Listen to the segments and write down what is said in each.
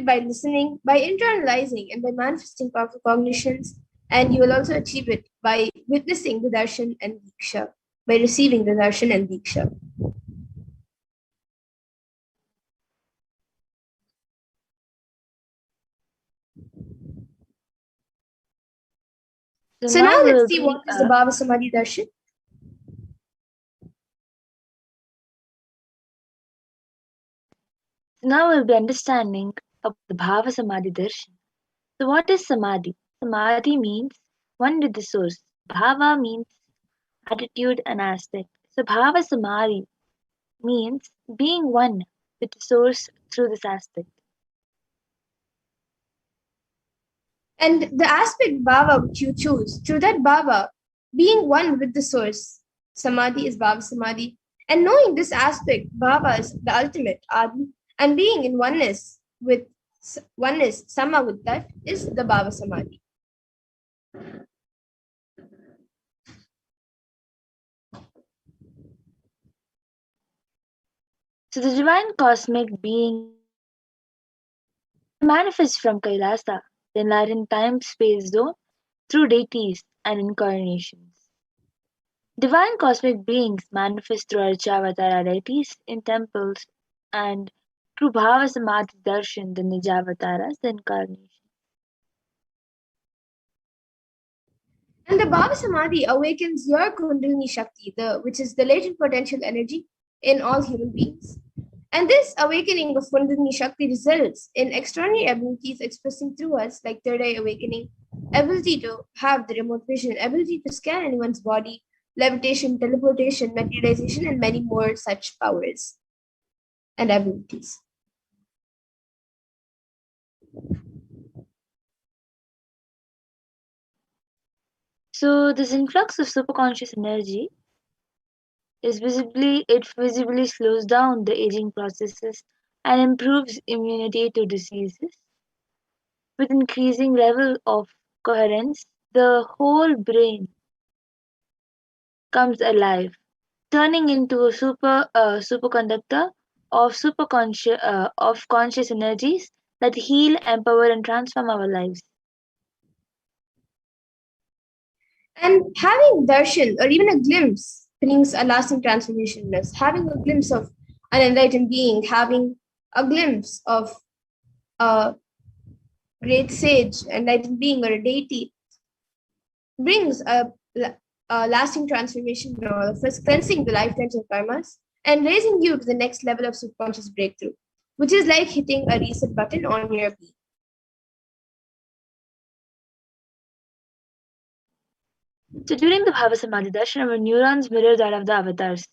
by listening, by internalizing, and by manifesting powerful cognitions. And you will also achieve it by witnessing the Darshan and Diksha, by receiving the Darshan and Diksha. So now let's see what is the Bhava Samadhi Darshan. Now we'll be understanding about the Bhava Samadhi Darshan. So what is Samadhi? Samadhi means one with the source. Bhava means attitude and aspect. So Bhava Samadhi means being one with the source through this aspect. And the aspect Bhava which you choose, through that Bhava, being one with the source, Samadhi is Bhava Samadhi. And knowing this aspect, Bhava is the ultimate, Adi, and being in oneness, Sama with that, is the Bhava Samadhi. So the divine cosmic being manifests from Kailasa, the enlightened time-space zone, through deities and incarnations. Divine cosmic beings manifest through Archavatara deities in temples and through Bhava Samadhi Darshan, the Nijavataras, the incarnation. And the Bhava Samadhi awakens your Kundalini Shakti, which is the latent potential energy in all human beings. And this awakening of Kundalini Shakti results in extraordinary abilities expressing through us, like third eye awakening, ability to have the remote vision, ability to scan anyone's body, levitation, teleportation, materialization, and many more such powers and abilities. So this influx of superconscious energy visibly slows down the aging processes and improves immunity to diseases. With increasing level of coherence, the whole brain comes alive, turning into a superconductor of conscious energies that heal, empower, and transform our lives. And having darshan or even a glimpse brings a lasting transformation in us. Having a glimpse of an enlightened being, having a glimpse of a great sage, enlightened being, or a deity brings a lasting transformation in all of us, cleansing the lifetimes of karmas and raising you to the next level of subconscious breakthrough, which is like hitting a reset button on your being. So during the Bhava Samadhi Darshan, our neurons mirror that of the avatars.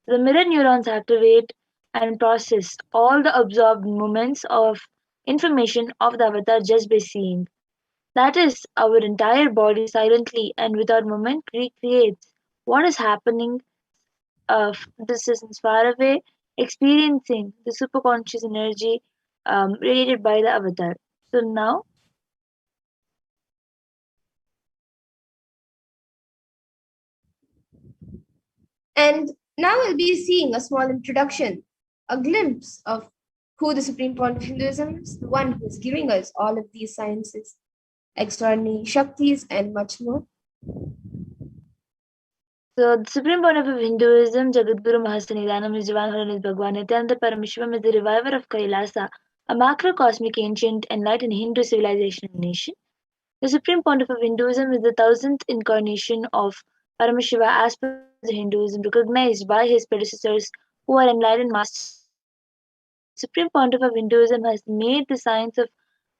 The mirror neurons activate and process all the absorbed moments of information of the avatar just by seeing. That is, our entire body silently and without movement recreates what is happening of this distance far away, experiencing the superconscious energy radiated by the avatar. So now, And now we'll be seeing a small introduction, a glimpse of who the Supreme Point of Hinduism is, the one who is giving us all of these sciences, extraordinary Shaktis, and much more. so the supreme point of Hinduism, Jagadguru Mahasanidanam is Divine is Bhagavan Nithyananda Paramashivam is the reviver of Kailasa, a macrocosmic ancient enlightened Hindu civilization and nation. The supreme pontiff of Hinduism is the thousandth incarnation of Paramashiva as per the Hinduism, recognized by his predecessors who are enlightened masters. The supreme pontiff of Hinduism has made the science of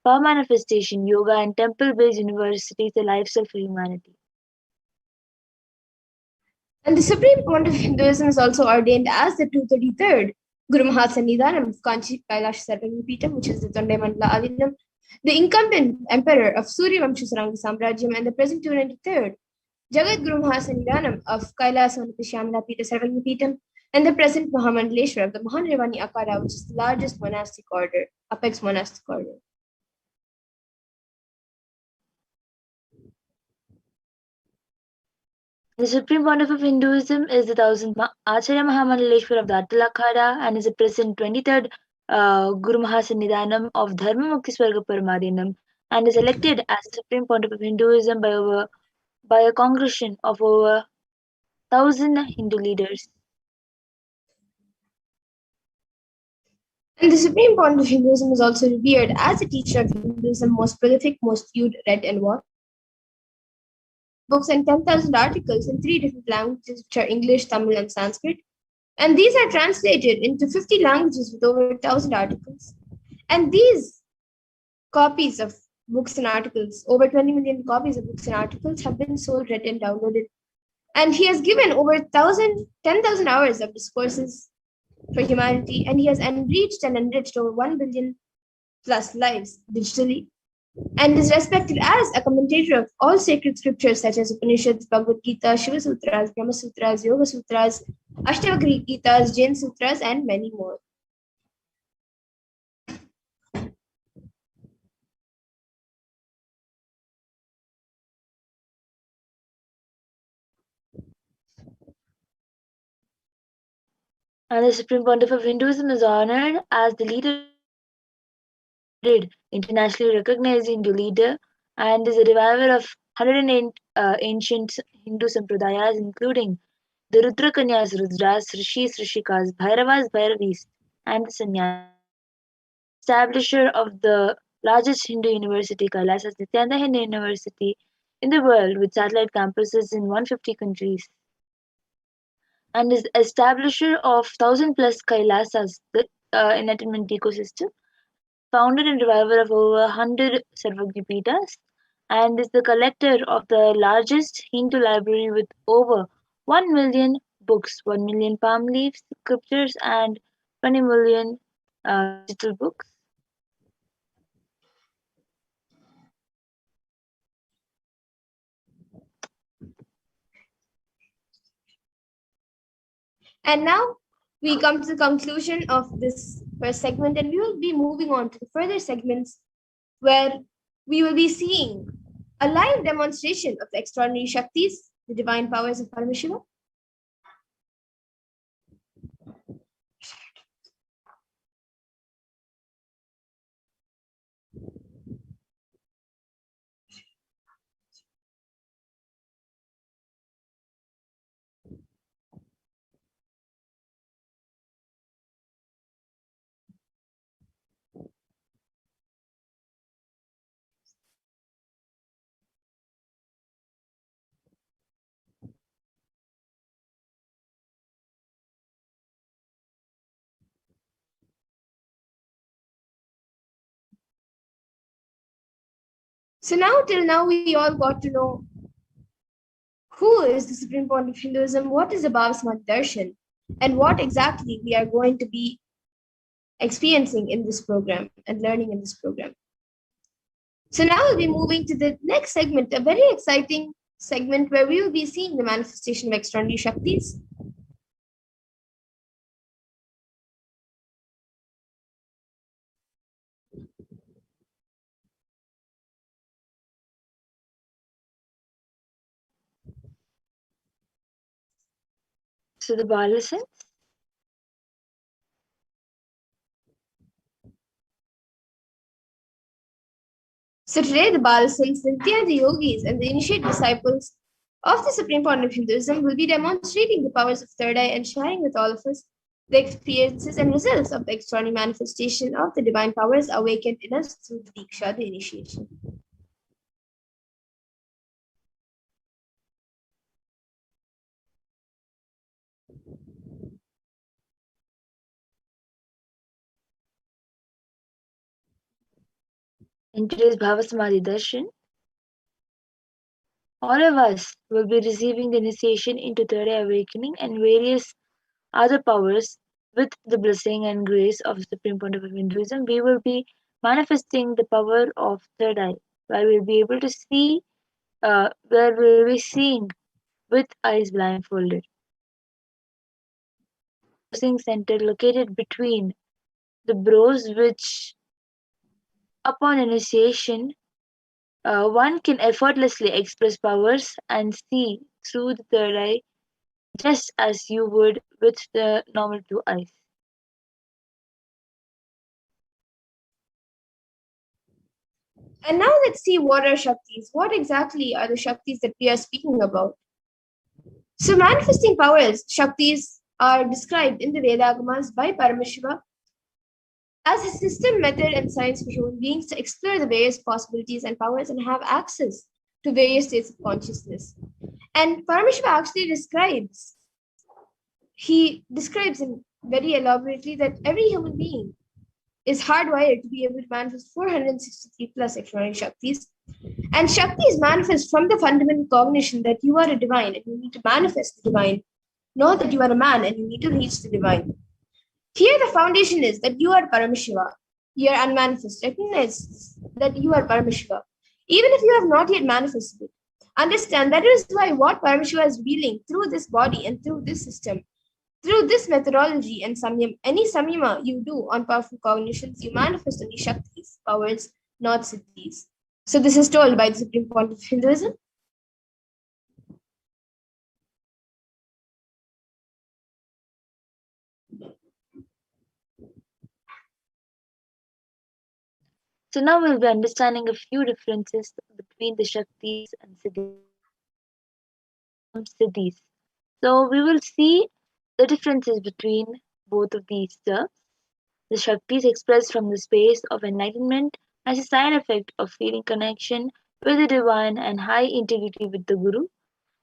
power manifestation, yoga, and temple-based universities a lifestyle for humanity. And the Supreme Point of Hinduism is also ordained as the 233rd Guru Mahasanidanam of Kanchi Kailash Sarvangapitam, which is the Tondai Avinam, the incumbent emperor of Surya Vamshasaranga Samrajyam, and the present 293rd Jagat Guru Mahasanidanam of Kailasvanati Shyamala Pita Sarvangapitam, and the present Mahamandaleshwar of the Mahanirvani Akara, which is the largest monastic order, apex monastic order. The supreme pontiff of Hinduism is the thousandth Acharya Mahamandaleshwar of the Atal Akhada and is the present 23rd Guru Mahasannidhanam of Dharma Mukti Swarga Paramadinam, and is elected as Supreme Pontiff of Hinduism by a congregation of over 1,000 Hindu leaders. And the Supreme Pontiff of Hinduism is also revered as a teacher of Hinduism, most prolific, most viewed, read, and watched. Books and 10,000 articles in three different languages, which are English, Tamil, and Sanskrit. And these are translated into 50 languages with over 1,000 articles. And these copies of books and articles, over 20 million copies of books and articles, have been sold, read, and downloaded. And he has given over 10,000 hours of discourses for humanity, and he has enriched and enriched over 1 billion plus lives digitally, and is respected as a commentator of all sacred scriptures such as Upanishads, Bhagavad Gita, Shiva Sutras, Brahma Sutras, Yoga Sutras, Ashtavakra Gitas, Jain Sutras, and many more. And the Supreme Pontiff of Hinduism is honored as the leader internationally recognized Hindu leader and is a reviver of 108 ancient Hindu sampradayas, including the Rudrakanyas, Rudras, Rishis, Rishikas, Bhairavas, Bhairavis, and the Sannyas. Establisher of the largest Hindu university, Kailasas Nithyananda Hindu University in the world with satellite campuses in 150 countries, and is establisher of 1,000 plus Kailasas, the enlightenment ecosystem, founder and reviver of over 100 Sarvagnipitas, and is the collector of the largest Hindu library with over 1 million books, 1 million palm leaves, scriptures, and 20 million digital books. And now we come to the conclusion of this first segment, and we will be moving on to the further segments where we will be seeing a live demonstration of the extraordinary Shaktis, the divine powers of Paramashiva. So now, till now, we all got to know who is the Supreme Pontiff of Hinduism, what is the Bhava Samadhi Darshan, and what exactly we are going to be experiencing in this program and learning in this program. So now we'll be moving to the next segment, a very exciting segment where we will be seeing the manifestation of extraordinary Shaktis. So the Balasans. So today, the Balasans, the Nityananda yogis, and the initiate disciples of the Supreme Pontiff of Hinduism will be demonstrating the powers of third eye and sharing with all of us the experiences and results of the extraordinary manifestation of the divine powers awakened in us through the Diksha, the initiation. In today's Bhava Samadhi Darshan, all of us will be receiving the initiation into third eye awakening and various other powers with the blessing and grace of the Supreme Pontiff of Hinduism. We will be manifesting the power of third eye, where we'll be able to see, where we'll be seeing with eyes blindfolded. Processing center located between the brows, which upon initiation one can effortlessly express powers and see through the third eye just as you would with the normal two eyes. And now let's see what are Shaktis. What exactly are the Shaktis that we are speaking about? So, manifesting powers, Shaktis, are described in the Vedagamas by Paramashiva as a system, method, and science for human beings to explore the various possibilities and powers and have access to various states of consciousness. And Paramashiva actually describes in very elaborately that every human being is hardwired to be able to manifest 463 plus extraordinary Shaktis. And Shaktis manifest from the fundamental cognition that you are a divine and you need to manifest the divine, not that you are a man and you need to reach the divine. Here, the foundation is that you are Paramashiva. You are unmanifest. Recognize that you are Paramashiva. Even if you have not yet manifested it, understand that is why what Paramashiva is revealing through this body and through this system, through this methodology and any samyama you do on powerful cognitions, you manifest only Shaktis, powers, not siddhis. So this is told by the Supreme Point of Hinduism. So now we'll be understanding a few differences between the Shaktis and Siddhis. So we will see the differences between both of these terms. The Shaktis expressed from the space of enlightenment as a side effect of feeling connection with the divine and high integrity with the Guru,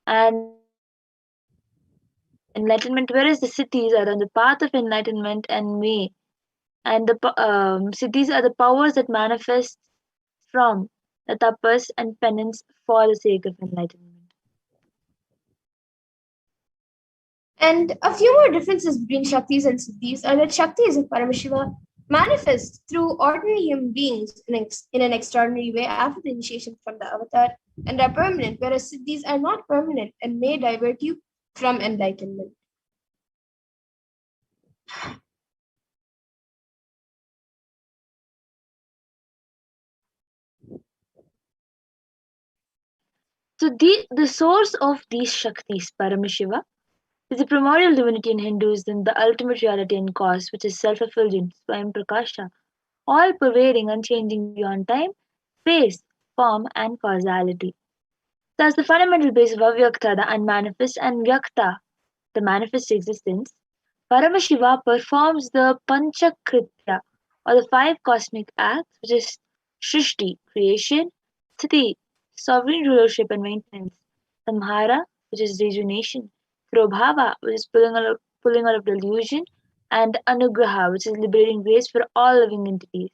and enlightenment, whereas the Siddhis are on the path of enlightenment and may, and the Siddhis are the powers that manifest from the tapas and penance for the sake of enlightenment. And a few more differences between Shaktis and Siddhis are that Shaktis of Paramashiva manifest through ordinary human beings in an extraordinary way after the initiation from the avatar and are permanent, whereas Siddhis are not permanent and may divert you from enlightenment. So the source of these Shaktis, Paramashiva, is the primordial divinity in Hinduism, the ultimate reality and cause, which is self-effulgent, Swayam Prakasha, all pervading, unchanging beyond time, space, form, and causality. Thus, the fundamental base of Avyakta, the unmanifest, and Vyakta, the manifest existence, Paramashiva performs the Panchakritya, or the five cosmic acts, which is Shrishti, creation, Sthiti, sovereign rulership and maintenance, Samhara, which is rejuvenation, Prabhava, which is pulling out of delusion, and Anugraha, which is liberating grace for all living entities.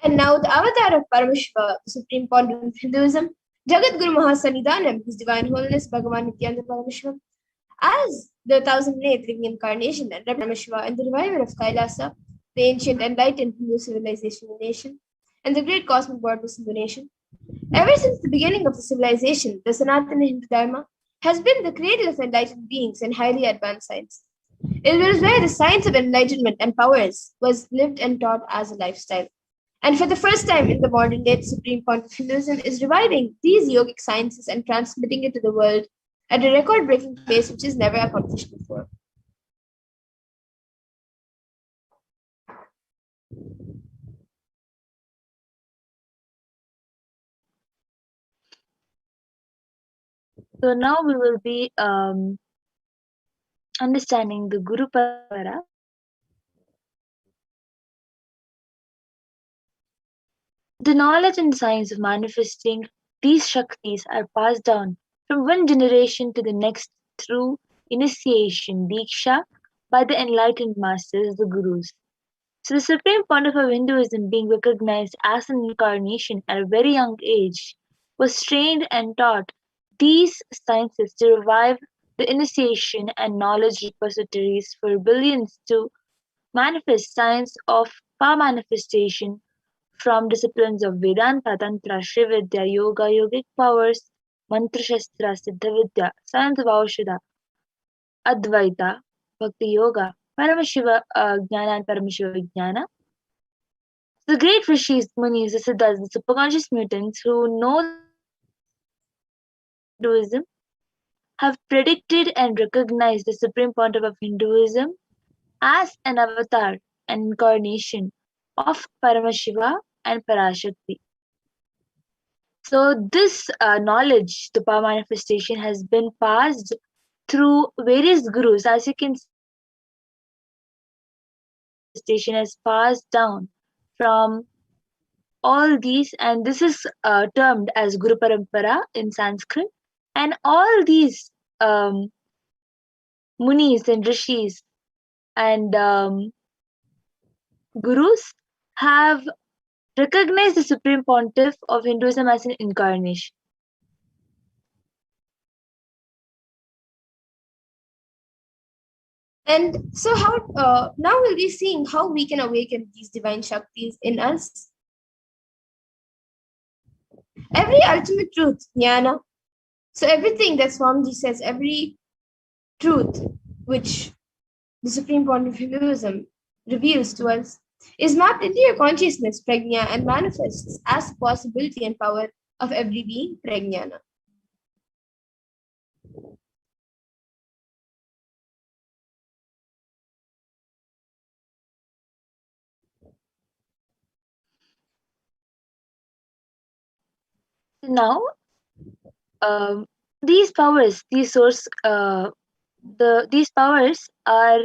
And now the avatar of Paramashiva, the supreme pontiff of Hinduism, Jagat Guru Mahasanidanam, His Divine Holiness Bhagavan Nithyananda Paramashivam, as the thousand-eighth living incarnation and Paramashiva and the reviver of Kailasa, the ancient enlightened Hindu civilization and nation, and the great cosmic goddess in the nation. Ever since the beginning of the civilization, the Sanatana Hindu Dharma has been the cradle of enlightened beings and highly advanced science. It was where the science of enlightenment and powers was lived and taught as a lifestyle. And for the first time in the modern day, the Supreme Point of Hinduism is reviving these yogic sciences and transmitting it to the world at a record-breaking pace which is never accomplished before. So now we will be understanding the Guru Parampara. The knowledge and science of manifesting these Shaktis are passed down from one generation to the next through initiation, Diksha, by the enlightened masters, the Gurus. So the supreme pontiff of Hinduism, being recognized as an incarnation at a very young age, was trained and taught these sciences to revive the initiation and knowledge repositories for billions to manifest science of power manifestation from disciplines of Vedanta, Tantra, Srividya, Yoga, Yogic powers, Mantra Shastra, Siddha Vidya, science of Aushadha, Advaita, Bhakti Yoga, Paramashiva Jnana and Paramashiva Vijnana. The great rishis, munis, the siddhas, the superconscious mutants who know the Hinduism have predicted and recognized the supreme pontiff of Hinduism as an avatar, an incarnation, of Paramashiva and Parashakti. So this knowledge, the power manifestation, has been passed through various gurus. As you can see, the power manifestation has passed down from all these, and this is termed as Guru Parampara in Sanskrit. And all these munis and rishis and gurus have recognized the Supreme Pontiff of Hinduism as an incarnation. And so, how now we'll be seeing how we can awaken these divine Shaktis in us. Every ultimate truth, jnana. So, everything that Swamiji says, every truth which the Supreme Point of Hinduism reveals to us is mapped into your consciousness, prajna, and manifests as the possibility and power of every being, prajnana. Now, these powers, these powers are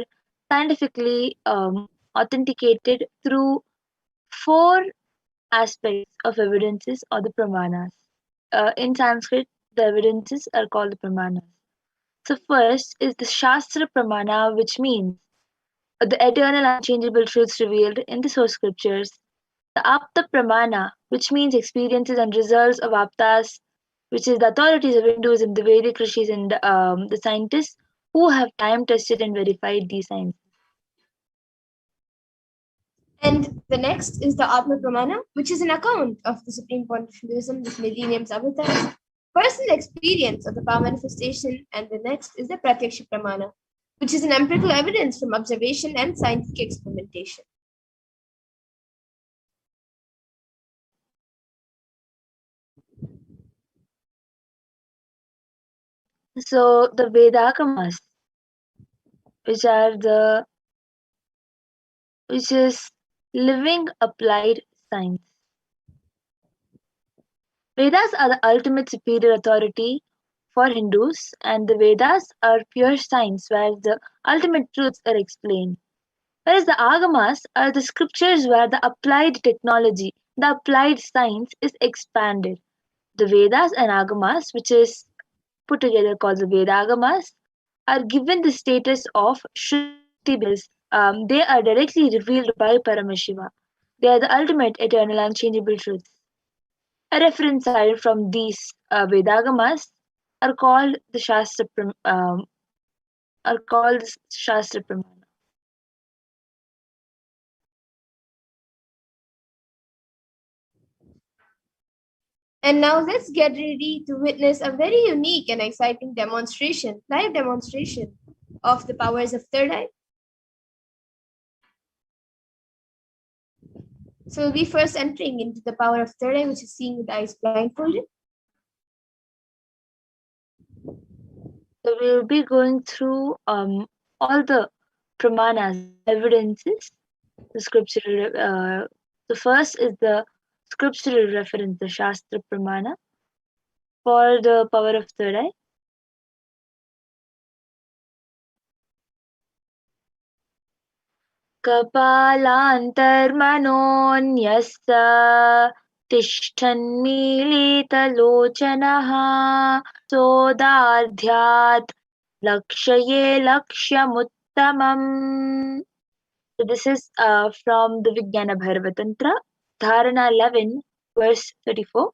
scientifically authenticated through four aspects of evidences or the pramanas. In Sanskrit, the evidences are called the pramanas. So first is the Shastra Pramana, which means the eternal unchangeable truths revealed in the source scriptures. The Apta Pramana, which means experiences and results of Aptas, which is the authorities of Hinduism, the Vedic rishis, and the scientists who have time tested and verified these sciences. And the next is the Atma Pramana, which is an account of the Supreme Point of Hinduism, this millennium's avatars, personal experience of the power manifestation. And the next is the Pratyaksha Pramana, which is an empirical evidence from observation and scientific experimentation. So the Vedagamas, which are the which is living applied science. Vedas are the ultimate superior authority for Hindus, and the Vedas are pure science where the ultimate truths are explained. Whereas the Agamas are the scriptures where the applied technology, the applied science is expanded. The Vedas and Agamas, which is put together called the Vedagamas, are given the status of Shruti because they are directly revealed by Paramashiva. They are the ultimate, eternal, unchangeable truths. A reference cited from these Vedagamas are called the Shastra Pramana. And now let's get ready to witness a very unique and exciting demonstration, live demonstration of the powers of third eye. So we'll be first entering into the power of third eye, which is seeing with eyes blindfolded. So we'll be going through all the pramanas, the evidences, the scriptural. The first is the scriptural reference, the Shastra Pramana, for the power of third eye. कपालान्तर्मनोऽन्यस्य तिष्ठन्मीलितलोचनः सोदार्ध्यात् लक्ष्ये लक्ष्यमुत्तमम्. So this is from the Vijnana Bhairavatantra, Dharana 11, verse 34.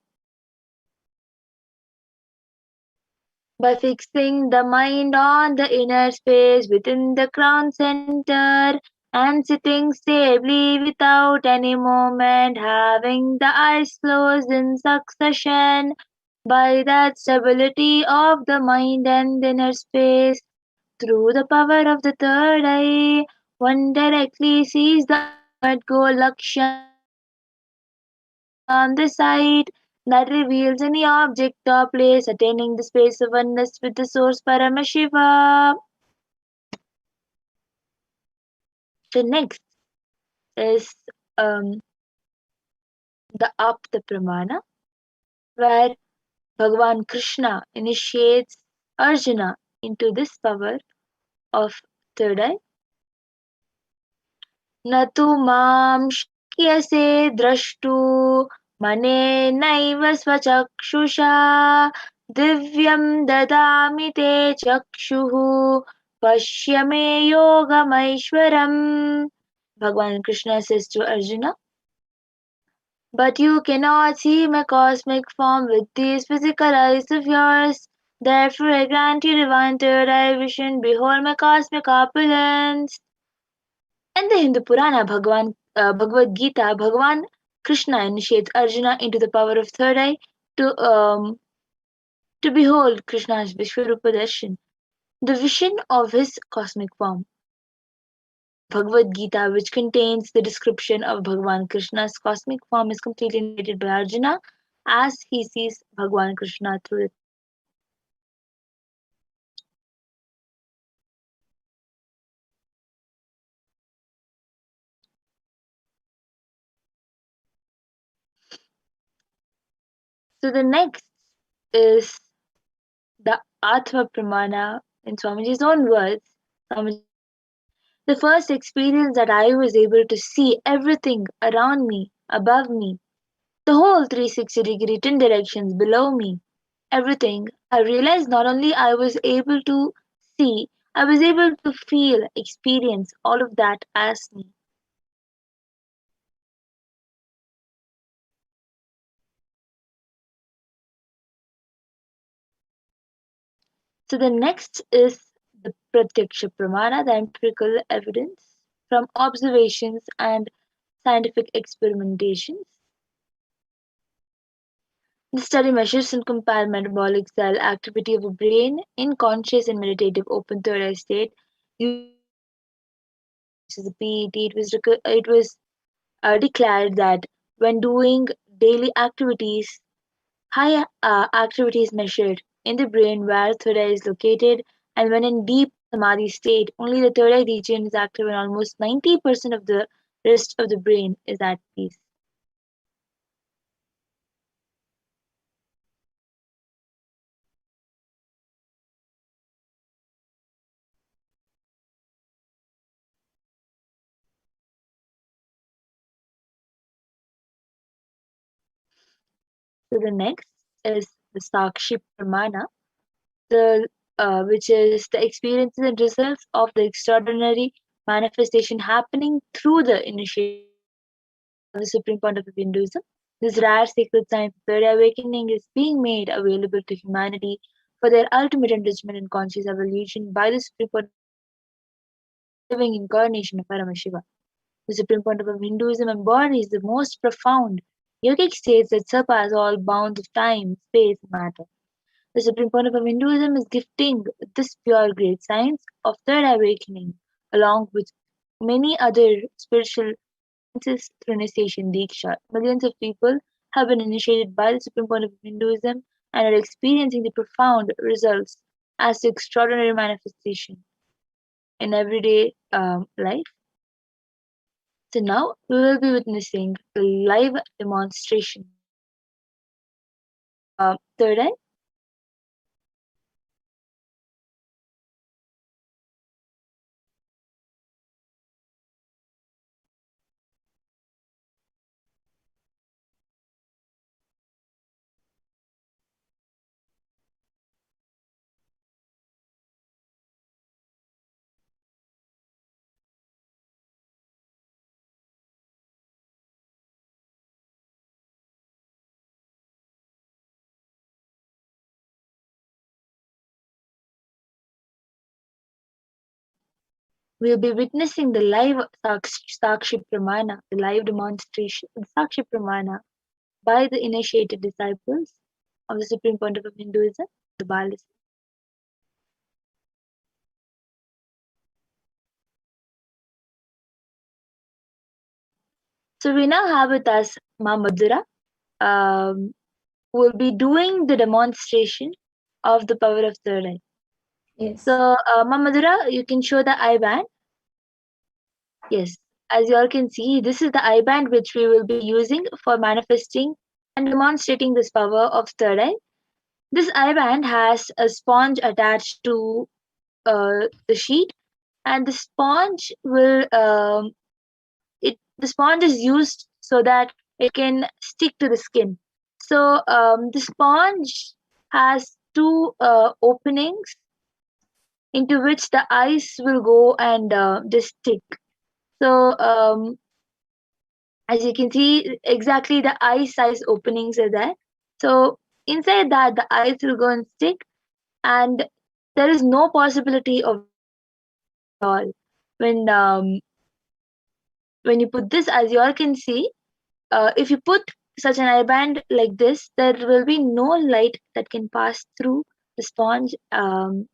By fixing the mind on the inner space within the crown center and sitting stably without any movement, having the eyes closed in succession, by that stability of the mind and inner space, through the power of the third eye, one directly sees the ultimate goal Lakshya on the sight that reveals any object or place attaining the space of oneness with the source Paramashiva. The next is the Apta Pramana, where Bhagavan Krishna initiates Arjuna into this power of third eye. न तु मां शक्यसे द्रष्टु मनेनैव स्वचक्षुषा दिव्यं ददामि ते चक्षुः पश्य मे योगमैश्वरम्. Bhagavan Krishna says to Arjuna, but you cannot see my cosmic form with these physical eyes of yours. Therefore, I grant you divine third eye vision. Behold my cosmic opulence. In the Hindu Purana Bhagavad Gita, Bhagavan Krishna initiates Arjuna into the power of third eye to behold Krishna's Vishwarupa Darshan, the vision of his cosmic form. Bhagavad Gita, which contains the description of Bhagavan Krishna's cosmic form, is completely narrated by Arjuna as he sees Bhagavan Krishna through the So the next is the Atma Pramana in Swamiji's own words. Swamiji, the first experience that I was able to see everything around me, above me, the whole 360-degree 10 directions below me, everything, I realized not only I was able to see, I was able to feel, experience all of that as me. So the next is the Pratyaksha Pramana, the empirical evidence from observations and scientific experimentations. The study measures and compares metabolic cell activity of the brain in conscious and meditative open third eye state. Which is a PET. It was declared that when doing daily activities, high activity is measured in the brain where third eye is located, and when in deep Samadhi state, only the third eye region is active, and almost 90% of the rest of the brain is at peace. So the next is the Sakshi Pramana, which is the experiences and results of the extraordinary manifestation happening through the initiation of the supreme point of Hinduism. This rare sacred science of third awakening is being made available to humanity for their ultimate enrichment and conscious evolution by the supreme point, living incarnation of Paramashiva. The supreme point of Hinduism embodies the most profound yogic states that surpass all bounds of time, space, and matter. The supreme point of Hinduism is gifting this pure great science of third awakening, along with many other spiritual sciences through initiation Diksha. Millions of people have been initiated by the supreme point of Hinduism and are experiencing the profound results as the extraordinary manifestation in everyday life. So now we will be witnessing the live demonstration. Third eye. We'll be witnessing the live Sakshi Pramana, the live demonstration of Sakshi Pramana by the initiated disciples of the Supreme Point of Hinduism, the Balis. So we now have with us Ma Madhura, who will be doing the demonstration of the power of third eye. Yes. So Ma Madhura, you can show the eye band. Yes. as you all can see, this is the eye band which we will be using for manifesting and demonstrating this power of third eye. This eye band has a sponge attached to the sheet, and the sponge will the sponge is used so that it can stick to the skin. So the sponge has two openings into which the ice will go and just stick. So as you can see, exactly the eye size openings are there. So inside that, the ice will go and stick, and there is no possibility of at all. When when you put this, as you all can see, if you put such an eye band like this, there will be no light that can pass through the sponge and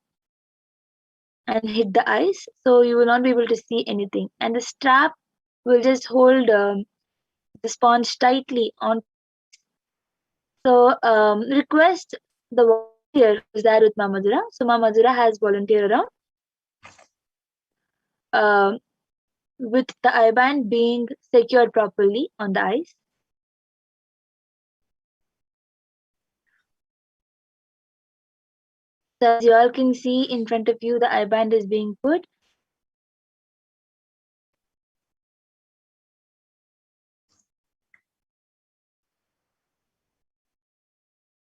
hit the ice, so you will not be able to see anything. And the strap will just hold the sponge tightly on. So request the volunteer who's there with Ma Madhura. So Ma Madhura has volunteered around with the eye band being secured properly on the ice. So as you all can see in front of you, the eye band is being put.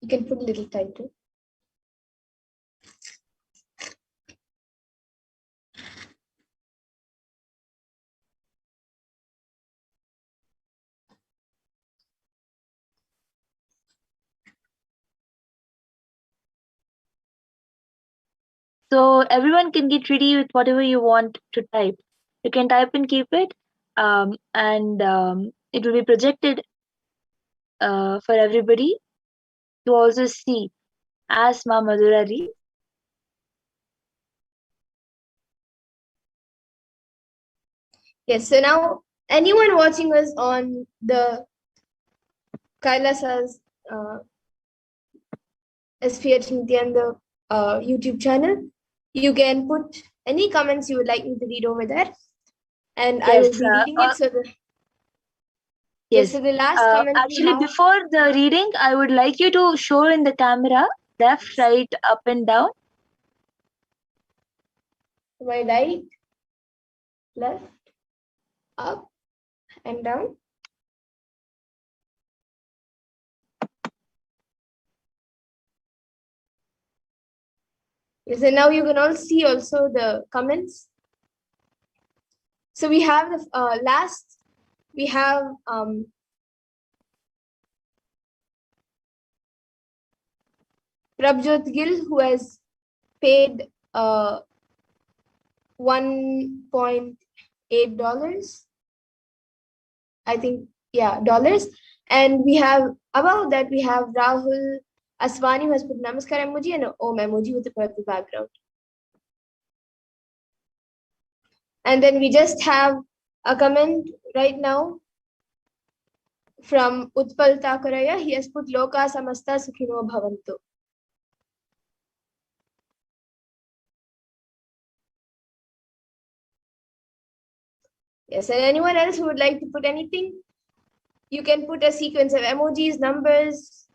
You can put a little tighter. So everyone can get ready with whatever you want to type. You can type and keep it, and it will be projected for everybody to also see as Ma Madhura reads. Yes, so now anyone watching us on the Kailasa's HDH Nithyananda YouTube channel, you can put any comments you would like me to read over there, and I will Yes, be reading it. So yes. So the last comment Actually, before the reading, I would like you to show in the camera left, right, up, and down. My right, left, up, and down. Yes, and now you can all see also the comments. So we have the last, we have Prabjot Gill, who has paid $1.8, I think, yeah, dollars. And we have, above that, we have Rahul Aswani, who has put Namaskar emoji and an Om emoji with the purple background. And then we just have a comment right now from Utpal Takaraya. He has put Loka Samasta Sukhino Bhavantu. Yes, and anyone else who would like to put anything, you can put a sequence of emojis, numbers,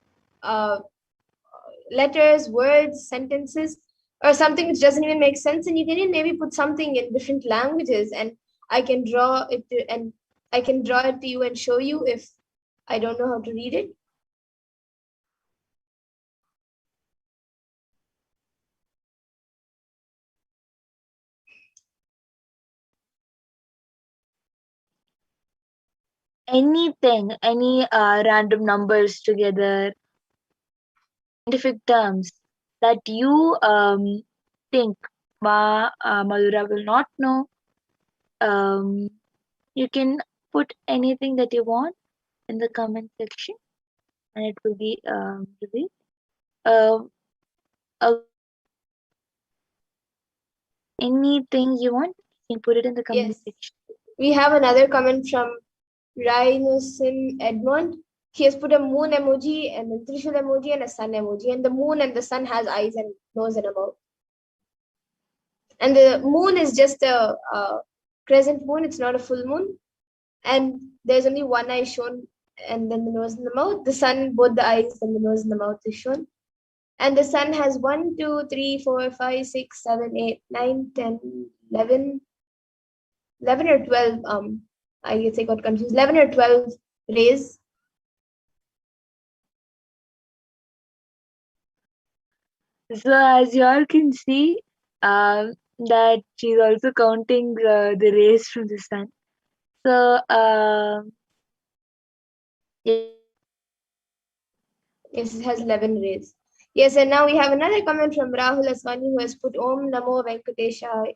letters, words, sentences, or something which doesn't even make sense. And you can even maybe put something in different languages, and I can draw it to you and show you if I don't know how to read it. Anything, any random numbers together, scientific terms that you think Madhura will not know. You can put anything that you want in the comment section, and it will be revealed. Anything you want, you can put it in the comment section. We have another comment from Rhinosin Edmond. He has put a moon emoji and a Trishul emoji and a sun emoji. And the moon and the sun has eyes and nose and a mouth. And the moon is just a crescent moon. It's not a full moon. and there's only one eye shown, and then the nose and the mouth. The sun, both the eyes and the nose and the mouth is shown. And the sun has 1, 2, 3, 4, 5, 6, 7, 8, 9, 10, 11, 11 or 12. I guess I got confused. 11 or 12 rays. So as you all can see, that she's also counting the rays from the sun. So Yes, it has 11 rays. Yes, and now we have another comment from Rahul Aswani who has put Om Namo Venkateshaye,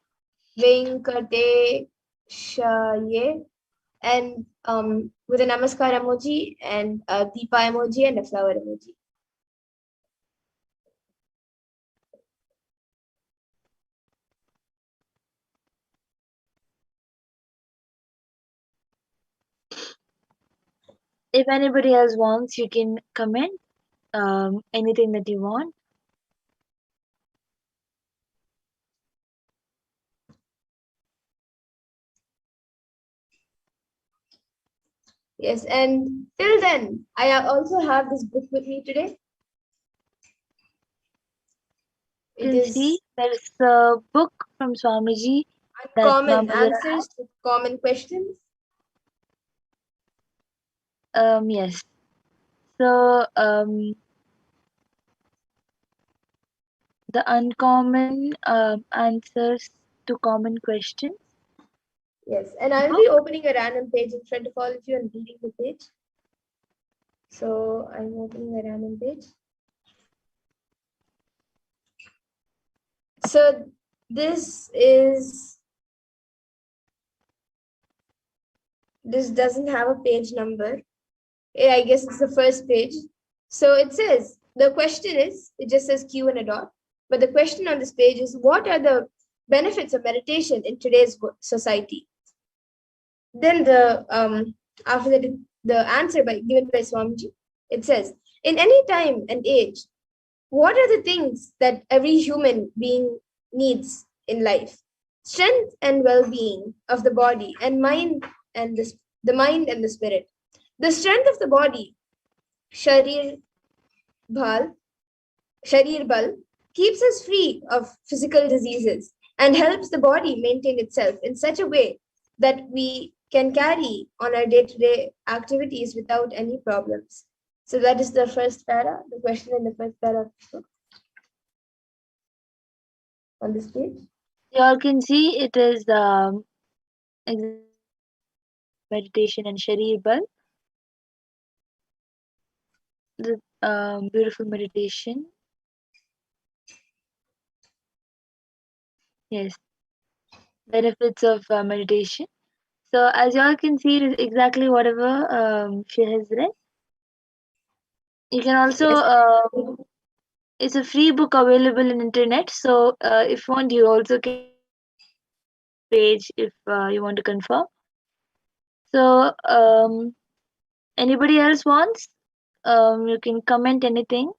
and with a Namaskar emoji and a Deepa emoji and a flower emoji. if anybody else wants, you can comment anything that you want. Yes, and till then, I also have this book with me today. You can see there is a book from Swamiji. Uncommon Answers to Common Questions. Yes. So the uncommon answers to common questions. Yes, and I'll be opening a random page in front of all of you and reading the page. So I'm opening a random page. So this doesn't have a page number. I guess it's the first page. So it says, the question is, it just says Q and a dot. But the question on this page is, what are the benefits of meditation in today's society? Then after that, the answer given by Swamiji, it says, in any time and age, what are the things that every human being needs in life? Strength and well-being of the body and mind and the mind and the spirit. The strength of the body, sharir bhal, sharir bal, keeps us free of physical diseases and helps the body maintain itself in such a way that we can carry on our day-to-day activities without any problems. So that is the first para, the question in the first para on this page. You all can see it is meditation and Sharir Bal. The beautiful meditation. Yes. Benefits of meditation. So as you all can see, it is exactly whatever she has read. You can also it's a free book available in internet. So if you want, you also can page if you want to confirm. So anybody else wants? You can comment anything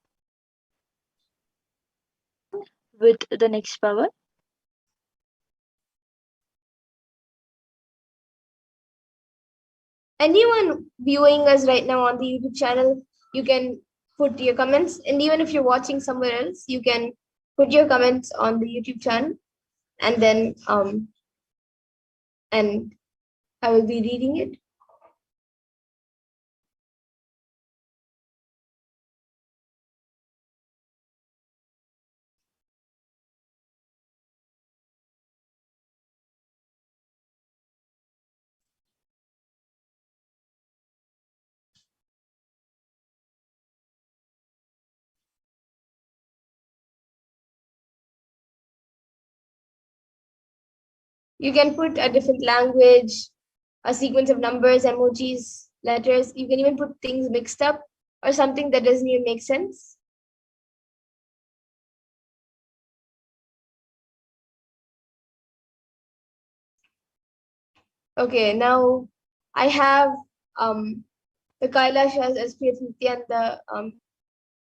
with the next power. Anyone viewing us right now on the YouTube channel, you can put your comments. And even if you're watching somewhere else, you can put your comments on the YouTube channel. And then and I will be reading it. You can put a different language, a sequence of numbers, emojis, letters. You can even put things mixed up or something that doesn't even make sense. Okay, now I have the Kailasha's SPH Nithyananda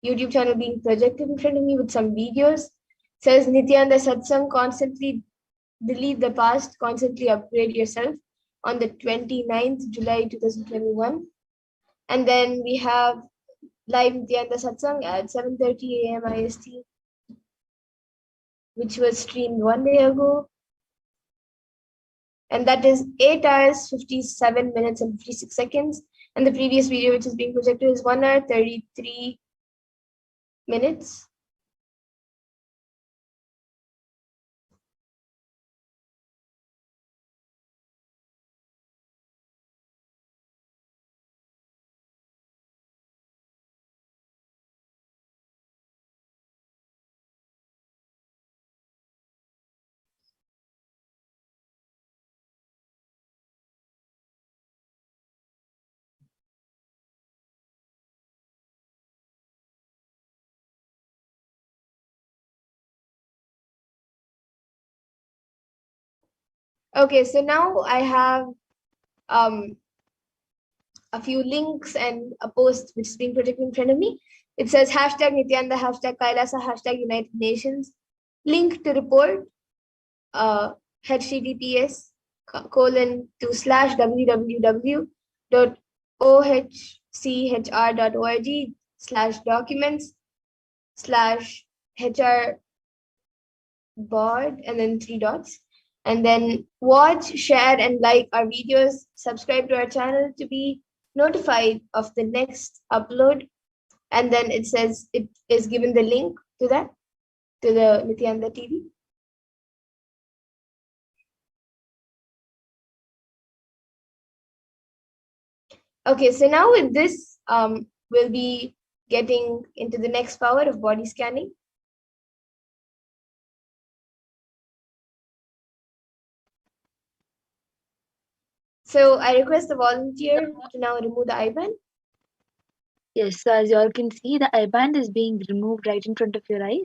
YouTube channel being projected in front of me with some videos. It says Nithyananda Satsang, constantly delete the past, constantly upgrade yourself. on the 29th July 2021. And then we have live Nithyananda Satsang at 7:30 a.m. IST, which was streamed 1 day ago. And that is 8 hours, 57 minutes, and 56 seconds. And the previous video, which is being projected, is 1 hour, 33 minutes. Okay, so now I have a few links and a post which is being projected in front of me. It says hashtag Nithyananda, hashtag Kailasa, hashtag United Nations. Link to report, https://www.ochr.org/hr and then 3 dots. And then watch, share, and like our videos. Subscribe to our channel to be notified of the next upload. And then it says it is given the link to that, to the Nithyananda TV. Okay, so now with this, we'll be getting into the next power of body scanning. So I request the volunteer to now remove the IBAN. Yes, so as you all can see, the I-band is being removed right in front of your eyes.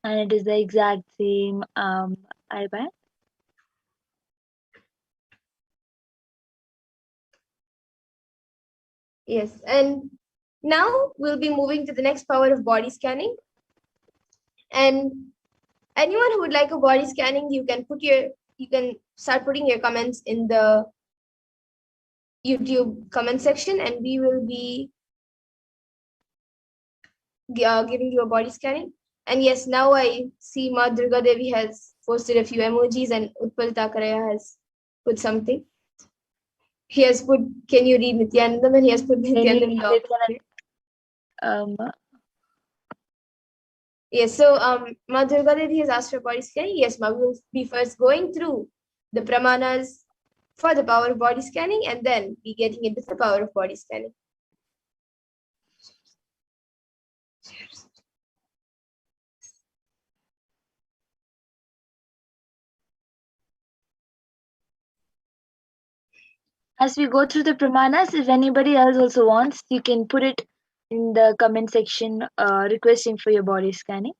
And it is the exact same I-band. Yes, and now we'll be moving to the next power of body scanning. And anyone who would like a body scanning, you can start putting your comments in the YouTube comment section, and we will be giving you a body scanning. And yes, now I see Ma Durga Devi has posted a few emojis, and Utpal Takaraya has put something. He has put, can you read Nithyanandam? And he has put Nithyanandam. Yes, so Ma Durga Devi has asked for body scanning. Yes, Ma, we will be first going through the pramanas for the power of body scanning, and then be getting into the power of body scanning. As we go through the pramanas, if anybody else also wants, you can put it in the comment section requesting for your body scanning.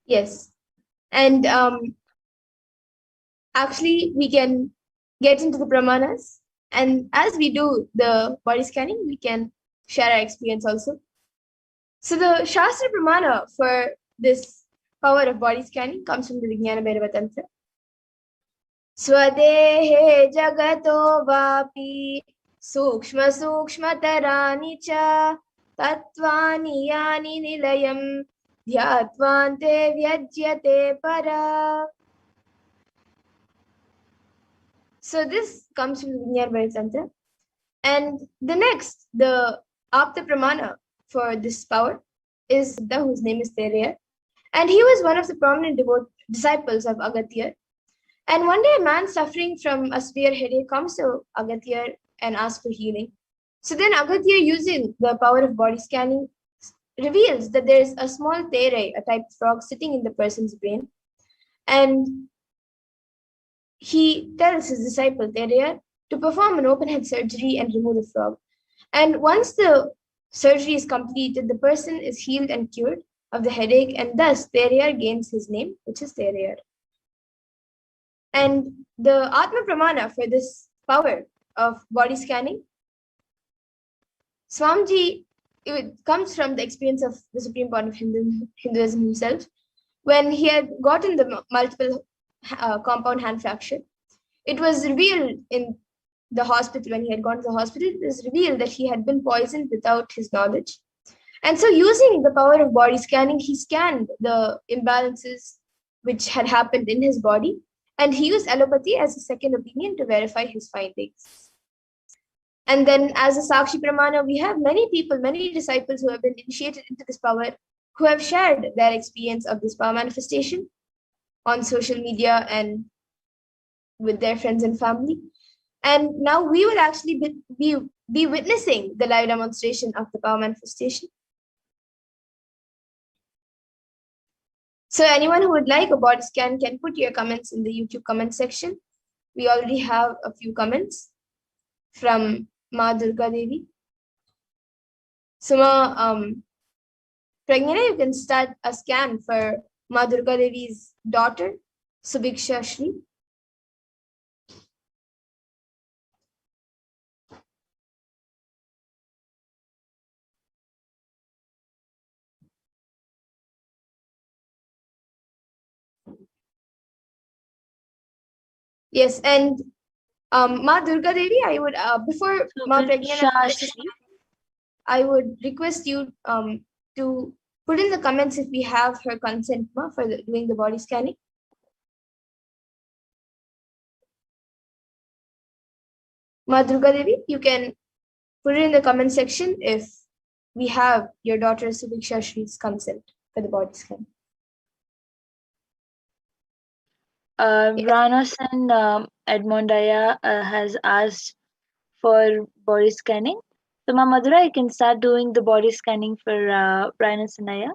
Yes. And actually, we can get into the pramanas. And as we do the body scanning, we can share our experience also. So the Shastra Pramana for this power of body scanning comes from the Vijnana Bhairava Tantra. Swadehe jagato vapi sukshma sukshmatarani cha tatvani yani nilayam dhyatvante vyajyate para. So this comes from the Vijnana Bhairava Tantra. And the next, the Apta Pramana for this power is Siddha, whose name is Teraya. And he was one of the prominent disciples of Agatya. And one day, a man suffering from a severe headache comes to Agatya and asks for healing. So then, Agatya, using the power of body scanning, reveals that there is a small tere, a type of frog, sitting in the person's brain. And he tells his disciple Teraya to perform an open head surgery and remove the frog. And once the surgery is completed, the person is healed and cured of the headache, and thus Teraya gains his name, which is Teraya. And the Atma Pramana for this power of body scanning, Swamiji, it comes from the experience of the Supreme Lord of Hinduism himself, when he had gotten the multiple compound hand fracture. It was revealed in the hospital, when he had gone to the hospital, it was revealed that he had been poisoned without his knowledge. And so using the power of body scanning, he scanned the imbalances which had happened in his body, and he used allopathy as a second opinion to verify his findings. And then as a Sakshi Pramana, we have many people, many disciples who have been initiated into this power, who have shared their experience of this power manifestation on social media and with their friends and family. And now we will actually be witnessing the live demonstration of the power manifestation. So anyone who would like a body scan can put your comments in the YouTube comment section. We already have a few comments from Ma Durga Devi. So Pragnana, you can start a scan for Ma Durga Devi's daughter, Subiksha Shri. Yes, and Ma Durga Devi, I would before Ma Pragnana, I would request you to put in the comments if we have her consent for doing the body scanning. Ma Durga Devi, you can put it in the comment section if we have your daughter Subiksha Shri's consent for the body scan. Ranos and Edmondaya has asked for body scanning. So, Ma Madhura, you can start doing the body scanning for Brian Sanaya.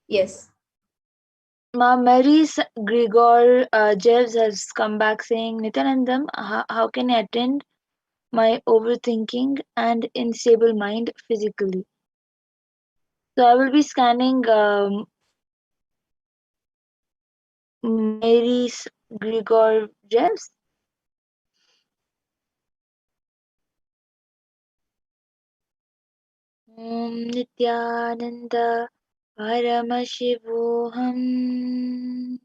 Yes. Ma Mary's Grigor Jevs has come back saying, Nityanandam, how can I attend my overthinking and unstable mind physically? So I will be scanning Mary's Grigor Jevs. Om Nithyananda Paramashivoham.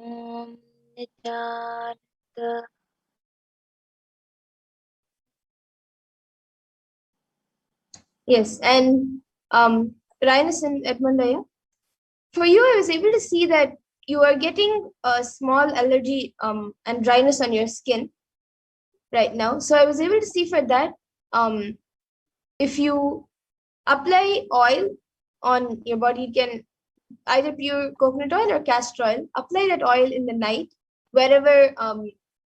Om Nithyananda. Yes, and Rhinus and Edmondaya, for you, I was able to see that you are getting a small allergy and dryness on your skin right now. So I was able to see for that, if you apply oil on your body, you can either pure coconut oil or castor oil. Apply that oil in the night wherever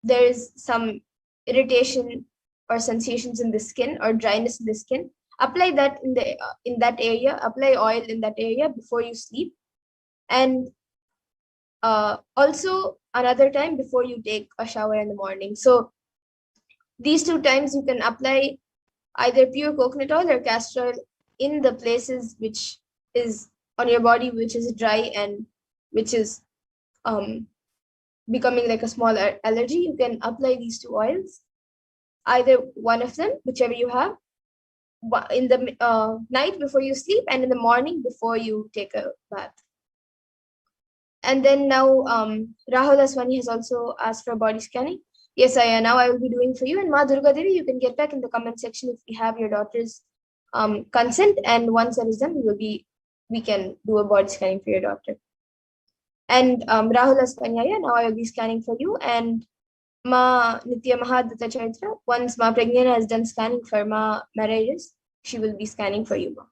there is some irritation or sensations in the skin or dryness in the skin. Apply that in that area. Apply oil in that area before you sleep, and also another time before you take a shower in the morning. So these two times you can apply either pure coconut oil or castor oil in the places which is on your body which is dry and which is becoming like a small allergy, you can apply these two oils, either one of them, whichever you have, in the night before you sleep and in the morning before you take a bath. And then now Rahul Aswani has also asked for body scanning. Yes, now I will be doing for you. And Ma Durga Devi, you can get back in the comment section if we have your daughter's consent. And once that is done, we can do a body scanning for your daughter. And Rahul Aswani, now I will be scanning for you. And Ma Nitya Mahadata Chaitra, once Ma Pragnana has done scanning for Ma marriages, she will be scanning for you, Ma.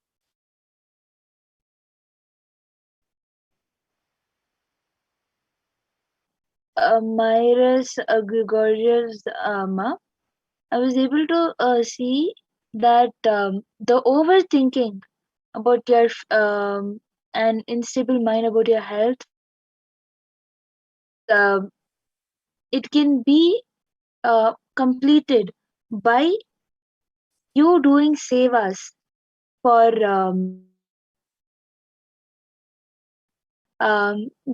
Myris Gregorius Ma, I was able to see that the overthinking about your an unstable mind about your health, it can be completed by you doing sevas for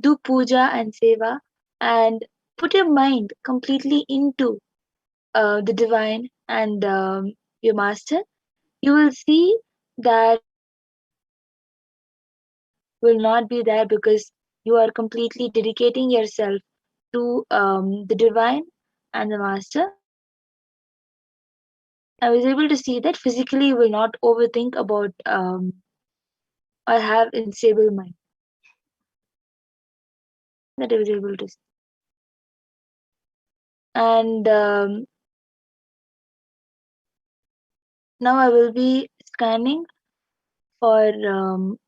do puja and seva and put your mind completely into the divine and your master. You will see that will not be there because you are completely dedicating yourself to the divine and the master. I was able to see that physically you will not overthink about or have unstable mind. That I was able to see. And now I will be scanning for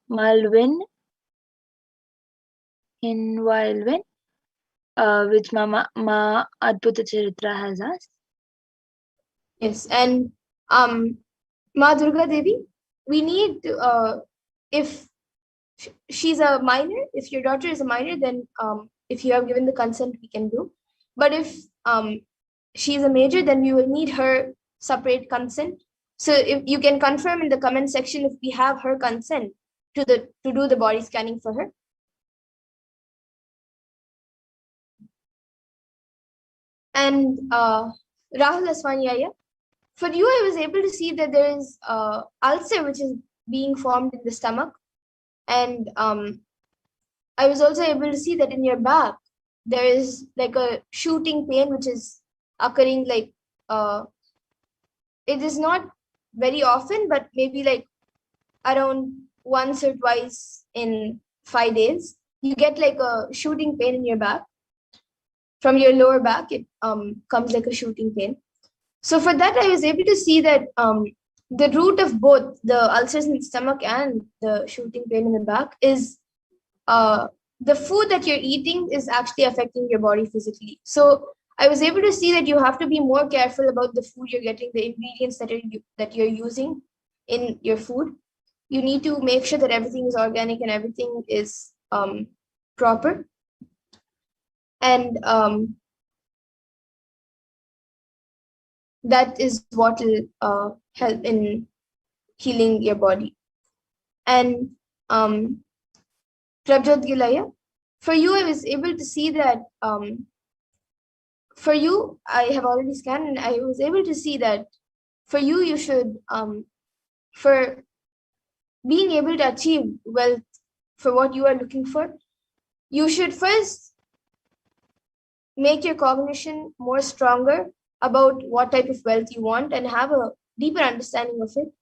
Malvin in Wildwin, which Ma Adbhuta Charitra has asked. Yes, and Ma Durga Devi, we need if she's a minor, if your daughter is a minor, then if you have given the consent, we can do. But if she's a major, then we will need her separate consent. So if you can confirm in the comment section if we have her consent to do the body scanning for her. And Rahul Aswani, for you, I was able to see that there is ulcer which is being formed in the stomach. And I was also able to see that in your back, there is like a shooting pain which is occurring like, it is not very often, but maybe like around once or twice in 5 days. You get like a shooting pain in your back. From your lower back, it comes like a shooting pain. So for that, I was able to see that the root of both the ulcers in the stomach and the shooting pain in the back is the food that you're eating is actually affecting your body physically. So I was able to see that you have to be more careful about the food you're getting, the ingredients that you're using in your food. You need to make sure that everything is organic and everything is proper. And that is what will help in healing your body. And Prabjot Gilaya, for you, I was able to see that for you, I have already scanned and I was able to see that for you, you should, for being able to achieve wealth for what you are looking for, you should first make your cognition more stronger about what type of wealth you want and have a deeper understanding of it.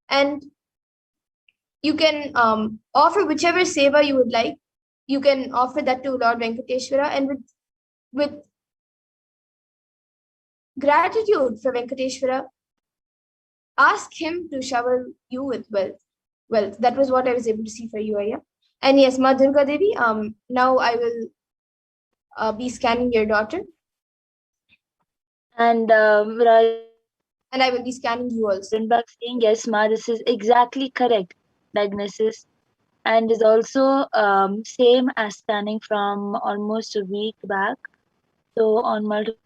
And you can offer whichever seva you would like. You can offer that to Lord Venkateshwara, and with gratitude for Venkateshwara, ask him to shower you with wealth. That was what I was able to see for you, Aya. And yes, Ma Durga Devi, now I will be scanning your daughter. And and I will be scanning you also. Back saying, yes, Ma, this is exactly correct diagnosis, and is also same as scanning from almost a week back. So on multiple.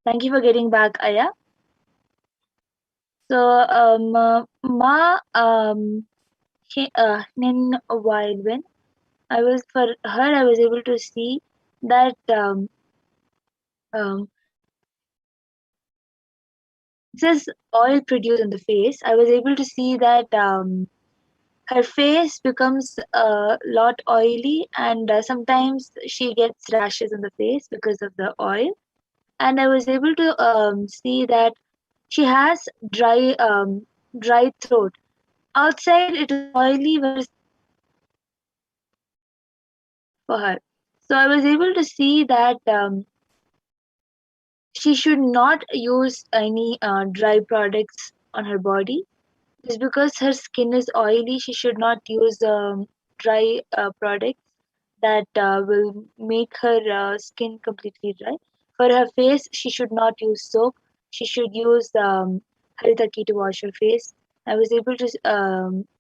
Thank you for getting back, Aya. So, Ma, in a while when I was for her, I was able to see that um, excess oil produced on the face. I was able to see that her face becomes a lot oily, and sometimes she gets rashes on the face because of the oil. And I was able to see that she has dry throat. Outside it is oily, but for her. So I was able to see that she should not use any dry products on her body. Just because her skin is oily, she should not use dry products that will make her skin completely dry. For her face, she should not use soap. She should use haritaki to wash her face. I was able to,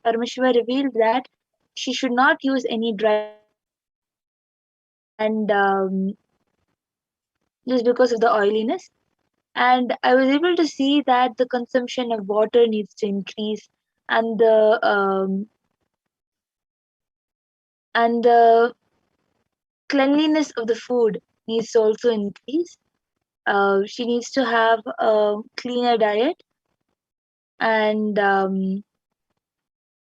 Paramashiva revealed that she should not use any dry products and just because of the oiliness. And I was able to see that the consumption of water needs to increase, and the cleanliness of the food needs to also increase. She needs to have a cleaner diet, and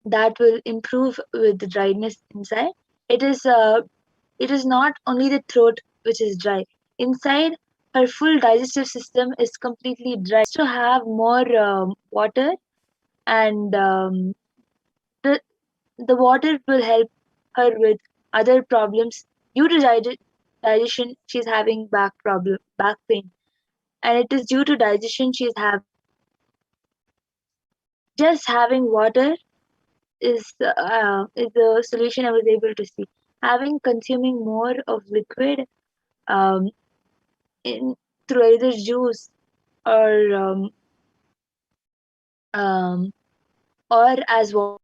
that will improve with the dryness inside. It is it is not only the throat which is dry. Inside, her full digestive system is completely dry. To have more water, and the the water will help her with other problems due to digestion. She's having back pain, and it is due to digestion she's having back pain. Just having water is the solution I was able to see. Having consuming more of liquid um, in through either juice or um, or as water,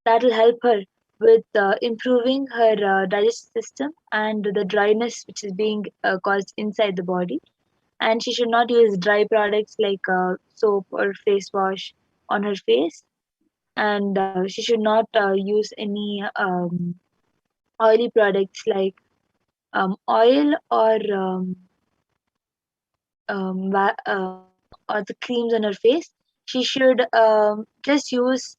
that will help her with improving her digestive system and the dryness which is being caused inside the body. And she should not use dry products like soap or face wash on her face, and she should not use any oily products like oil or or the creams on her face. She should just use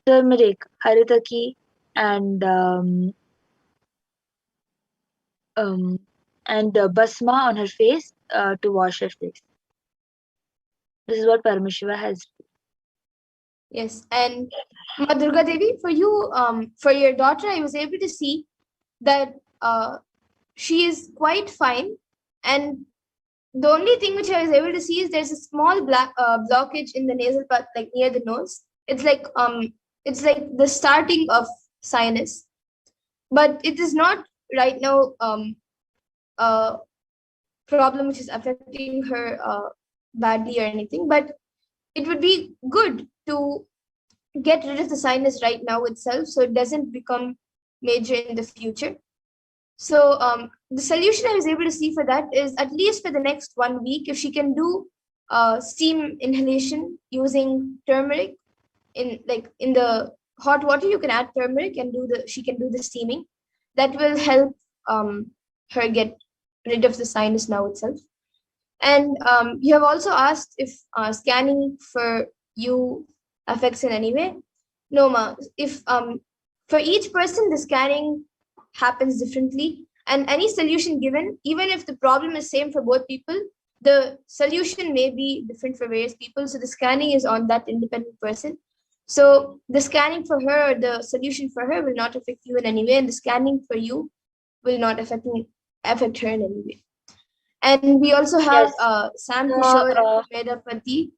turmeric, haritaki, and um, basma on her face to wash her face. This is what Paramashiva has. Yes, and Ma Durga Devi, for you, for your daughter, I was able to see that she is quite fine, and the only thing which I was able to see is there's a small black blockage in the nasal part, like near the nose. It's like the starting of sinus, but it is not right now a problem which is affecting her badly or anything. But it would be good to get rid of the sinus right now itself, so it doesn't become major in the future. So the solution I was able to see for that is, at least for the next 1 week, if she can do steam inhalation using turmeric in the hot water, you can add turmeric and she can do the steaming. That will help her get rid of the sinus now itself. And you have also asked if scanning for you affects in any way. No, ma. If for each person the scanning happens differently, and any solution given, even if the problem is same for both people, the solution may be different for various people. So the scanning is on that independent person. So the scanning for her, or the solution for her, will not affect you in any way, and the scanning for you will not affect her in any way. And we also have Yes. Sam So, Kishore Medapati,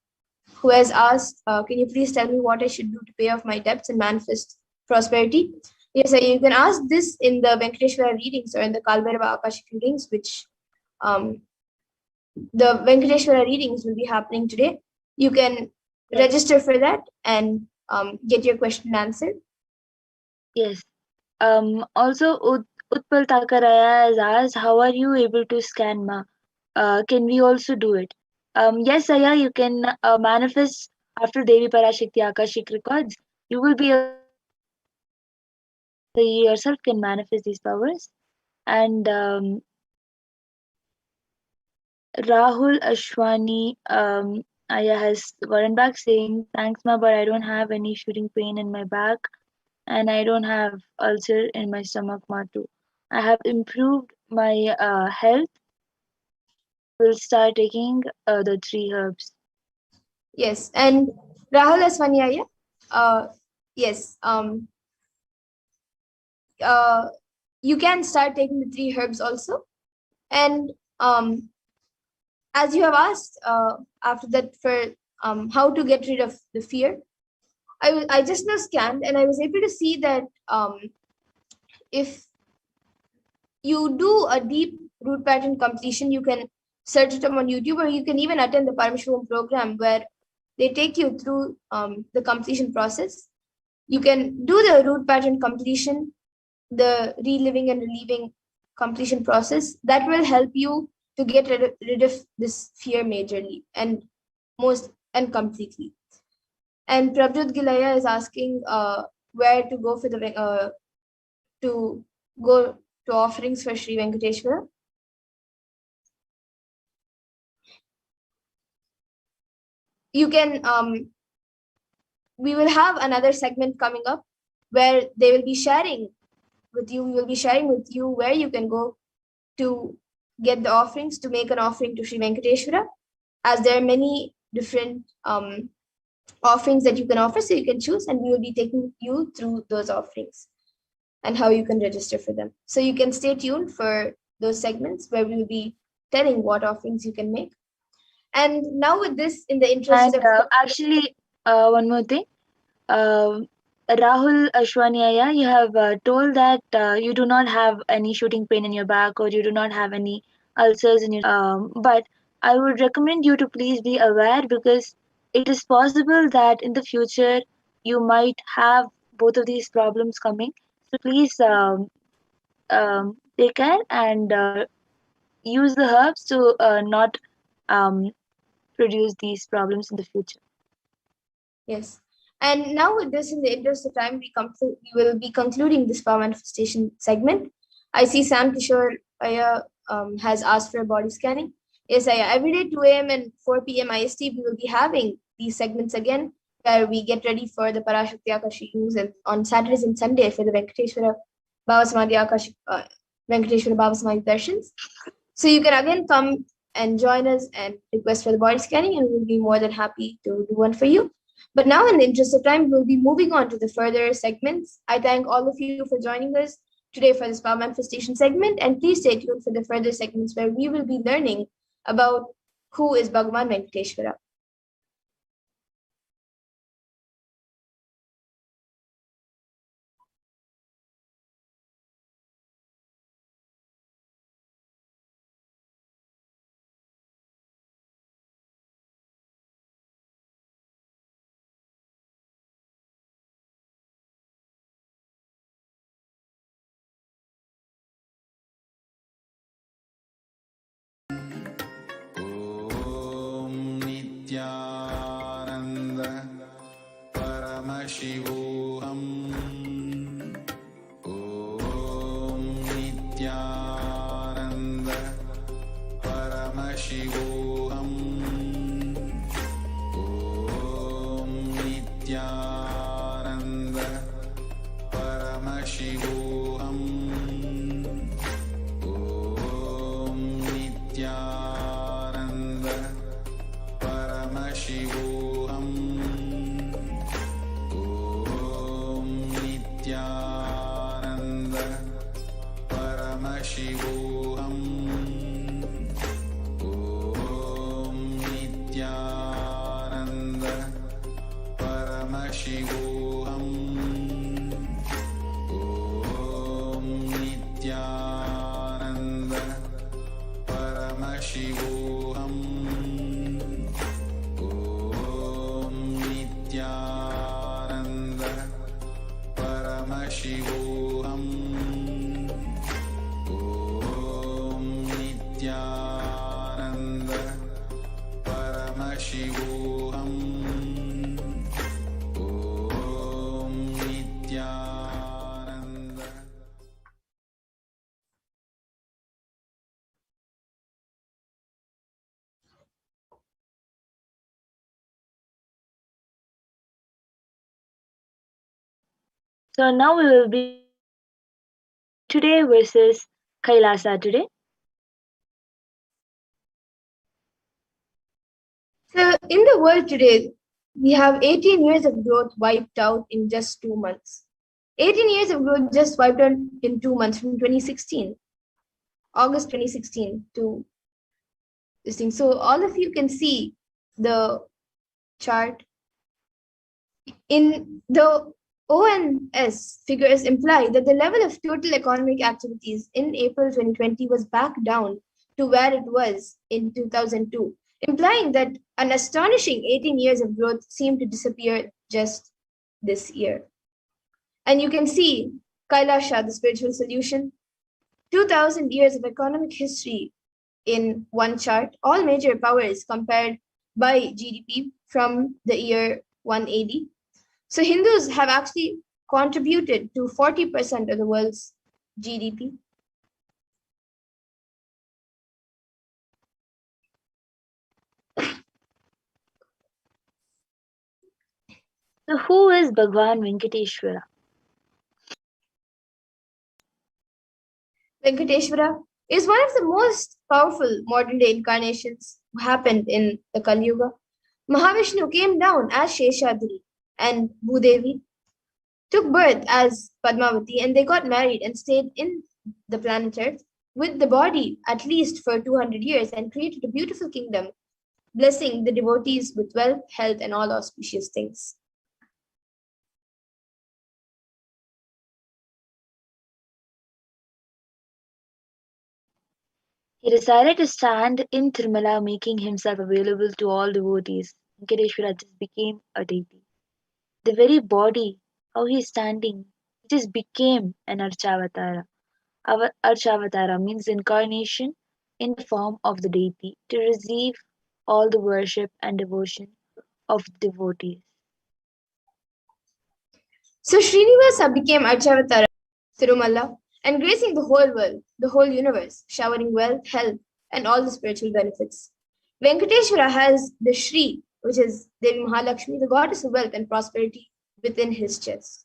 who has asked, can you please tell me what I should do to pay off my debts and manifest prosperity? Yes, you can ask this in the Venkateshwara readings or in the Kalbhairava Akashic readings, which um, the Venkateshwara readings will be happening today. You can register for that and get your question answered. yes. Also, Utpal Takaraya has asked, how are you able to scan Ma? Can we also do it? Yes, Aya, you can manifest after Devi Parashakti Akashic records. You will be able to so you yourself can manifest these powers. And Rahul Ashwani Aya has gotten back saying, thanks, ma, but I don't have any shooting pain in my back and I don't have ulcer in my stomach, ma, too. I have improved my health. Will start taking the three herbs. Yes, and Rahul Aswanyaya, yes, you can start taking the three herbs also. And as you have asked after that for how to get rid of the fear, I just now scanned and I was able to see that if you do a deep root pattern completion, you can search it up on YouTube, or you can even attend the Paramashivoham program where they take you through the completion process. You can do the root pattern completion, the reliving and relieving completion process. That will help you to get rid of this fear majorly and most and completely. And Prabjot Gilaya is asking where to go for the to go to offerings for Sri Venkateshwara. You can we will have another segment coming up where they will be sharing with you. We will be sharing with you where you can go to get the offerings, to make an offering to Sri Venkateshwara, as there are many different offerings that you can offer, so you can choose, and we will be taking you through those offerings and how you can register for them. So you can stay tuned for those segments where we will be telling what offerings you can make. And now with this, in the interest And of actually, one more thing. Rahul Ashwaniaya, you have told that you do not have any shooting pain in your back or you do not have any ulcers in your. But I would recommend you to please be aware because it is possible that in the future you might have both of these problems coming. So please take care and use the herbs to not um, produce these problems in the future. yes. And now with this, in the interest of time, we will be concluding this power manifestation segment. I see Sam Kishore has asked for a body scanning. Yes, Aya, every day 2 a.m. and 4 p.m. IST, we will be having these segments again, where we get ready for the Parashakti Akashi news, and on Saturdays and Sunday for the Venkateshwara Bhava Samadhi Akashi Venkateshwara Bhava Samadhi Darshans. So you can again come and join us and request for the body scanning, and we'll be more than happy to do one for you. But now, in the interest of time, we'll be moving on to the further segments. I thank all of you for joining us today for this power manifestation segment, and please stay tuned for the further segments where we will be learning about who is Bhagavan Venkateshwara. Nithyananda Paramashivoham. Om Nithyananda Paramashivoham. Om Nithyananda Paramashivoham. Om Nithyananda Paramashivoham. Om Nithyananda Paramashivoham. Om Nithyananda Paramashivoham. Om Nithyananda Paramashivoham. Om Nithyananda Paramashivoham. Om Nithyananda So now we will be today versus Kailasa today. So in the world today, we have 18 years of growth wiped out in just 2 months. 18 years of growth just wiped out in 2 months from 2016, August 2016 to this thing. So all of you can see the chart. In the ONS figures imply that the level of total economic activities in April 2020 was back down to where it was in 2002, implying that an astonishing 18 years of growth seemed to disappear just this year. And you can see Kailasha, the spiritual solution, 2000 years of economic history in one chart, all major powers compared by GDP from the year 180. So Hindus have actually contributed to 40% of the world's GDP. So who is Bhagavan Venkateshwara? Venkateshwara is one of the most powerful modern day incarnations who happened in the Kali Yuga. Mahavishnu came down as Sheshadri and Bhudevi took birth as Padmavati, and they got married and stayed in the planet Earth with the body at least for 200 years and created a beautiful kingdom, blessing the devotees with wealth, health, and all auspicious things. He decided to stand in Tirumala, making himself available to all devotees. Venkateshwara just became a deity. The very body, how he is standing, it just became an Archavatara. Archavatara means incarnation in the form of the deity to receive all the worship and devotion of the devotees. So Srinivasa became Archavatara, Tirumala, and gracing the whole world, the whole universe, showering wealth, health, and all the spiritual benefits. Venkateshwara has the Shri, which is Devi Mahalakshmi, the goddess of wealth and prosperity, within his chest.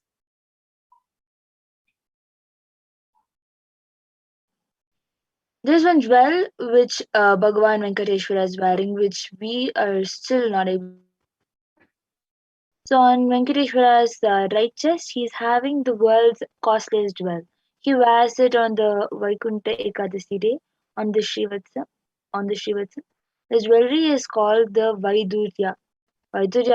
There's one jewel which Bhagavan Venkateshwara is wearing, which we are still not able. So on Venkateshwara's right chest, he's having the world's costliest jewel. He wears it on the Vaikunta Ekadasi day on the Srivatsa. On the Srivatsa, the jewelry is called the Vaidurya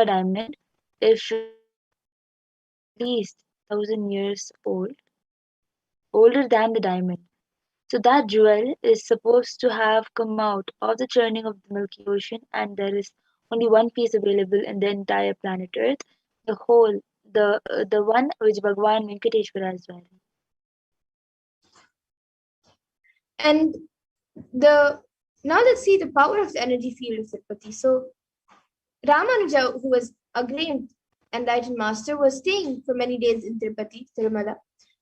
diamond. If at least 1,000 years old, older than the diamond. So that jewel is supposed to have come out of the churning of the Milky Ocean, and there is only one piece available in the entire planet Earth, the whole, the one which Bhagavan Venkateshwara is wearing. And now let's see the power of the energy field of Tirupati. So Ramanuja, who was a great enlightened master, was staying for many days in Tirupati, Tirumala,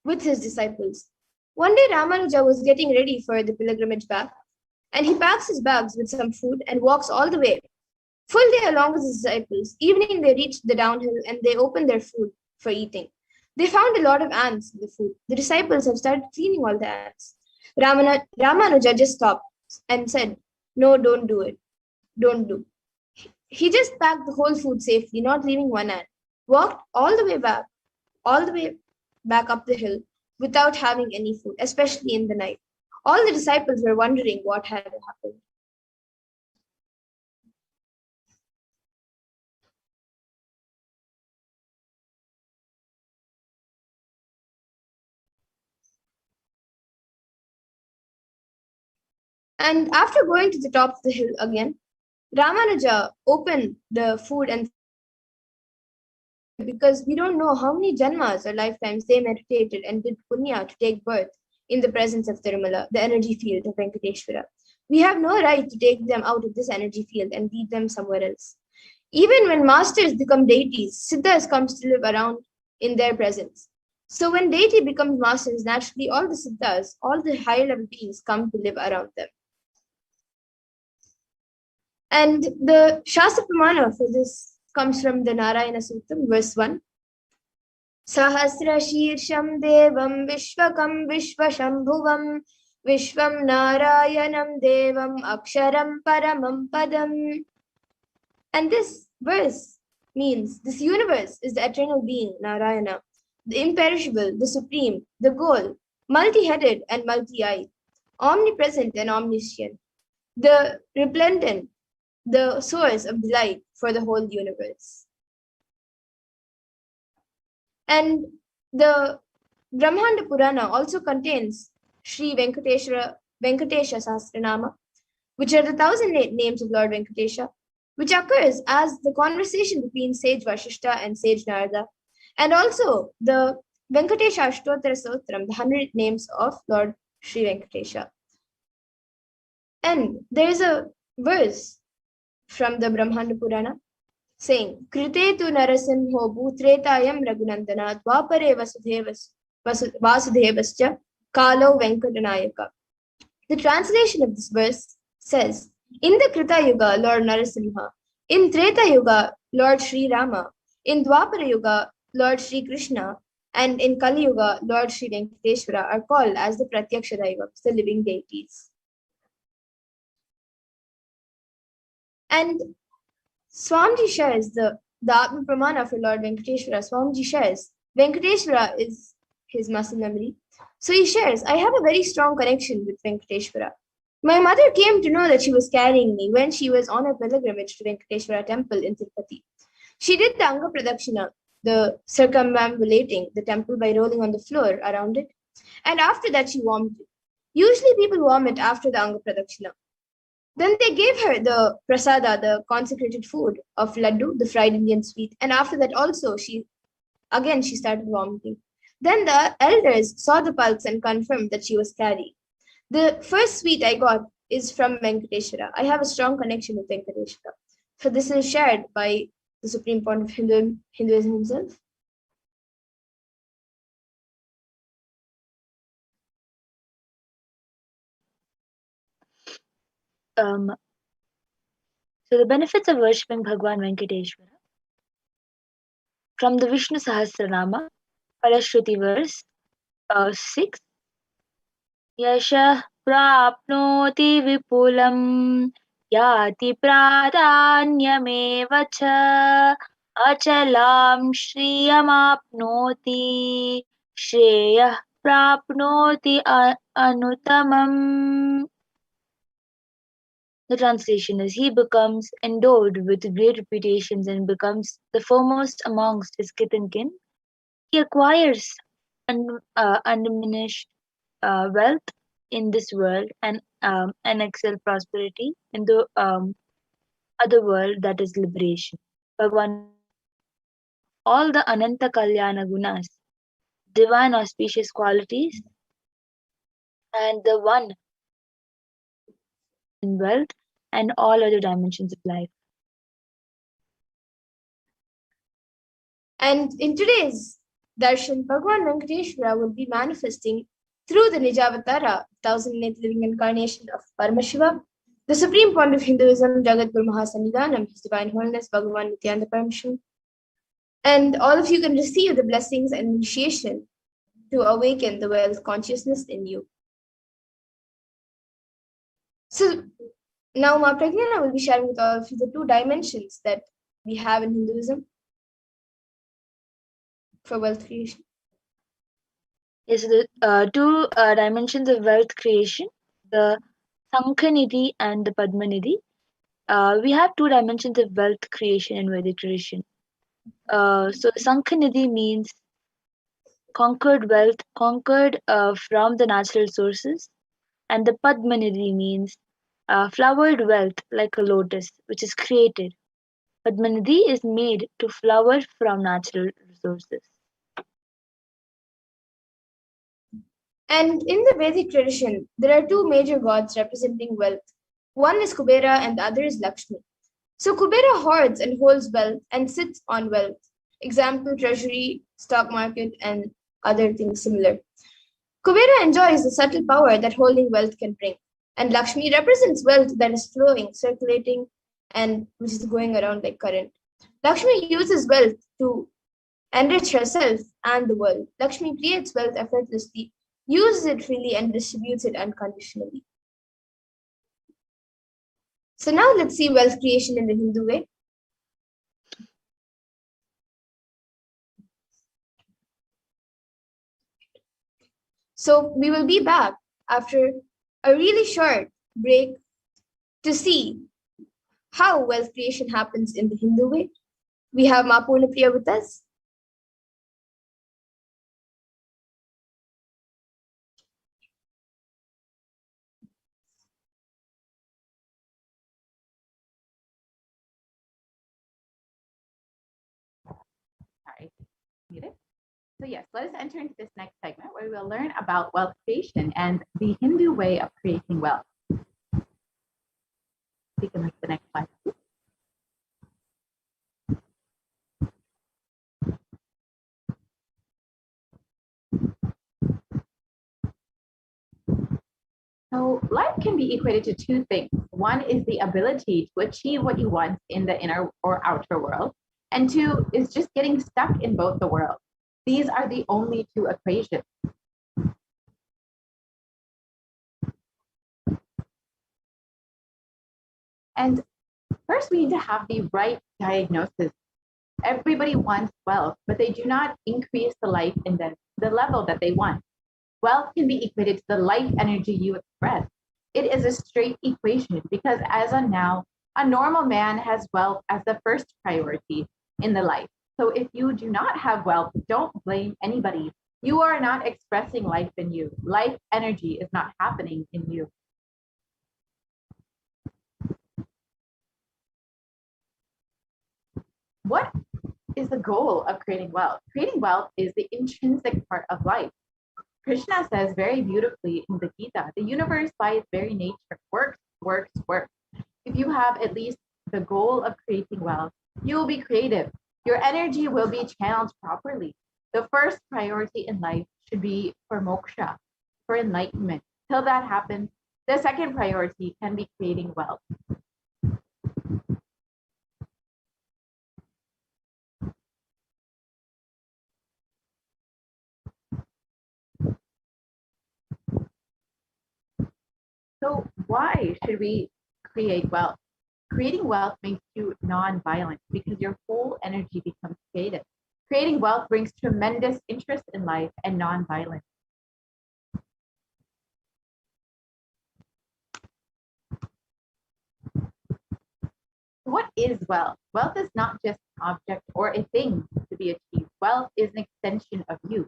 with his disciples. One day Ramanuja was getting ready for the pilgrimage back, and he packs his bags with some food and walks all the way, full day along with his disciples. Evening they reached the downhill and they opened their food for eating. They found a lot of ants in the food. The disciples have started cleaning all the ants. Ramanuja just stopped and said, "No, don't do it. Don't do." He just packed the whole food safely, not leaving one ant. Walked all the way back up the hill without having any food, especially in the night. All the disciples were wondering what had happened. And after going to the top of the hill again, Ramanuja opened the food and because we don't know how many janmas or lifetimes they meditated and did punya to take birth in the presence of Tirumala, the energy field of Venkateshwara. We have no right to take them out of this energy field and lead them somewhere else. Even when masters become deities, siddhas comes to live around in their presence. So when deity becomes masters, naturally all the siddhas, all the higher level beings come to live around them. And the Shastra Pramana for this comes from the Narayana Sutram, verse 1. Sahasrashirsham Devam Vishwakam Vishwashambhuvam Vishwam Narayanam Devam Aksharam Paramam Padam. And this verse means this universe is the eternal being, Narayana, the imperishable, the supreme, the goal, multi-headed and multi-eyed, omnipresent and omniscient, the resplendent, the source of delight for the whole universe. And the Brahmanda Purana also contains Sri Venkatesha Sahasranama, which are the 1,000 names of Lord Venkatesha, which occurs as the conversation between sage Vashishta and sage Narada, and also the Venkatesha Ashtotara Stotram, the 100 names of Lord Sri Venkatesha. And there is a verse from the Brahmanda Purana saying, Krite tu narasimho bhutretayam raghunandana dvapare vasudevascha kalo venkatanayaka. The translation of this verse says, in the Krita Yuga, Lord Narasimha, in Treta Yuga, Lord Sri Rama, in Dwapara Yuga, Lord Sri Krishna, and in Kali Yuga, Lord Sri Venkateshwara are called as the Pratyaksha Daivams, the living deities. And Swamiji shares the Atma Pramana for Lord Venkateshwara. Swamiji shares, Venkateshwara is his muscle memory. So he shares, I have a very strong connection with Venkateshwara. My mother came to know that she was carrying me when she was on a pilgrimage to Venkateshwara temple in Tirupati. She did the Anga Pradakshina, the circumambulating the temple by rolling on the floor around it. And after that, she vomited. Usually people vomit after the Anga Pradakshina. Then they gave her the prasada, the consecrated food of laddu, the fried Indian sweet. And after that also, she started vomiting. Then the elders saw the pulse and confirmed that she was carrying. The first sweet I got is from Venkateshwara. I have a strong connection with Venkateshwara. So this is shared by the Supreme Point of Hinduism himself. So the benefits of worshipping Bhagavan Venkateshwara. From the Vishnu Sahasranama, Falashruti verse 6. Yasha prapnoti vipulam yati pradanyameva cha achalam shriyamapnoti shreyah prapnoti anutamam. The translation is, he becomes endowed with great reputations and becomes the foremost amongst his kith and kin. He acquires undiminished wealth in this world and excel prosperity in the other world, that is liberation. Bhagavan, all the Ananta Kalyana Gunas, divine auspicious qualities, and the one in wealth and all other dimensions of life. And in today's Darshan, Bhagavan Venkateshwara will be manifesting through the Nijavatara, 1,008th living incarnation of Paramashivoham, the Supreme Point of Hinduism, Jagadguru Mahasannidhanam, His Divine Holiness, Bhagavan Nithyananda Paramashivam. And all of you can receive the blessings and initiation to awaken the wealth consciousness in you. So now Ma Pragyana will be sharing with all of you the 2 dimensions that we have in Hinduism for wealth creation. Yes, the 2 dimensions of wealth creation, the Sankhanidhi and the Padmanidhi. We have 2 dimensions of wealth creation in Vedic tradition. So Sankhanidhi means conquered wealth, conquered from the natural sources, and the Padmanidhi means flowered wealth like a lotus, which is created. Padmanidhi is made to flower from natural resources. And in the Vedic tradition, there are 2 major gods representing wealth. One is Kubera and the other is Lakshmi. So Kubera hoards and holds wealth and sits on wealth. Example, treasury, stock market, and other things similar. Kubera enjoys the subtle power that holding wealth can bring. And Lakshmi represents wealth that is flowing, circulating, and which is going around like current. Lakshmi uses wealth to enrich herself and the world. Lakshmi creates wealth effortlessly, uses it freely, and distributes it unconditionally. So now let's see wealth creation in the Hindu way. So we will be back after a really short break to see how wealth creation happens in the Hindu way. We have Ma Priya with us. Sorry, muted. So yes, let us enter into this next segment where we will learn about wealth creation and the Hindu way of creating wealth. You can look at the next slide. So life can be equated to two things. One is the ability to achieve what you want in the inner or outer world, and two is just getting stuck in both the worlds. These are the only two equations. And first, we need to have the right diagnosis. Everybody wants wealth, but they do not increase the life in the level that they want. Wealth can be equated to the life energy you express. It is a straight equation because as of now, a normal man has wealth as the first priority in the life. So if you do not have wealth, don't blame anybody. You are not expressing life in you. Life energy is not happening in you. What is the goal of creating wealth? Creating wealth is the intrinsic part of life. Krishna says very beautifully in the Gita, the universe by its very nature works, works, works. If you have at least the goal of creating wealth, you will be creative. Your energy will be channeled properly. The first priority in life should be for moksha, for enlightenment. Till that happens, the second priority can be creating wealth. So why should we create wealth? Creating wealth makes you non-violent because your whole energy becomes creative. Creating wealth brings tremendous interest in life and non-violence. What is wealth? Wealth is not just an object or a thing to be achieved. Wealth is an extension of you.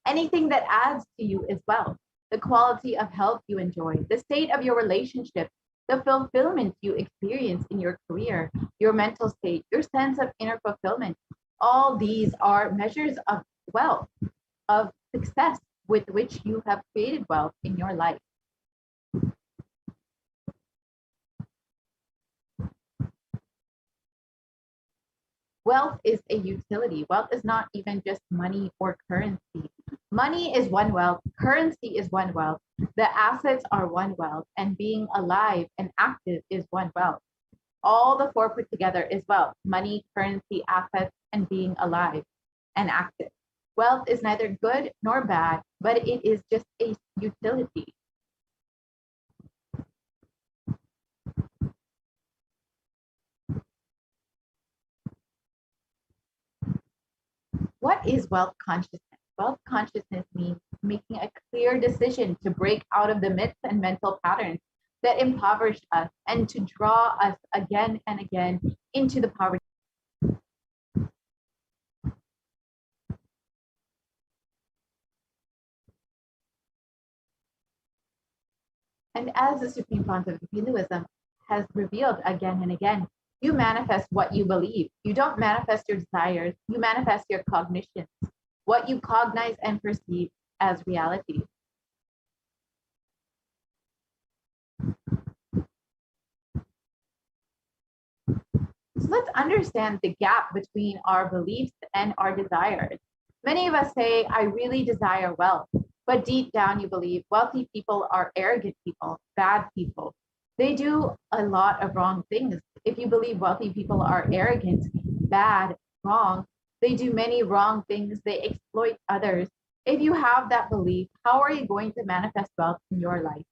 Anything that adds to you is wealth. The quality of health you enjoy, the state of your relationship, the fulfillment you experience in your career, your mental state, your sense of inner fulfillment. All these are measures of wealth, of success with which you have created wealth in your life. Wealth is a utility. Wealth is not even just money or currency. Money is one wealth, currency is one wealth, the assets are one wealth, and being alive and active is one wealth. All the four put together is wealth: money, currency, assets, and being alive and active. Wealth is neither good nor bad, but it is just a utility. What is wealth consciousness? Wealth consciousness means making a clear decision to break out of the myths and mental patterns that impoverish us and to draw us again and again into the poverty. And as the Supreme Pontiff of Hinduism has revealed again and again, you manifest what you believe. You don't manifest your desires, you manifest your cognitions, what you cognize and perceive as reality. So let's understand the gap between our beliefs and our desires. Many of us say, I really desire wealth, but deep down you believe wealthy people are arrogant people, bad people. They do a lot of wrong things. If you believe wealthy people are arrogant, bad, wrong, They do many wrong things. They exploit others. If you have that belief, how are you going to manifest wealth in your life?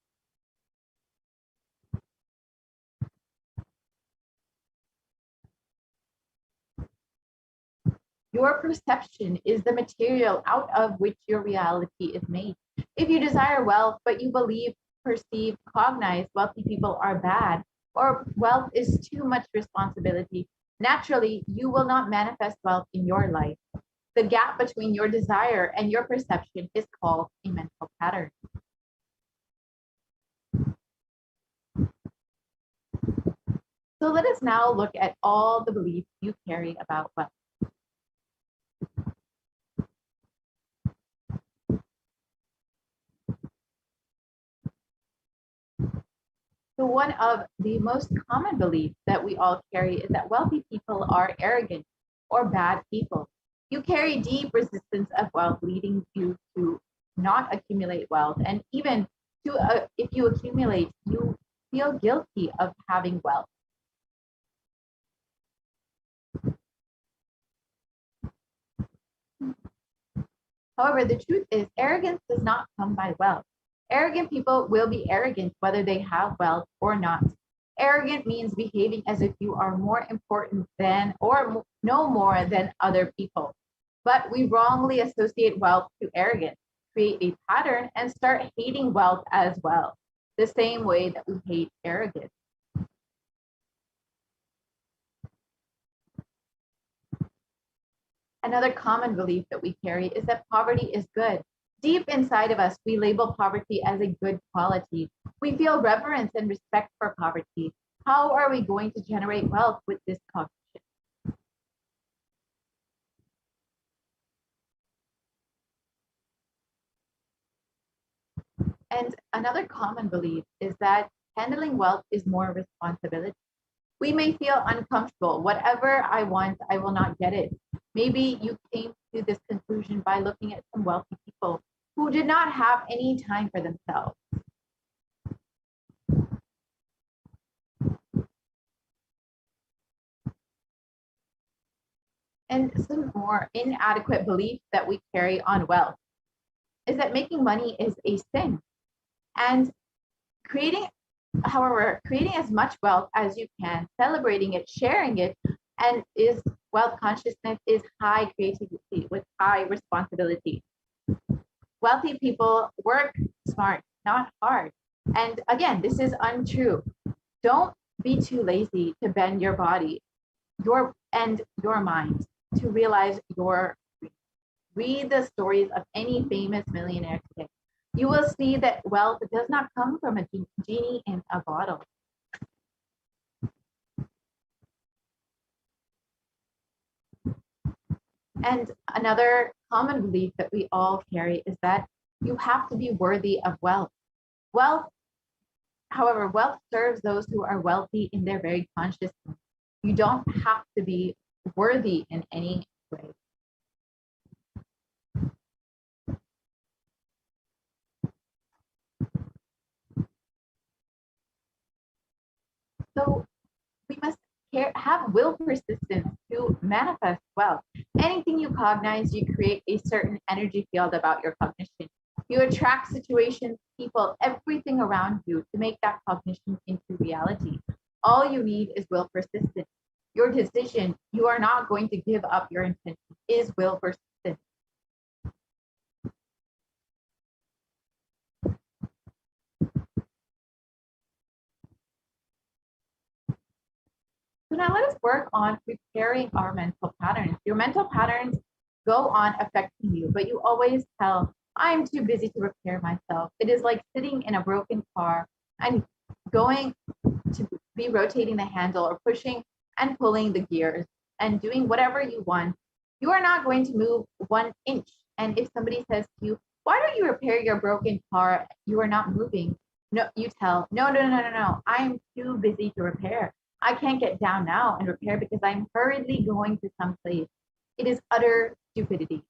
Your perception is the material out of which your reality is made. If you desire wealth, but you believe, perceive, cognize wealthy people are bad, or wealth is too much responsibility, naturally, you will not manifest wealth in your life. The gap between your desire and your perception is called a mental pattern. So let us now look at all the beliefs you carry about wealth. So one of the most common beliefs that we all carry is that wealthy people are arrogant or bad people. You carry deep resistance of wealth, leading you to not accumulate wealth. And even to if you accumulate, you feel guilty of having wealth. However, the truth is arrogance does not come by wealth. Arrogant people will be arrogant whether they have wealth or not. Arrogant means behaving as if you are more important than or no more than other people. But we wrongly associate wealth to arrogance, create a pattern, and start hating wealth as well, the same way that we hate arrogance. Another common belief that we carry is that poverty is good. Deep inside of us, we label poverty as a good quality. We feel reverence and respect for poverty. How are we going to generate wealth with this cognition? And another common belief is that handling wealth is more responsibility. We may feel uncomfortable. Whatever I want, I will not get it. Maybe you came to this conclusion by looking at some wealthy people who did not have any time for themselves. And some more inadequate beliefs that we carry on wealth is that making money is a sin. And creating as much wealth as you can, celebrating it, sharing it, and is wealth consciousness is high creativity with high responsibility. Wealthy people work smart, not hard. And again, this is untrue. Don't be too lazy to bend your body, your mind to realize your dreams. Read the stories of any famous millionaire today. You will see that wealth does not come from a genie in a bottle. And another common belief that we all carry is that you have to be worthy of wealth. However, wealth serves those who are wealthy in their very consciousness. You don't have to be worthy in any way. So we must have will persistence to manifest wealth. Anything you cognize, you create a certain energy field about your cognition. You attract situations, people, everything around you to make that cognition into reality. All you need is will persistence. Your decision, you are not going to give up your intention, is will persistence. So now let us work on repairing our mental patterns. Your mental patterns go on affecting you, but you always tell, I'm too busy to repair myself. It is like sitting in a broken car and going to be rotating the handle or pushing and pulling the gears and doing whatever you want. You are not going to move 1 inch. And if somebody says to you, why don't you repair your broken car? You are not moving. No, you tell, no. I'm too busy to repair. I can't get down now and repair because I'm hurriedly going to some place. It is utter stupidity.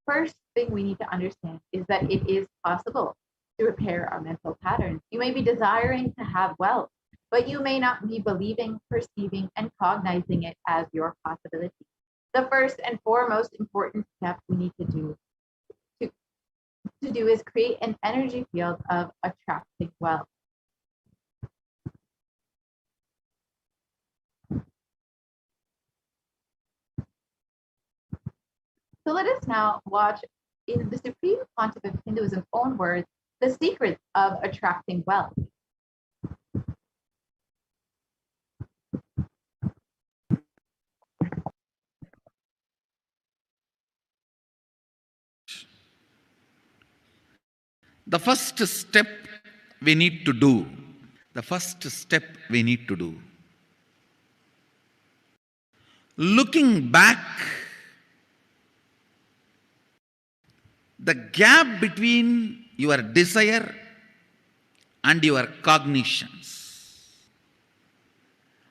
First thing we need to understand is that it is possible to repair our mental patterns. You may be desiring to have wealth. but you may not be believing, perceiving, and cognizing it as your possibility. The first and foremost important step we need to do is create an energy field of attracting wealth. So let us now watch, in the Supreme Pontiff of Hinduism's own words, the secrets of attracting wealth. The first step we need to do, looking back, the gap between your desire and your cognitions,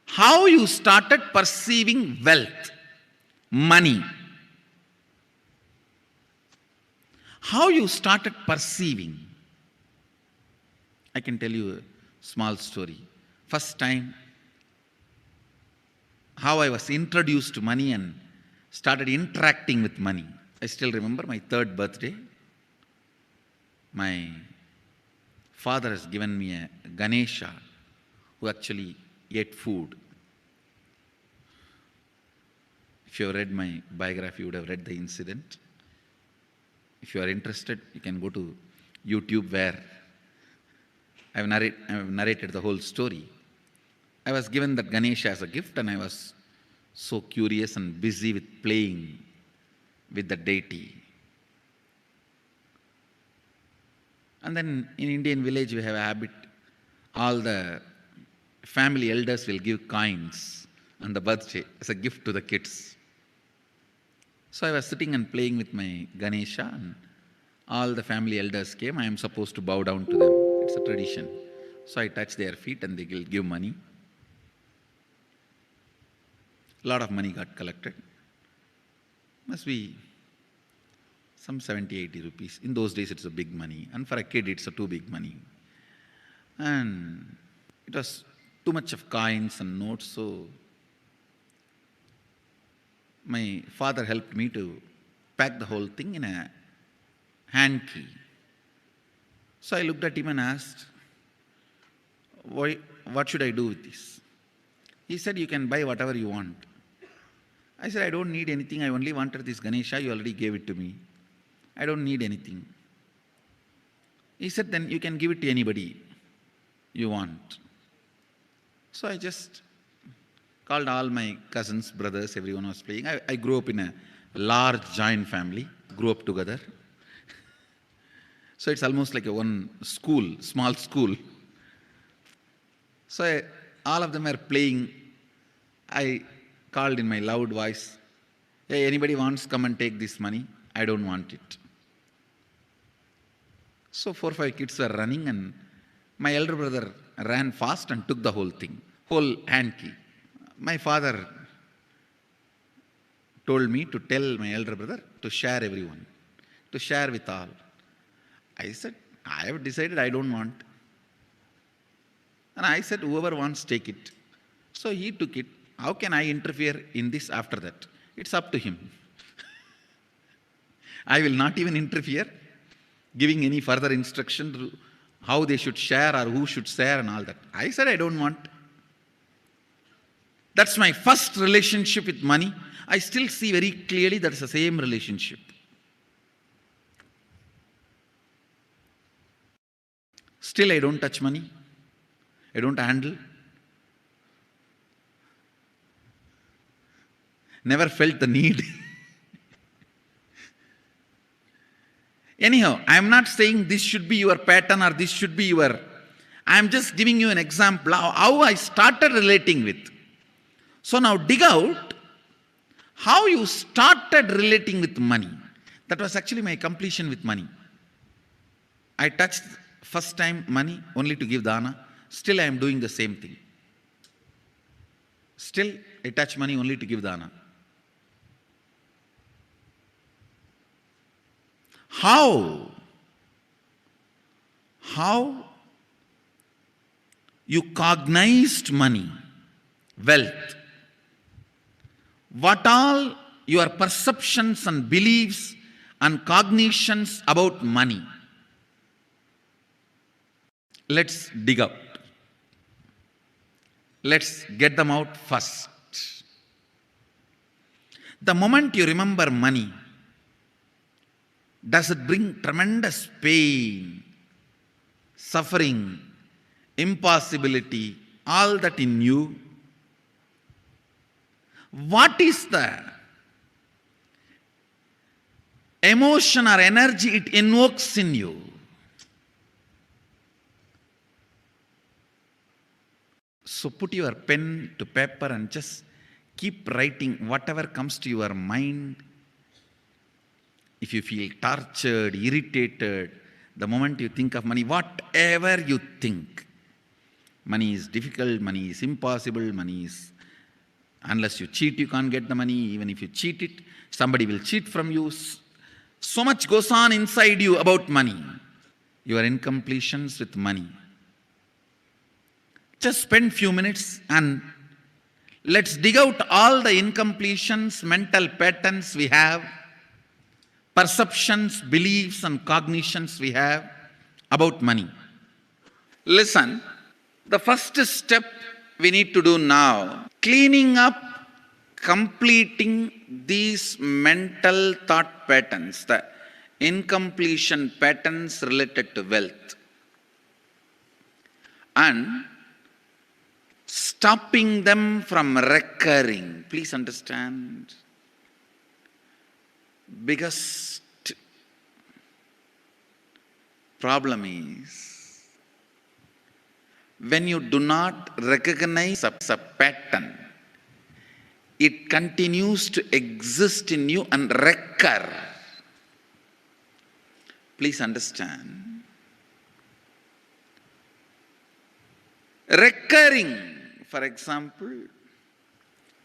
how you started perceiving wealth, money, how you started perceiving. I can tell you a small story. First time, how I was introduced to money and started interacting with money. I still remember my 3rd birthday. My father has given me a Ganesha who actually ate food. If you have read my biography, you would have read the incident. If you are interested, you can go to YouTube where I have narrated the whole story. I was given that Ganesha as a gift and I was so curious and busy with playing with the deity. And then in Indian village we have a habit, all the family elders will give coins on the birthday as a gift to the kids. So I was sitting and playing with my Ganesha and all the family elders came. I am supposed to bow down to them. It's a tradition. So I touch their feet and they will give money. A lot of money got collected. Must be some 70, 80 rupees. In those days it's a big money. And for a kid it's a too big money. And it was too much of coins and notes, so my father helped me to pack the whole thing in a hand key. So I looked at him and asked, what should I do with this? He said, you can buy whatever you want. I said, I don't need anything. I only wanted this Ganesha. You already gave it to me. I don't need anything. He said, then you can give it to anybody you want. So I just called all my cousins, brothers, everyone was playing. I grew up in a large joint family, grew up together. So it's almost like a one school, small school. So all of them are playing. I called in my loud voice, hey, anybody wants, come and take this money? I don't want it. So 4 or 5 kids were running and my elder brother ran fast and took the whole thing, whole hand key. My father told me to tell my elder brother to share everyone, to share with all. I said, I have decided I don't want. And I said, whoever wants, take it. So he took it. How can I interfere in this after that? It's up to him. I will not even interfere, giving any further instruction to how they should share or who should share and all that. I said, I don't want. That's my first relationship with money. I still see very clearly that's the same relationship. Still, I don't touch money. I don't handle. Never felt the need. Anyhow, I am not saying this should be your pattern or this should be your... I am just giving you an example of how I started relating with. So now dig out how you started relating with money. That was actually my completion with money. I touched first time money only to give dana. Still I am doing the same thing. Still I touch money only to give dana. How you cognized money, wealth, what all your perceptions and beliefs and cognitions about money, let's dig out. Let's get them out first. The moment you remember money, does it bring tremendous pain, suffering, impossibility, all that in you? What is the emotion or energy it invokes in you? So put your pen to paper and just keep writing whatever comes to your mind. If you feel tortured, irritated, the moment you think of money, whatever you think, money is difficult, money is impossible, money is, unless you cheat, you can't get the money. Even if you cheat it, somebody will cheat from you. So much goes on inside you about money. Your incompletions with money. Just spend few minutes and let's dig out all the incompletions, mental patterns we have, perceptions, beliefs and cognitions we have about money. Listen, the first step we need to do now, cleaning up, completing these mental thought patterns, the incompletion patterns related to wealth, and stopping them from recurring. Please understand, biggest problem is when you do not recognize a pattern, it continues to exist in you and recur. Please understand. Recurring, for example,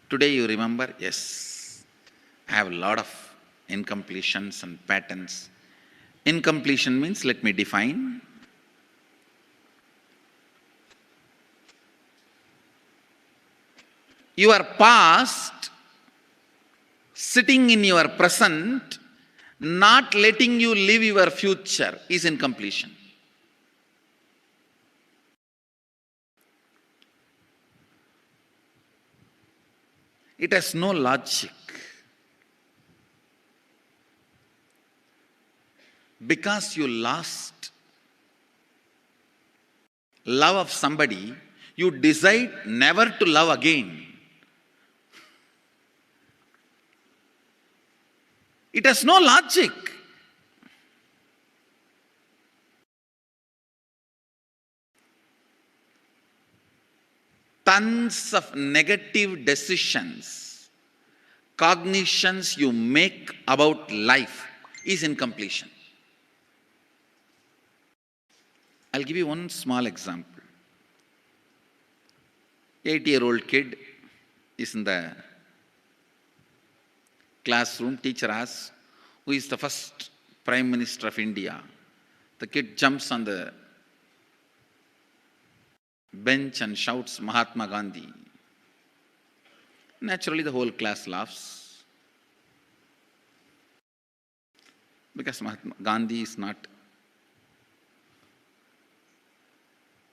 today you remember, yes, I have a lot of incompletions and patterns. Incompletion means, let me define. Your past sitting in your present, not letting you live your future is incompletion. It has no logic. Because you lost love of somebody, you decide never to love again. It has no logic. Tons of negative decisions, cognitions you make about life is incompletion. I'll give you one small example. 8-year-old kid is in the classroom. Teacher asks, who is the first Prime Minister of India? The kid jumps on the bench and shouts, Mahatma Gandhi. Naturally, the whole class laughs. Because Mahatma Gandhi is not,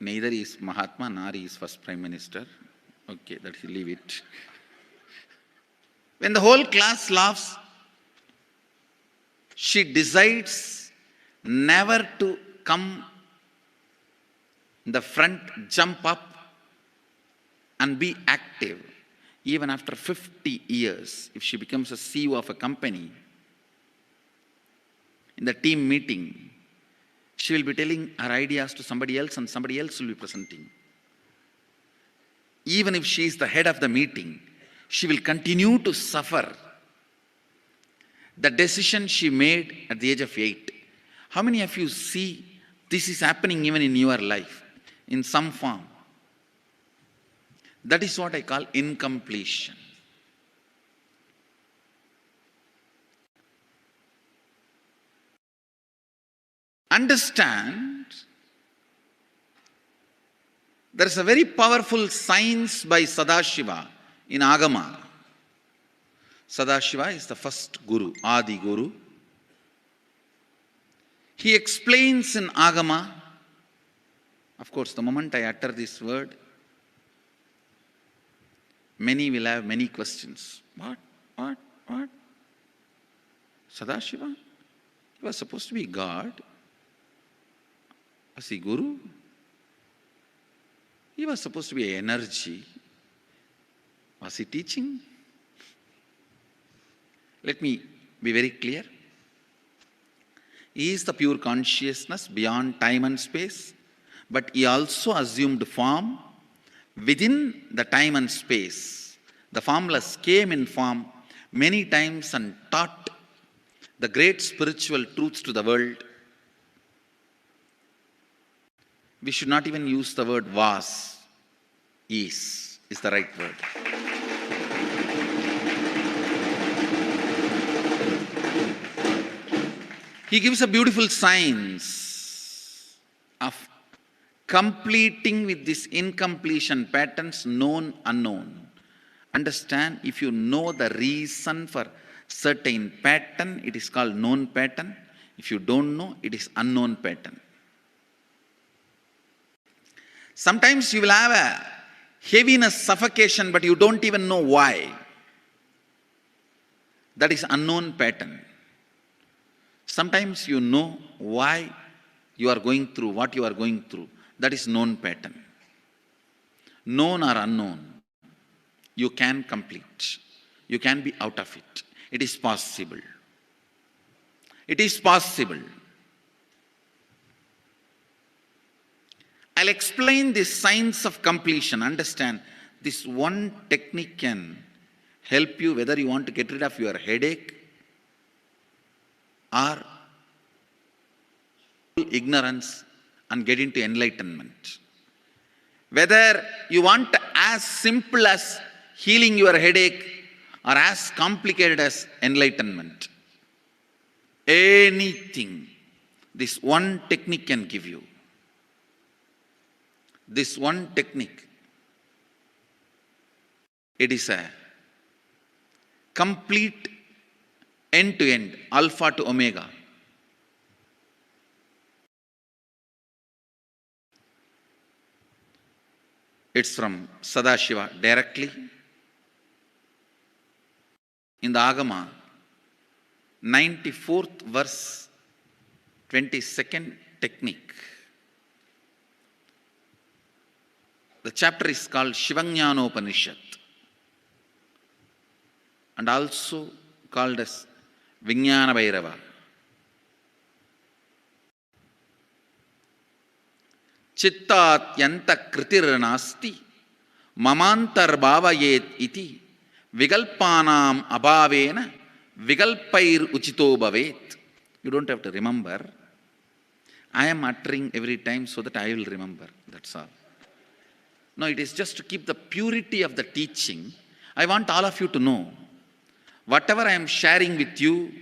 neither is Mahatma nor is first Prime Minister. Okay, let's leave it. When the whole class laughs, she decides never to come in the front, jump up and be active. Even after 50 years, if she becomes a CEO of a company, in the team meeting, she will be telling her ideas to somebody else and somebody else will be presenting. Even if she is the head of the meeting, she will continue to suffer the decision she made at the age of 8. How many of you see this is happening even in your life in some form? That is what I call incompletion. Understand, There is a very powerful science by Sadashiva in Agama. Sadashiva is the first Guru, Adi Guru. He explains in Agama, of course, the moment I utter this word, many will have many questions. What? Sadashiva? He was supposed to be God. Was he Guru? He was supposed to be energy. Was he teaching? Let me be very clear. He is the pure consciousness beyond time and space, but he also assumed form within the time and space. The formless came in form many times and taught the great spiritual truths to the world. We should not even use the word was. Is the right word. He gives a beautiful science of completing with this incompletion patterns, known, unknown. Understand, if you know the reason for certain pattern, it is called known pattern. If you don't know, it is unknown pattern. Sometimes you will have a heaviness, suffocation, but you don't even know why. That is unknown pattern. Sometimes you know why you are going through what you are going through. That is known pattern. Known or unknown, you can complete. You can be out of it. It is possible. It is possible. I'll explain this science of completion. Understand, this one technique can help you whether you want to get rid of your headache or ignorance and get into enlightenment. Whether you want as simple as healing your headache or as complicated as enlightenment. Anything, this one technique can give you. This one technique, it is a complete end-to-end, alpha to omega. It's from Sadashiva directly. In the Agama, 94th verse, 22nd technique. The chapter is called Shivajnanopanishad and also called as Vijnana Bhairava. Chittat yanta kritir nasti mamantar bhavayet iti vigalpanam abhavena vigalpair uchito bhavet. You don't have to remember. I am uttering every time so that I will remember. That's all. No, it is just to keep the purity of the teaching. I want all of you to know, whatever I am sharing with you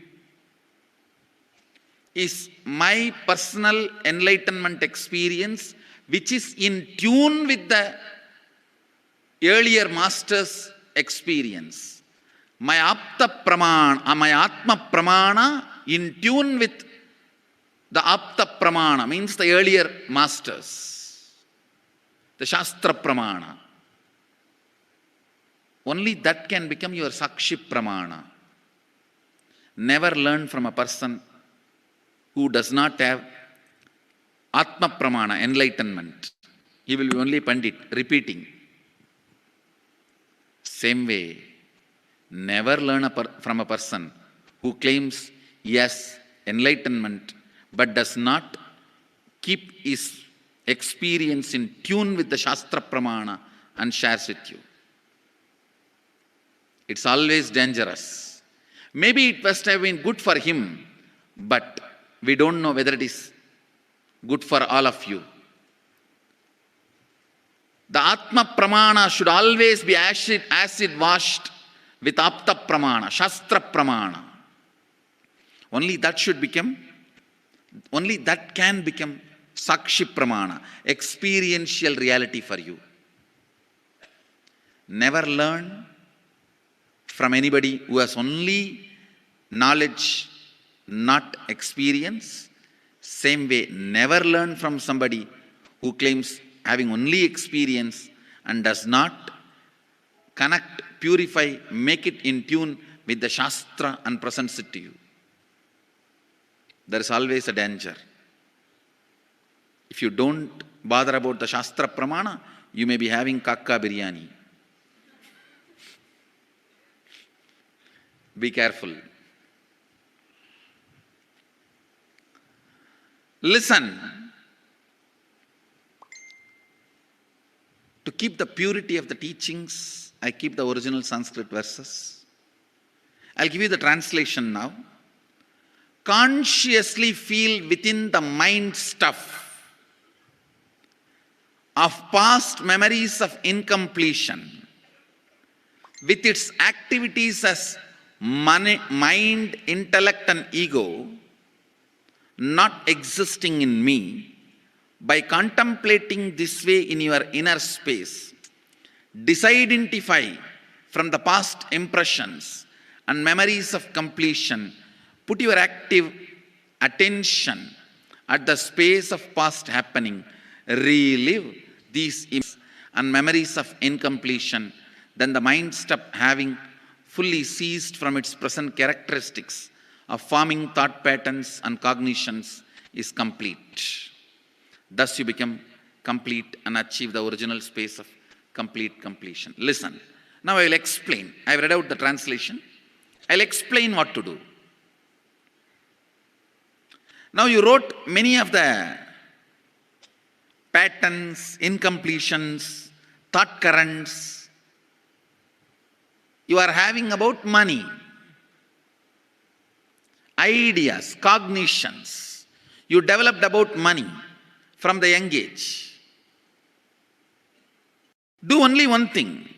is my personal enlightenment experience, which is in tune with the earlier master's experience. My apta pramana, my atma pramana in tune with the apta pramana, means the earlier masters. The Shastra Pramana. Only that can become your Sakshi Pramana. Never learn from a person who does not have Atma Pramana, enlightenment. He will be only Pandit, repeating. Same way, never learn from a person who claims yes, enlightenment, but does not keep his experience in tune with the Shastra Pramana and shares with you. It's always dangerous. Maybe it must have been good for him, but we don't know whether it is good for all of you. The Atma Pramana should always be acid washed with Apta Pramana, Shastra Pramana. Only that can become Sakshi Pramana, experiential reality for you. Never learn from anybody who has only knowledge, not experience. Same way, never learn from somebody who claims having only experience and does not connect, purify, make it in tune with the Shastra and presents it to you. There is always a danger. If you don't bother about the Shastra Pramana, you may be having kakka biryani. Be careful. Listen. To keep the purity of the teachings, I keep the original Sanskrit verses. I'll give you the translation now. Consciously feel within the mind stuff of past memories of incompletion with its activities as mind, intellect and ego not existing in me. By contemplating this way in your inner space, disidentify from the past impressions and memories of completion. Put your active attention at the space of past happening. Relive these images and memories of incompletion. Then the mind stop having fully ceased from its present characteristics of forming thought patterns and cognitions is complete. Thus you become complete and achieve the original space of complete completion. Listen. Now I will explain. I have read out the translation. I will explain what to do. Now you wrote many of the patterns, incompletions, thought currents you are having about money, ideas, cognitions you developed about money from the young age. Do only one thing.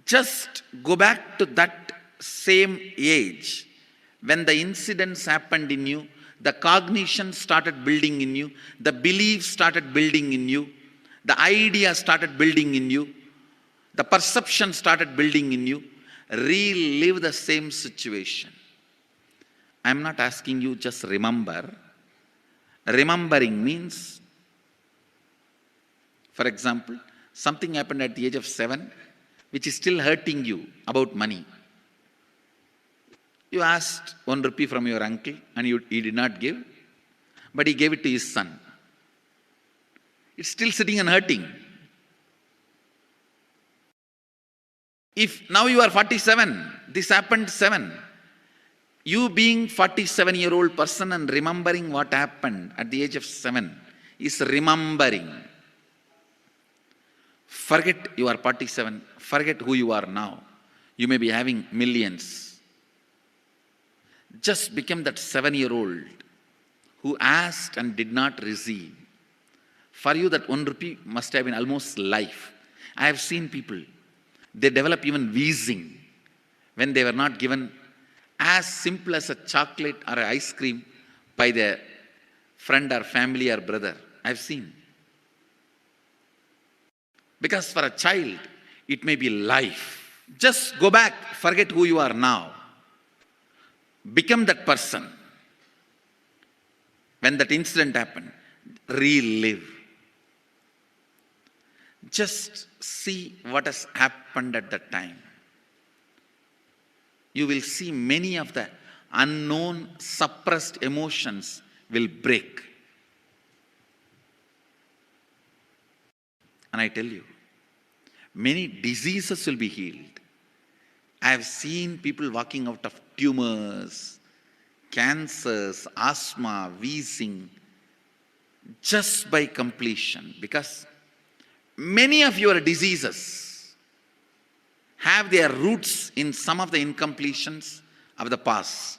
Just go back to that same age when the incidents happened in you, the cognition started building in you, the beliefs started building in you, the idea started building in you, the perception started building in you. Relive the same situation. I am not asking you just remember. Remembering means, for example, something happened at the age of 7 which is still hurting you about money. You asked 1 rupee from your uncle and he did not give, but he gave it to his son. It's still sitting and hurting. If now you are 47, this happened 7. You being 47-year-old person and remembering what happened at the age of 7 is remembering. Forget you are 47. Forget who you are now. You may be having millions. Just become that 7-year-old who asked and did not receive. For you that 1 rupee must have been almost life. I have seen people, they develop even wheezing when they were not given as simple as a chocolate or an ice cream by their friend or family or brother. I've seen. Because for a child, it may be life. Just go back, forget who you are now. Become that person. When that incident happened, relive. Just see what has happened at that time. You will see many of the unknown, suppressed emotions will break. And I tell you, many diseases will be healed. I have seen people walking out of tumors, cancers, asthma, wheezing, just by completion. Because many of your diseases have their roots in some of the incompletions of the past.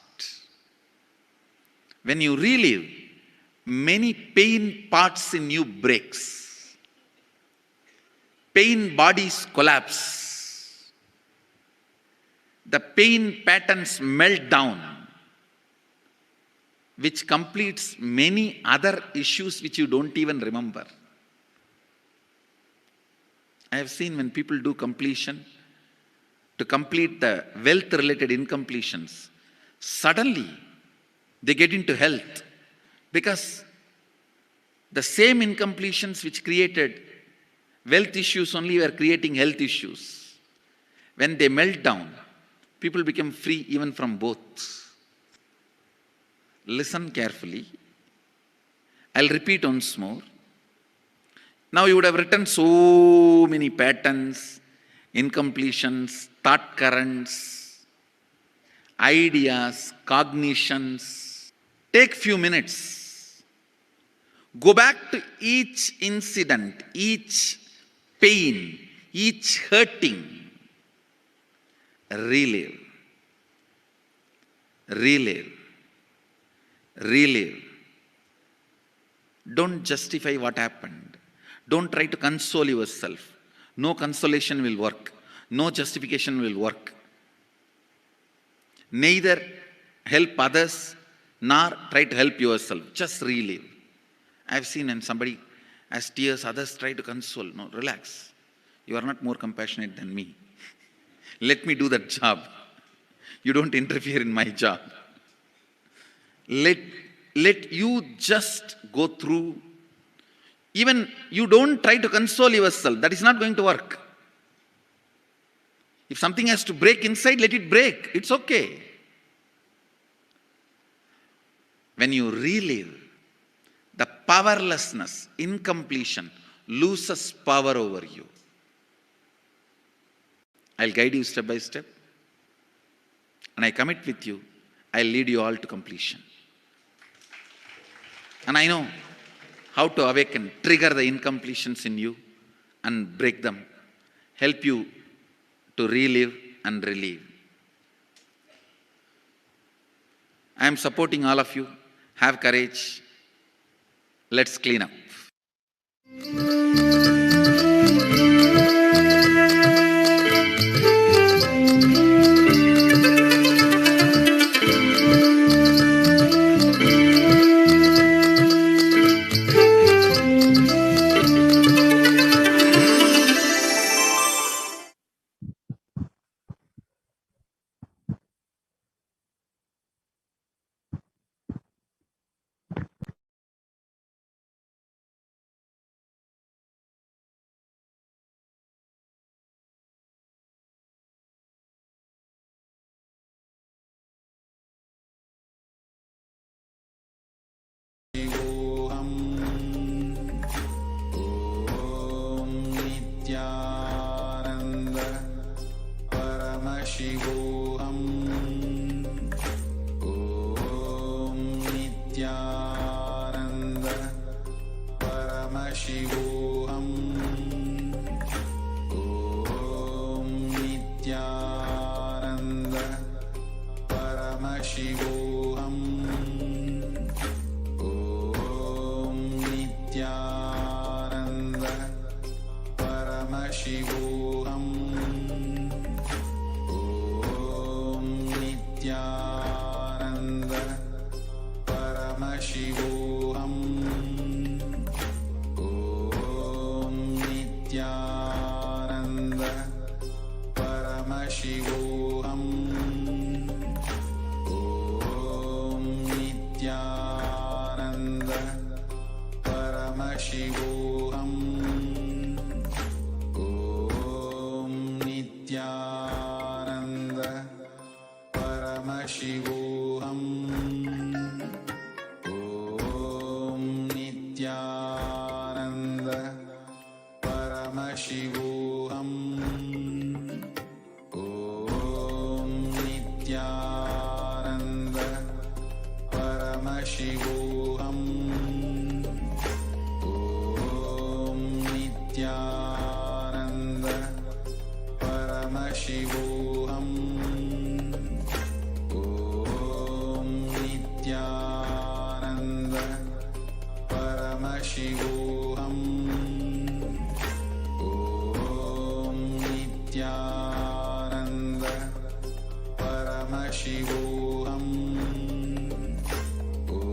When you relive, many pain parts in you breaks. Pain bodies collapse. The pain patterns melt down. which completes many other issues which you don't even remember. I have seen when people do completion, to complete the wealth-related incompletions, suddenly they get into health, because the same incompletions which created wealth issues only were creating health issues. When they melt down, people become free even from both. Listen carefully. I'll repeat once more. Now you would have written so many patterns, incompletions, thought currents, ideas, cognitions. Take few minutes. Go back to each incident, each pain, each hurting. Relive. Relive. Relive. Don't justify what happened. Don't try to console yourself. No consolation will work. No justification will work. Neither help others nor try to help yourself. Just relive. I've seen when somebody has tears, others try to console. No, relax. You are not more compassionate than me. Let me do that job. You don't interfere in my job. Let you just go through. Even you don't try to console yourself. That is not going to work. If something has to break inside, let it break. It's okay. When you relive, the powerlessness, incompletion, loses power over you. I'll guide you step by step. And I commit with you, I'll lead you all to completion. And I know how to awaken, trigger the incompletions in you and break them. Help you to relive and relieve. I am supporting all of you. Have courage. Let's clean up. Nithyananda Paramashivoham. Om Nithyananda Paramashivoham. Om Nithyananda Paramashivoham. Om Nithyananda Paramashivoham. Om Nithyananda Paramashivoham. Om Nithyananda Paramashivoham. Om Nithyananda Paramashivoham. Om Nithyananda Paramashivoham. Om Nithyananda Paramashivoham. Om Nithyananda Paramashivoham. Om Nithyananda Paramashivoham. Om Nithyananda Paramashivoham. Om Nithyananda Paramashivoham. Om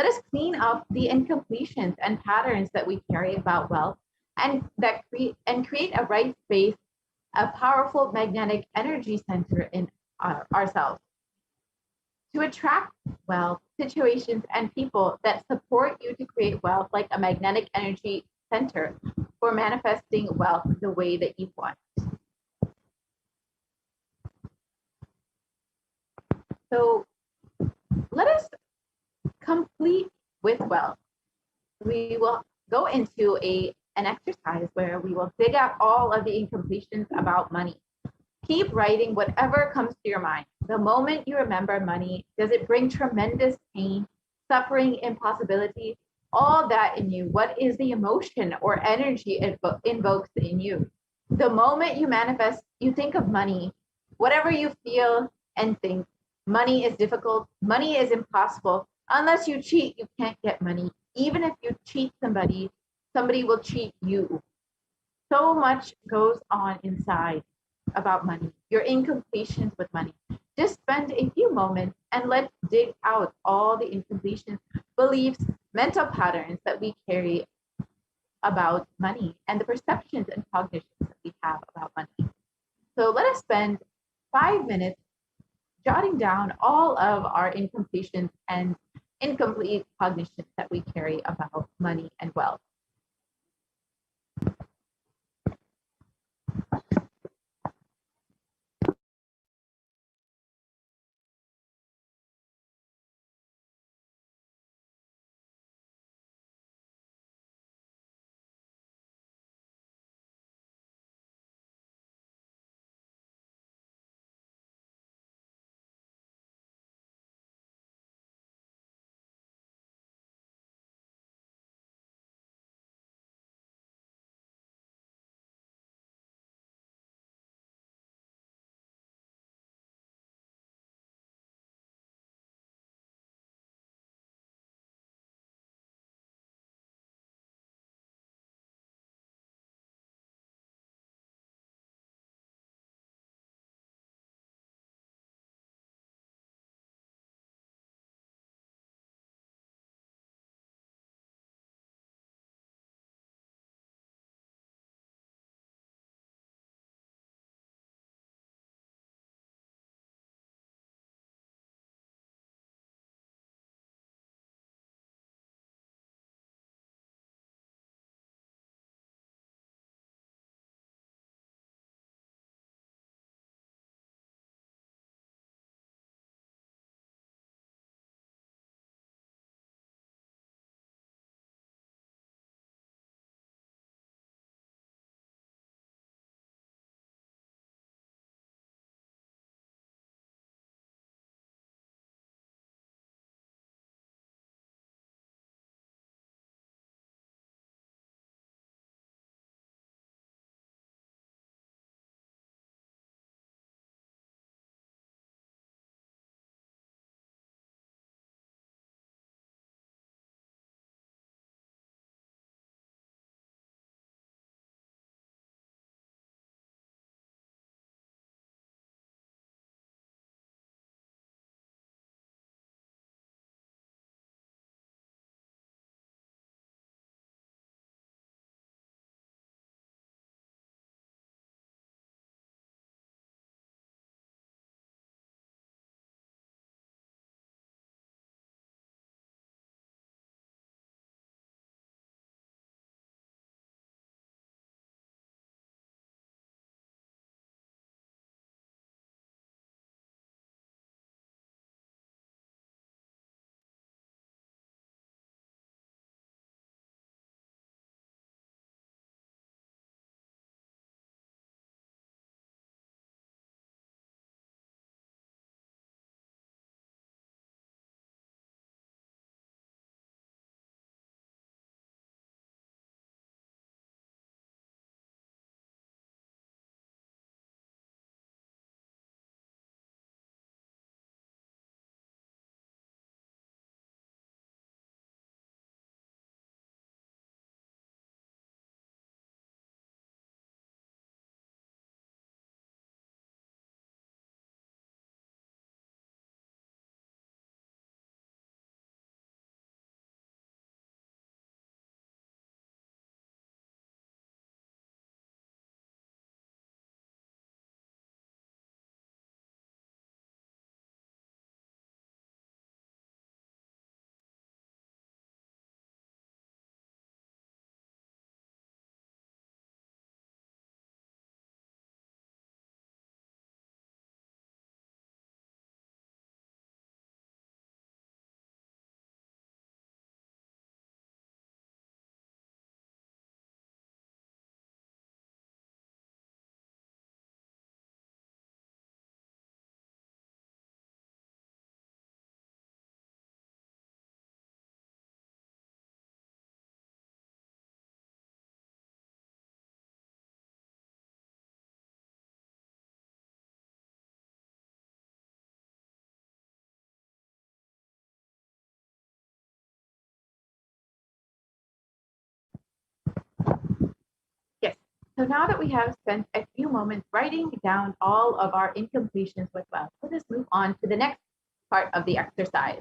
Let us clean up the incompletions and patterns that we carry about wealth, and create a right space, a powerful magnetic energy center in ourselves to attract wealth, situations, and people that support you to create wealth like a magnetic energy center for manifesting wealth the way that you want. So let us complete with wealth. We will go into an exercise where we will dig out all of the incompletions about money. Keep writing whatever comes to your mind. The moment you remember money, does it bring tremendous pain, suffering, impossibility, all that in you? What is the emotion or energy it invokes in you? The moment you manifest, you think of money, whatever you feel and think, money is difficult, money is impossible. Unless you cheat, you can't get money. Even if you cheat somebody, somebody will cheat you. So much goes on inside about money, your incompletions with money. Just spend a few moments and let's dig out all the incompletions, beliefs, mental patterns that we carry about money and the perceptions and cognitions that we have about money. So let us spend 5 minutes jotting down all of our incompletions and incomplete cognitions that we carry about money and wealth. So now that we have spent a few moments writing down all of our incompletions with wealth, let us move on to the next part of the exercise.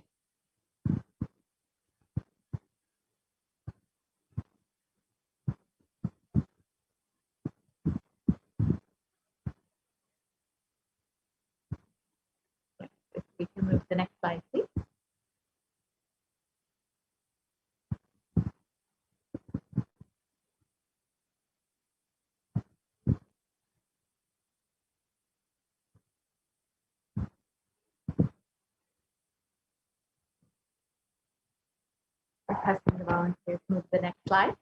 If we can move to the next slide, please. Requesting the volunteers to move to the next slide.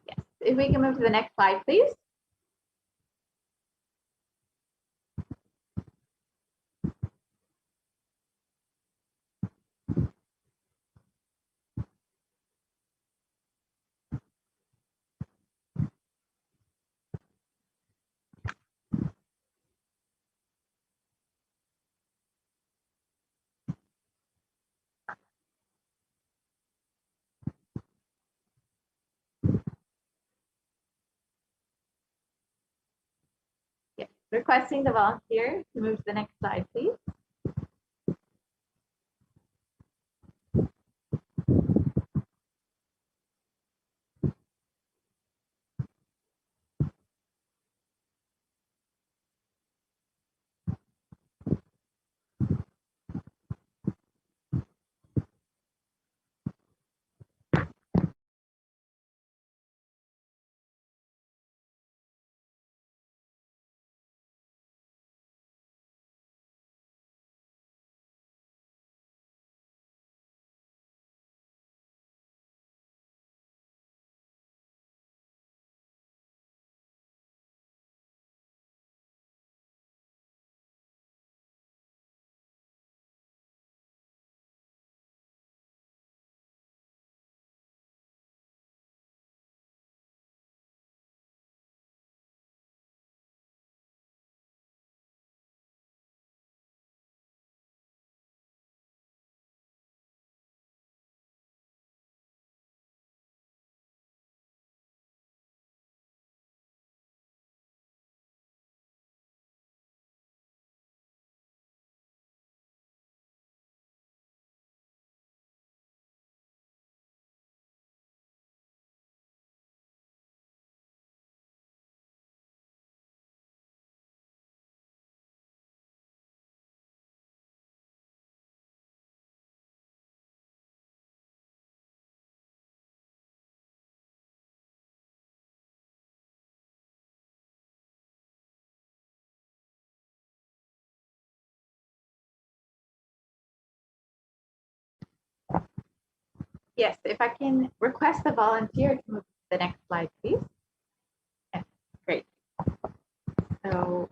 Yes, if we can move to the next slide, please. Yes, requesting the volunteer to move to the next slide, please. Yes, if I can request the volunteer to move to the next slide, please. Yes, great. So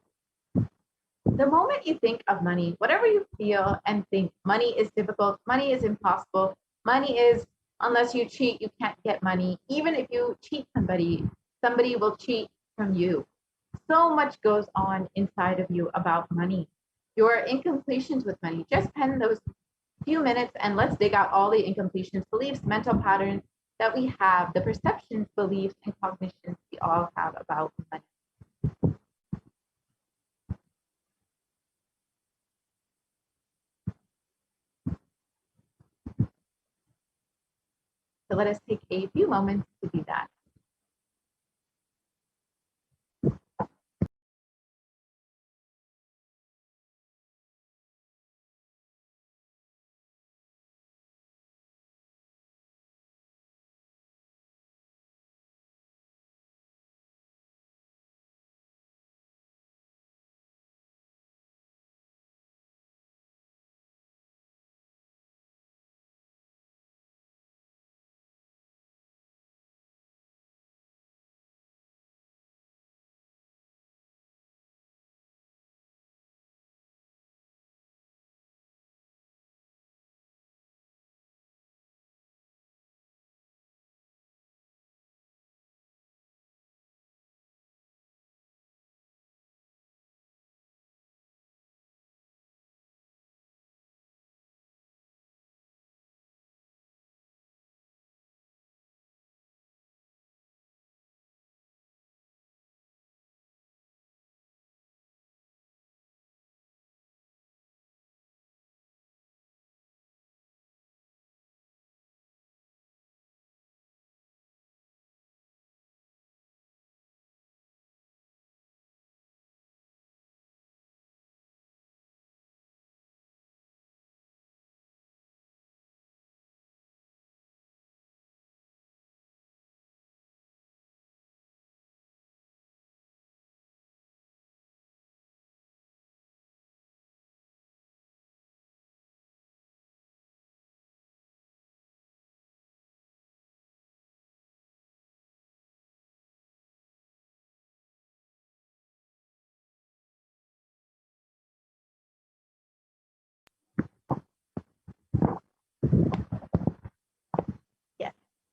the moment you think of money, whatever you feel and think, money is difficult, money is impossible, money is, unless you cheat, you can't get money. Even if you cheat somebody, somebody will cheat from you. So much goes on inside of you about money. Your incompletions with money, just pen those few minutes and let's dig out all the incompletions, beliefs, mental patterns that we have, the perceptions, beliefs, and cognitions we all have about money. So let us take a few moments to do that.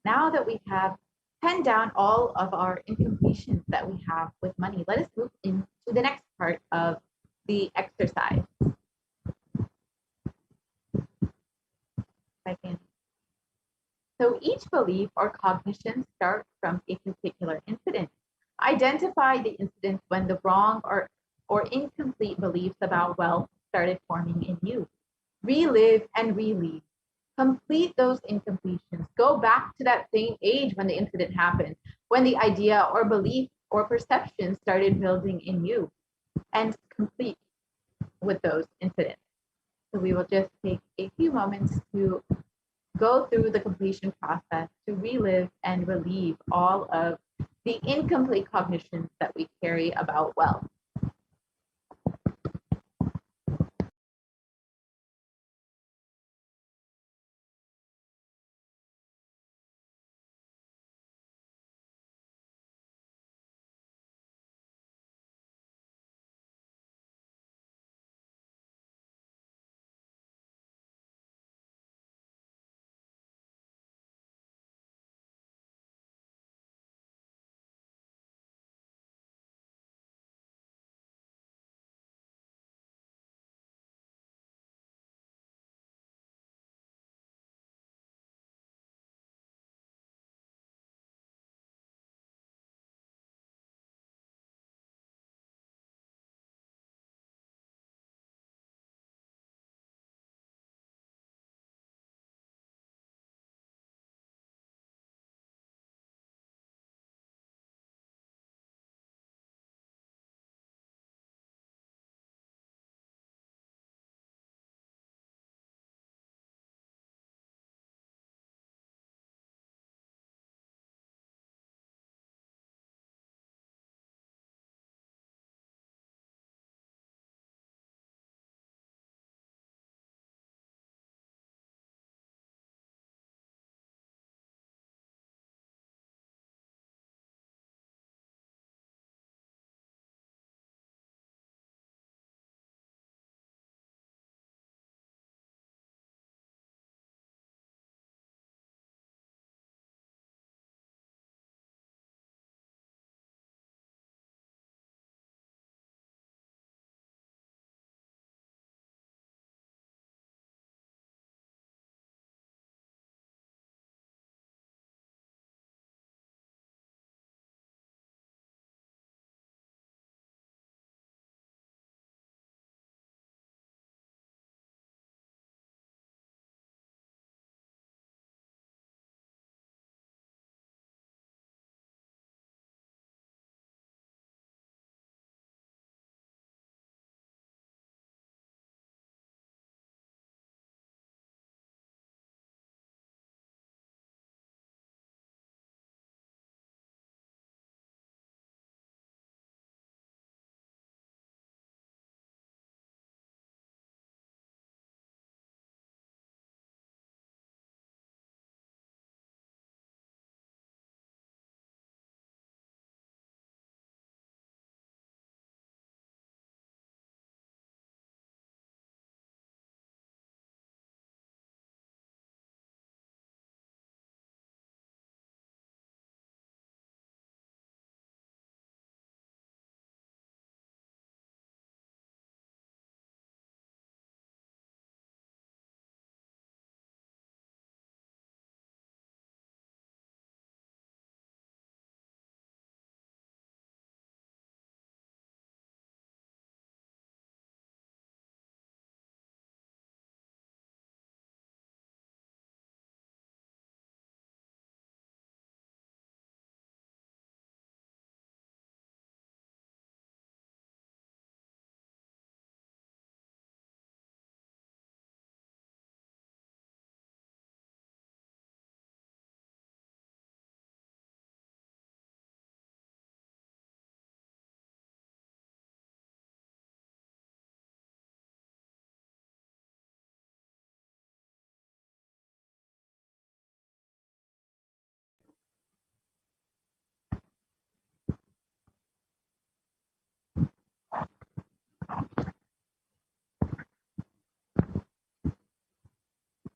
Now that we have penned down all of our incompletions that we have with money, let us move into the next part of the exercise. Second. So each belief or cognition starts from a particular incident. Identify the incident when the wrong or incomplete beliefs about wealth started forming in you. Relive and relive. Complete those incompletions. Go back to that same age when the incident happened, when the idea or belief or perception started building in you, and complete with those incidents. So we will just take a few moments to go through the completion process to relive and relieve all of the incomplete cognitions that we carry about wealth.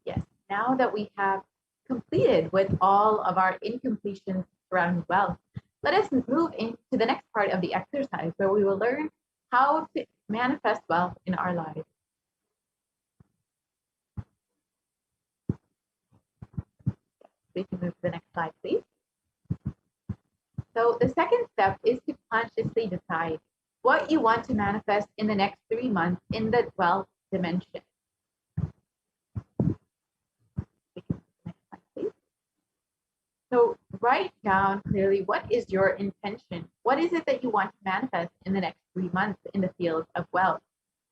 Yes, now that we have completed with all of our incompletions surrounding wealth, let us move into the next part of the exercise where we will learn how to manifest wealth in our lives. We can move to the next slide, please. So the second step is to consciously decide what you want to manifest in the next 3 months in the wealth dimension. Next slide, please. So write down clearly what is your intention. What is it that you want to manifest in the next 3 months in the field of wealth?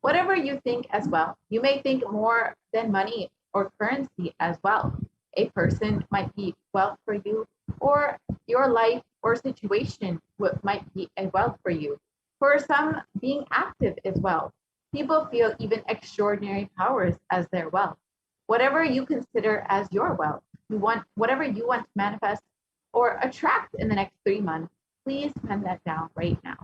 Whatever you think as well. You may think more than money or currency as well. A person might be wealth for you, or your life or situation might be a wealth for you. For some, being active is wealth. People feel even extraordinary powers as their wealth. Whatever you consider as your wealth, whatever you want to manifest or attract in the next 3 months, please pen that down right now.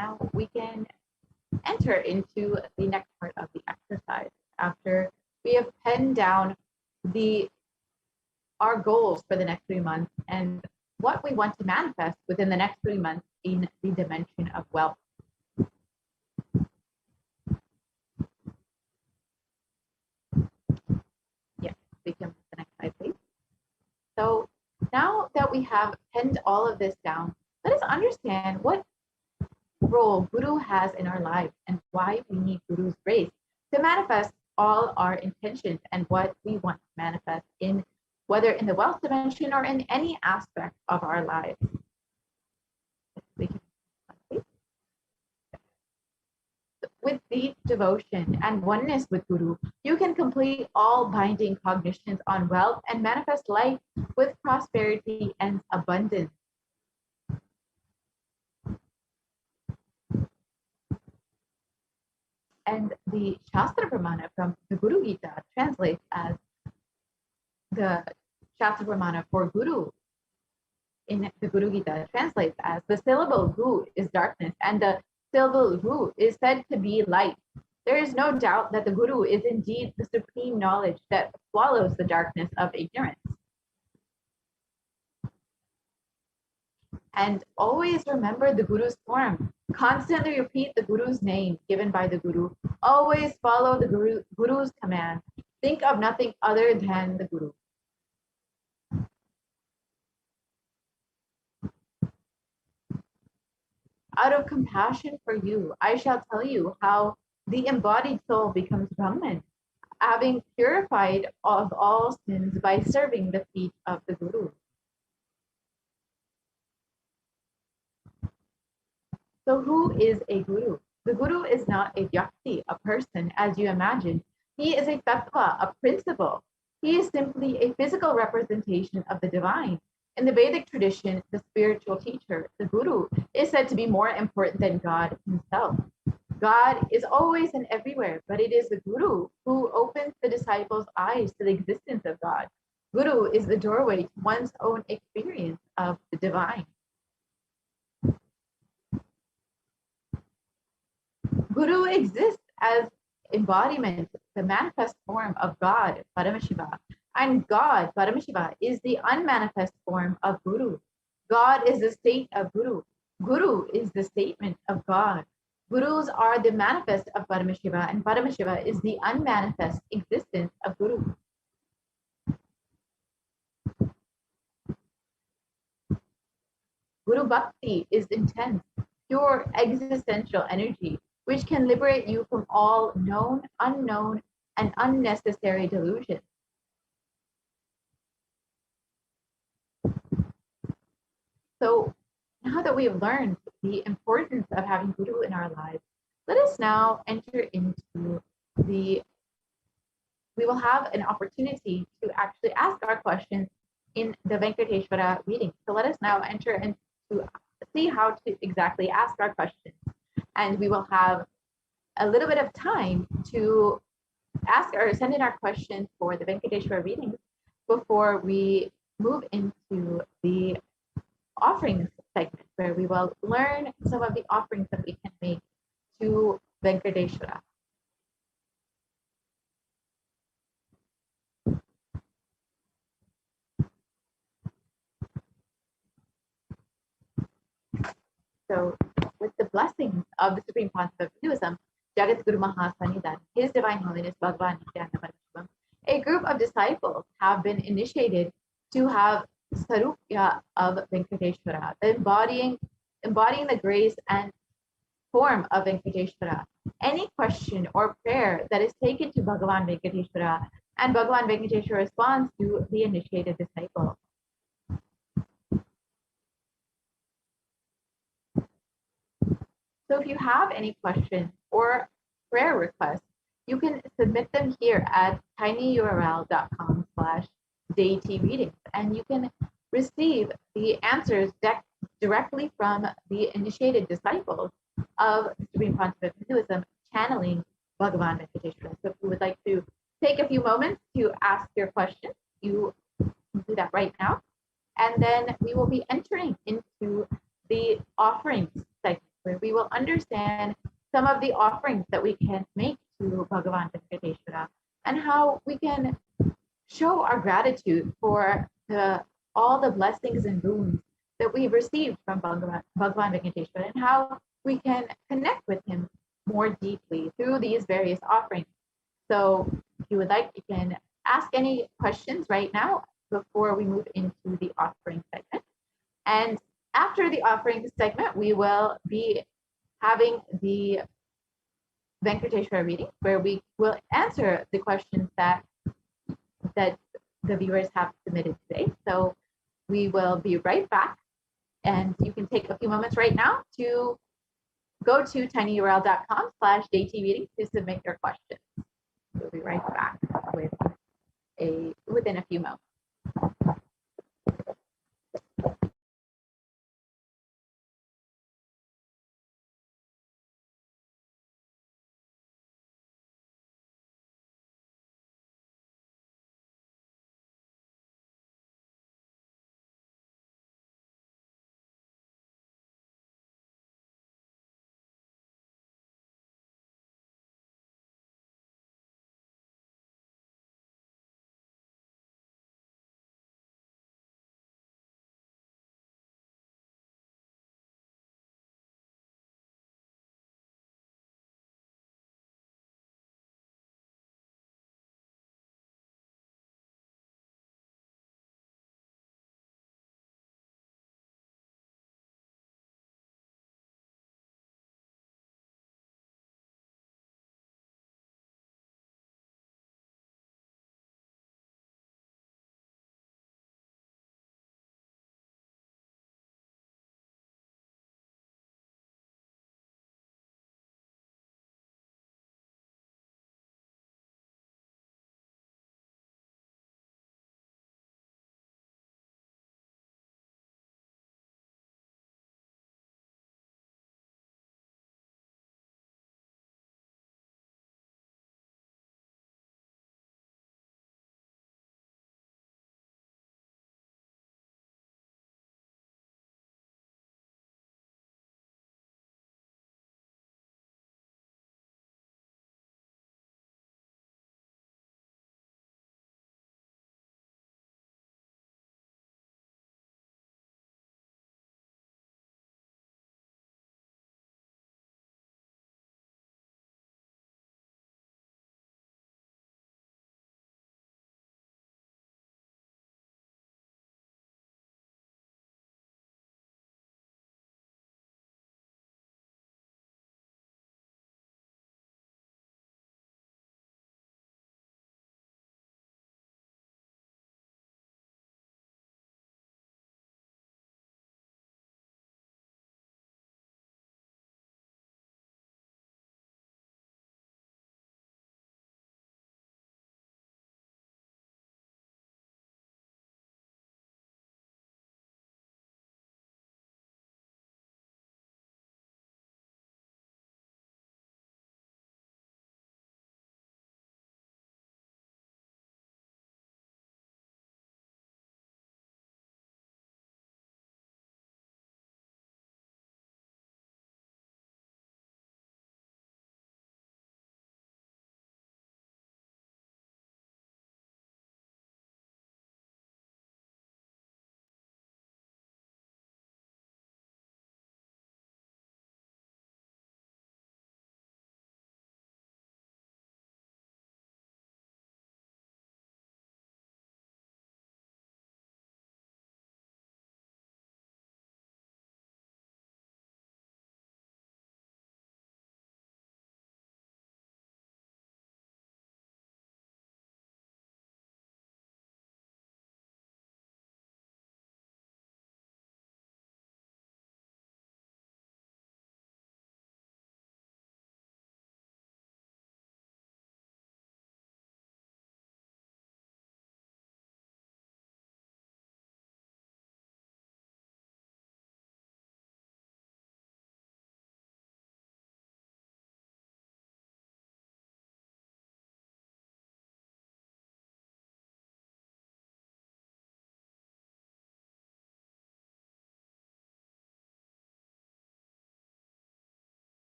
now we can enter into the next part of the exercise. After we have penned down our goals for the next 3 months and what we want to manifest within the next 3 months in the dimension of wealth. Yes, we can the next slide, please. So now that we have penned all of this down, let us understand what role Guru has in our lives and why we need Guru's grace to manifest all our intentions and what we want to manifest in, whether in the wealth dimension or in any aspect of our lives. With deep devotion and oneness with Guru, you can complete all binding cognitions on wealth and manifest life with prosperity and abundance. And the Shastra Pramana from the Guru Gita translates as the Shastra Pramana for Guru in the Guru Gita translates as the syllable Gu is darkness and the syllable Ru is said to be light. There is no doubt that the Guru is indeed the supreme knowledge that swallows the darkness of ignorance. And always remember the Guru's form. Constantly repeat the Guru's name given by the Guru. Always follow the Guru's command. Think of nothing other than the Guru. Out of compassion for you, I shall tell you how the embodied soul becomes Brahman, having purified of all sins by serving the feet of the Guru. So who is a Guru? The Guru is not a vyakti, a person, as you imagine. He is a tattva, a principle. He is simply a physical representation of the divine. In the Vedic tradition, the spiritual teacher, the Guru, is said to be more important than God himself. God is always and everywhere, but it is the Guru who opens the disciples' eyes to the existence of God. Guru is the doorway to one's own experience of the divine. Guru exists as embodiment, the manifest form of God, Paramashiva. And God, Paramashiva, is the unmanifest form of Guru. God is the state of Guru. Guru is the statement of God. Gurus are the manifest of Paramashiva, and Paramashiva is the unmanifest existence of Guru. Guru Bhakti is intense, pure existential energy, which can liberate you from all known, unknown, and unnecessary delusions. So now that we have learned the importance of having Guru in our lives, let us now enter into we will have an opportunity to actually ask our questions in the Venkateshwara reading. So let us now enter into see how to exactly ask our questions. And we will have a little bit of time to ask or send in our questions for the Venkateshwara readings before we move into the offerings segment, where we will learn some of the offerings that we can make to Venkateshwara. So, with the blessings of the Supreme Pontiff of Hinduism, Jagat Guru Mahasanidan, His Divine Holiness Bhagavan Nithyananda Paramashivam, a group of disciples have been initiated to have Sarupya of Venkateshwara, embodying the grace and form of Venkateshwara. Any question or prayer that is taken to Bhagavan Venkateshwara, and Bhagavan Venkateshwara responds to the initiated disciple. So if you have any questions or prayer requests, you can submit them here at tinyurl.com/daytreadings, and you can receive the answers directly from the initiated disciples of the Supreme Pontiff of Hinduism, channeling Bhagavan Venkateshwara. So if you would like to take a few moments to ask your question, you can do that right now. And then we will be entering into the offerings segment, where we will understand some of the offerings that we can make to Bhagavan Venkateshwara and how we can show our gratitude for all the blessings and boons that we've received from Bhagavan Venkateshwara and how we can connect with him more deeply through these various offerings. So if you would like, you can ask any questions right now before we move into the offering segment. And after the offering segment, we will be having the Venkateshwara reading, where we will answer the questions that the viewers have submitted today. So we will be right back. And you can take a few moments right now to go to tinyurl.com/daytreading to submit your questions. We'll be right back within a few moments.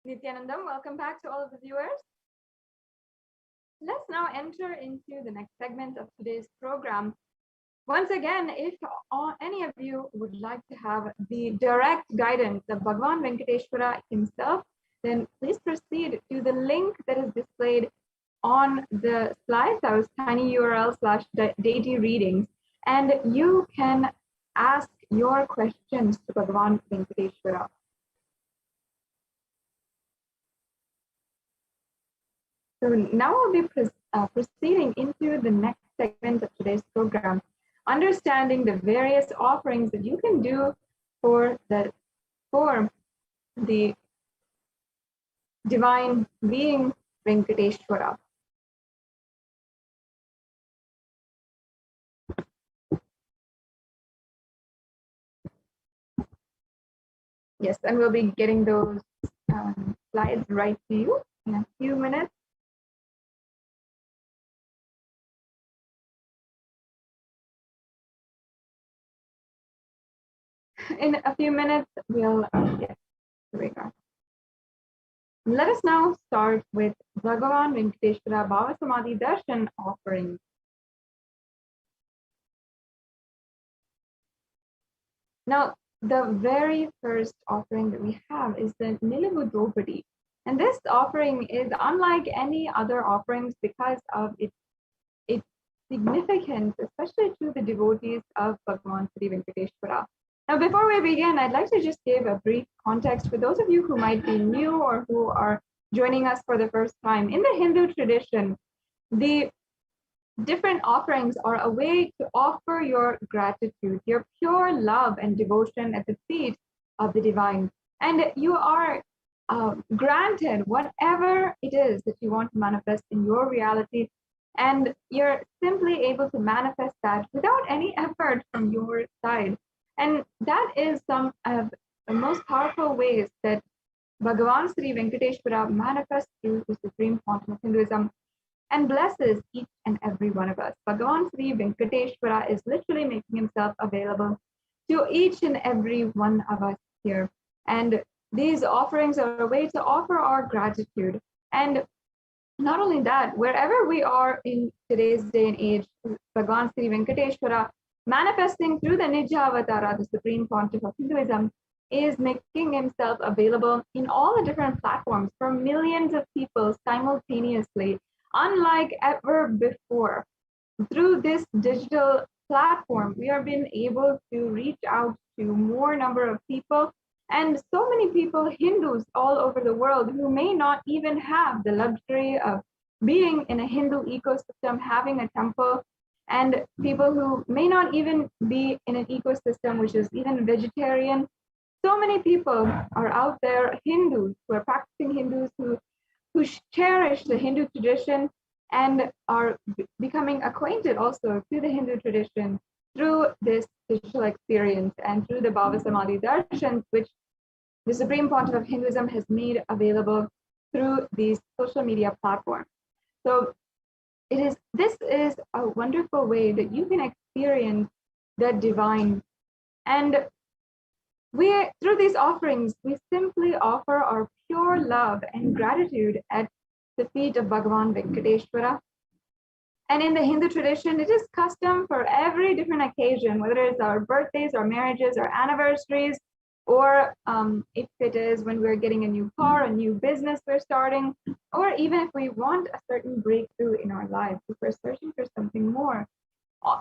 Nithyanandam, welcome back to all of the viewers. Let's now enter into the next segment of today's program. Once again, if any of you would like to have the direct guidance of Bhagavan Venkateshwara himself, then please proceed to the link that is displayed on the slides. That was tinyurl/deity readings. And you can ask your questions to Bhagavan Venkateshwara. So now we'll be proceeding into the next segment of today's program, understanding the various offerings that you can do for the divine being Venkateshwara. Yes, and we'll be getting those slides right to you in a few minutes. In a few minutes, we'll get to Let us now start with Bhagavan Venkateshwara Bhava Samadhi Darshan offering. Now, the very first offering that we have is the Nilabudopadi. And this offering is unlike any other offerings because of its significance, especially to the devotees of Bhagavan Sri Venkateshwara. Now, before we begin, I'd like to just give a brief context for those of you who might be new or who are joining us for the first time. In the Hindu tradition, the different offerings are a way to offer your gratitude, your pure love and devotion at the feet of the divine. And you are granted whatever it is that you want to manifest in your reality. And you're simply able to manifest that without any effort from your side. And that is some of the most powerful ways that Bhagavan Sri Venkateshwara manifests through the Supreme Quantum of Hinduism and blesses each and every one of us. Bhagavan Sri Venkateshwara is literally making himself available to each and every one of us here. And these offerings are a way to offer our gratitude. And not only that, wherever we are in today's day and age, Bhagavan Sri Venkateshwara, manifesting through the Nija Avatara, the Supreme Pontiff of Hinduism, is making himself available in all the different platforms for millions of people simultaneously, unlike ever before. Through this digital platform, we are being able to reach out to more number of people, and so many people, Hindus all over the world, who may not even have the luxury of being in a Hindu ecosystem, having a temple, and people who may not even be in an ecosystem which is even vegetarian. So many people are out there, Hindus, who are practicing Hindus, who cherish the Hindu tradition and are becoming acquainted also to the Hindu tradition through this digital experience and through the Bhava Samadhi Darshan, which the Supreme Pontiff of Hinduism has made available through these social media platforms. So this is a wonderful way that you can experience the divine. And through these offerings, we simply offer our pure love and gratitude at the feet of Bhagavan Venkateshwara. And in the Hindu tradition, it is custom for every different occasion, whether it's our birthdays or marriages or anniversaries, or if it is when we're getting a new car, a new business we're starting, or even if we want a certain breakthrough in our lives, if we're searching for something more.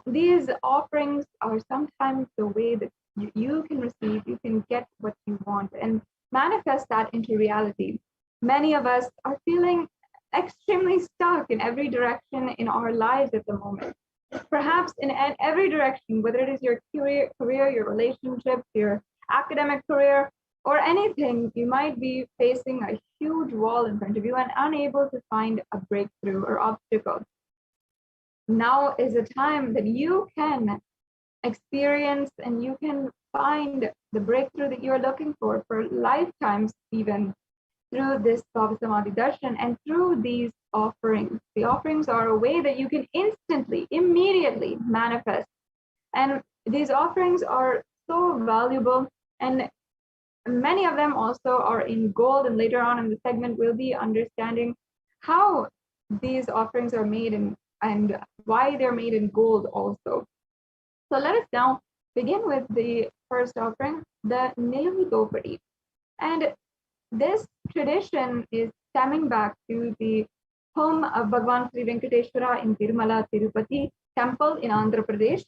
These offerings are sometimes the way that you can receive, you can get what you want and manifest that into reality. Many of us are feeling extremely stuck in every direction in our lives at the moment. Perhaps in every direction, whether it is your career, your relationships, your academic career, or anything, you might be facing a huge wall in front of you and unable to find a breakthrough or obstacle. Now is a time that you can experience and you can find the breakthrough that you're looking for lifetimes, even through this Bhava Samadhi Darshan and through these offerings. The offerings are a way that you can instantly, immediately manifest. And these offerings are so valuable. And many of them also are in gold, and later on in the segment, we'll be understanding how these offerings are made and why they're made in gold also. So let us now begin with the first offering, the Niluvu Dopadi. And this tradition is stemming back to the home of Bhagavan Sri Venkateshwara in Tirumala, Tirupati temple in Andhra Pradesh.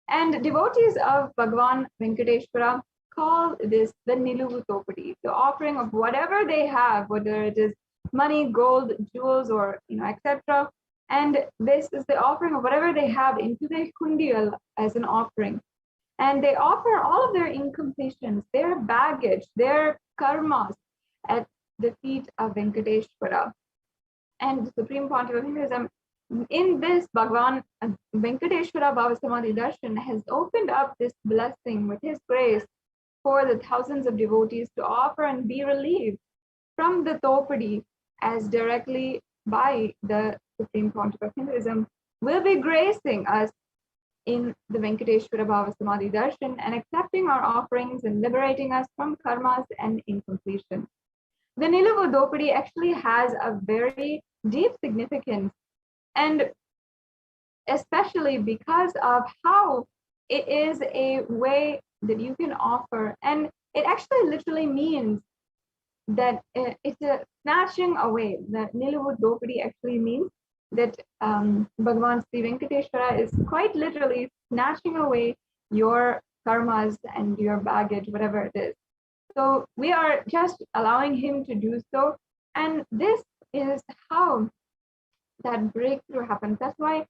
And devotees of Bhagavan Venkateshwara call this the Niluvu Dopadi, the offering of whatever they have, whether it is money, gold, jewels, or etc. And this is the offering of whatever they have into their kundial as an offering. And they offer all of their incompletions, their baggage, their karmas at the feet of Venkateshwara. And the Supreme Pontiff of Hinduism, in this Bhagavan Venkateshwara Bhava Samadhi Darshan has opened up this blessing with his grace for the thousands of devotees to offer and be relieved from the Topadi, as directly by the Supreme Pontiff of Hinduism will be gracing us in the Venkateshwara Bhava Samadhi Darshan and accepting our offerings and liberating us from karmas and incompletion. The Niluvu Dopadi actually has a very deep significance, and especially because of how it is a way that you can offer, and it actually literally means that it's a snatching away. The Niluvu Dopadi actually means that Bhagavan Sri Venkateshwara is quite literally snatching away your karmas and your baggage, whatever it is. So we are just allowing him to do so. And this is how that breakthrough happens. That's why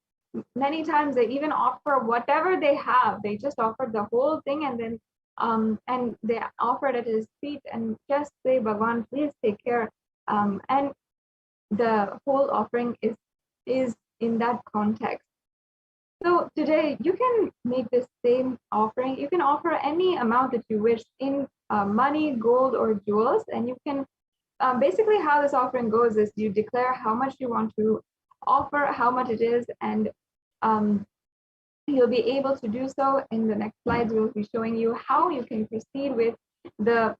many times they even offer whatever they have. They just offer the whole thing, and then and they offer it at his feet and just say, Bhagavan, please take care. And the whole offering is in that context. So today you can make the same offering. You can offer any amount that you wish in money, gold, or jewels. And you can basically how this offering goes is you declare how much you want to offer, how much it is, and you'll be able to do so. In the next slides, we'll be showing you how you can proceed with the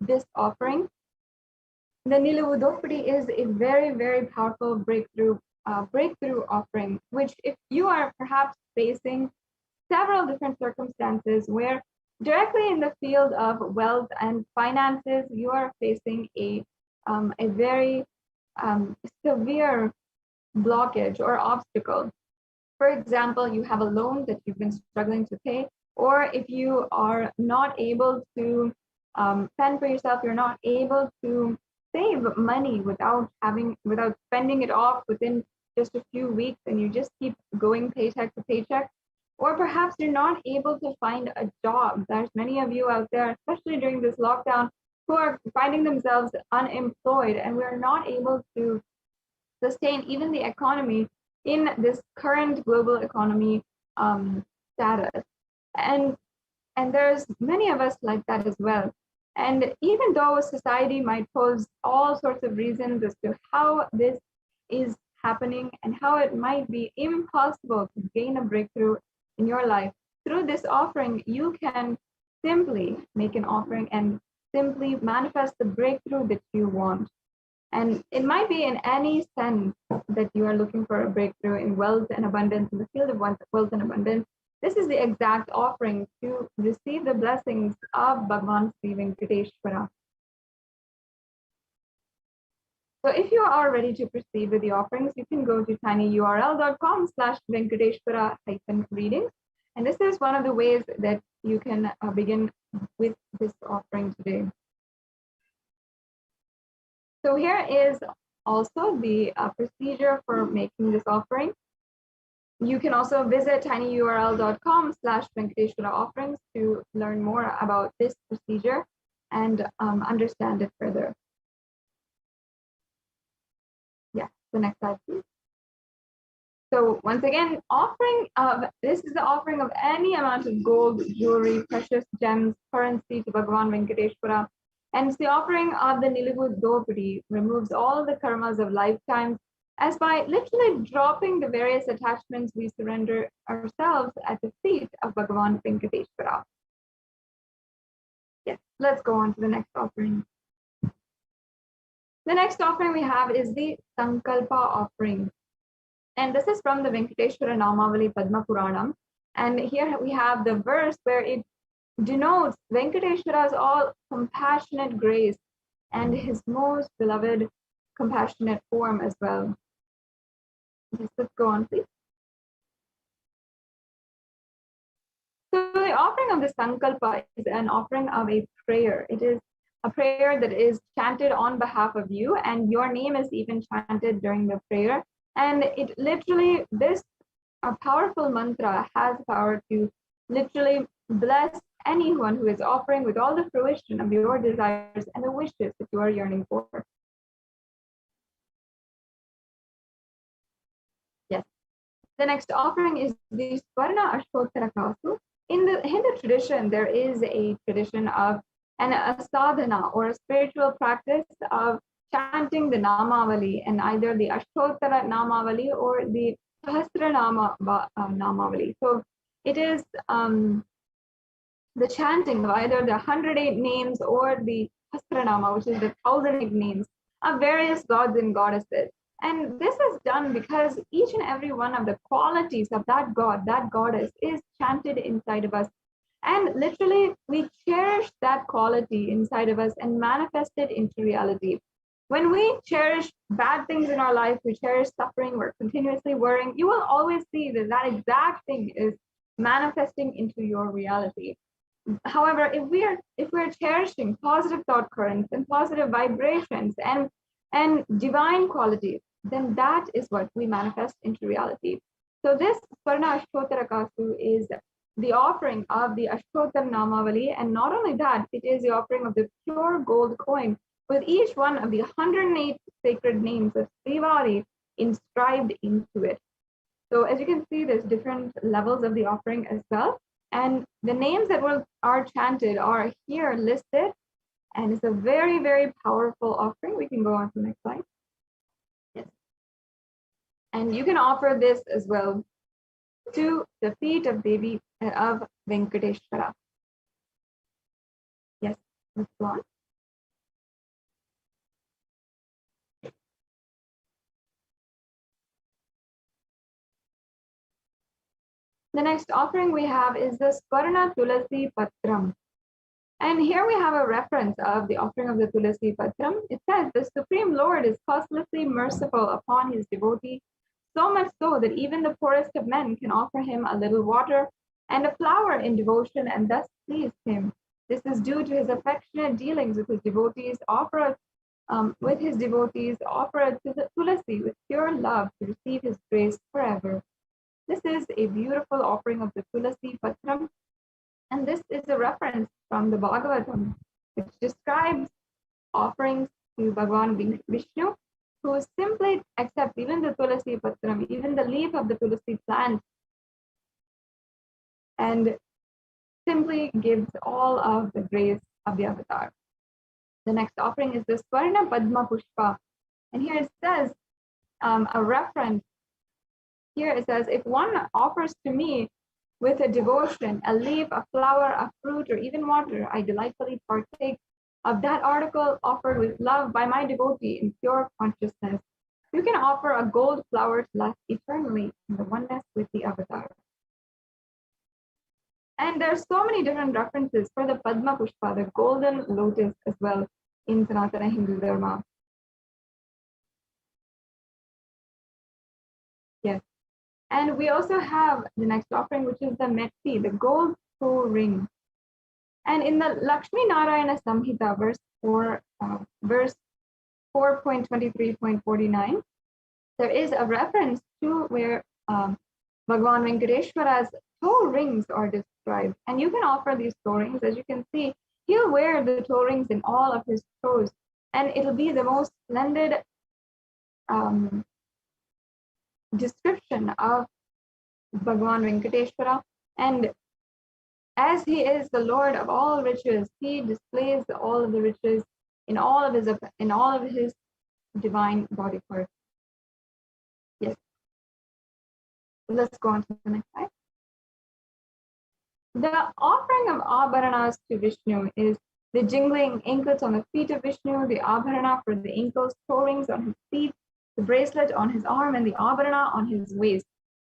this offering. The Niluvu Dopadi is a very, very powerful breakthrough offering, which if you are perhaps facing several different circumstances where directly in the field of wealth and finances, you are facing a very severe blockage or obstacle. For example, you have a loan that you've been struggling to pay, or if you are not able to fend for yourself, you're not able to save money without spending it off within just a few weeks, and you just keep going paycheck to paycheck. Or perhaps you're not able to find a job. There's many of you out there, especially during this lockdown, who are finding themselves unemployed, and we're not able to sustain even the economy in this current global economy status. And there's many of us like that as well. And even though society might pose all sorts of reasons as to how this is happening and how it might be impossible to gain a breakthrough in your life, through this offering, you can simply make an offering and simply manifest the breakthrough that you want. And it might be in any sense that you are looking for a breakthrough in wealth and abundance, in the field of wealth and abundance. This is the exact offering to receive the blessings of Bhagavan Sri Venkateshwara. So if you are ready to proceed with the offerings, you can go to tinyurl.com/Venkateshwara-readings. And this is one of the ways that you can begin with this offering today. So here is also the procedure for making this offering. You can also visit tinyurl.com/Venkateshwara offerings to learn more about this procedure and understand it further. Yeah, the next slide, please. So once again, this is the offering of any amount of gold, jewelry, precious gems, currency to Bhagavan Venkateshwara. And the offering of the Niluvu Dopadi removes all the karmas of lifetimes, as by literally dropping the various attachments, we surrender ourselves at the feet of Bhagavan Venkateshwara. Yes, let's go on to the next offering. The next offering we have is the Sankalpa offering. And this is from the Venkateshwara Namavali Padma Puranam. And here we have the verse where it denotes Venkateshwara's all compassionate grace and his most beloved compassionate form as well. Yes, let's go on, please. So the offering of the Sankalpa is an offering of a prayer. It is a prayer that is chanted on behalf of you, and your name is even chanted during the prayer. And it literally, this a powerful mantra has power to literally bless anyone who is offering with all the fruition of your desires and the wishes that you are yearning for. Yes. The next offering is the Swarna Ashtottara Kasu. In the Hindu tradition, there is a tradition of a sadhana or a spiritual practice of chanting the Namavali, and either the Ashtottara Namavali or the Sahasranama Namavali. So it is the chanting of either the 108 names or the Sahasranama, which is the 1,008 names of various gods and goddesses. And this is done because each and every one of the qualities of that god, that goddess, is chanted inside of us. And literally, we cherish that quality inside of us and manifest it into reality. When we cherish bad things in our life, we cherish suffering, we're continuously worrying, you will always see that that exact thing is manifesting into your reality. However, if we're cherishing positive thought currents and positive vibrations and divine qualities, then that is what we manifest into reality. So this Swarna Ashtottara Kasu is the offering of the Ashtottara Namavali, and not only that, it is the offering of the pure gold coin with each one of the 108 sacred names of Srivari inscribed into it. So as you can see, there's different levels of the offering as well. And the names that are chanted are here listed. And it's a very, very powerful offering. We can go on to the next slide. Yes. And you can offer this as well to the feet of Devi of Venkateshwara. Yes, let's go on. The next offering we have is the Swarna Tulasi Patram. And here we have a reference of the offering of the Tulasi Patram. It says, the Supreme Lord is causelessly merciful upon his devotee, so much so that even the poorest of men can offer him a little water and a flower in devotion and thus please him. This is due to his affectionate dealings with his devotees, offer to the Tulasi with pure love to receive his grace forever. This is a beautiful offering of the Tulasi Patram, and this is a reference from the Bhagavatam, which describes offerings to Bhagavan Vishnu, who simply accepts even the Tulasi Patram, even the leaf of the Tulasi plant, and simply gives all of the grace of the avatar. The next offering is the Swarna Padma Pushpa, and here it says a reference. Here it says, if one offers to me with a devotion, a leaf, a flower, a fruit, or even water, I delightfully partake of that article offered with love by my devotee in pure consciousness. You can offer a gold flower to last eternally in the oneness with the avatar. And there's so many different references for the Padma Pushpa, the golden lotus, as well in Sanatana Hindu Dharma. Yes. And we also have the next offering, which is the Metti, the gold toe ring. And in the Lakshmi Narayana Samhita, verse 4.23.49, there is a reference to where Bhagavan Venkateshwara's toe rings are described. And you can offer these toe rings. As you can see, he'll wear the toe rings in all of his toes. And it'll be the most splendid description of Bhagavan Venkateshwara. And as he is the Lord of all riches, he displays all of the riches in all of his divine body parts. Yes. Let's go on to the next slide. The offering of Abharanas to Vishnu is the jingling anklets on the feet of Vishnu, the abharana for the ankles, toe rings on his feet, the bracelet on his arm, and the abharana on his waist.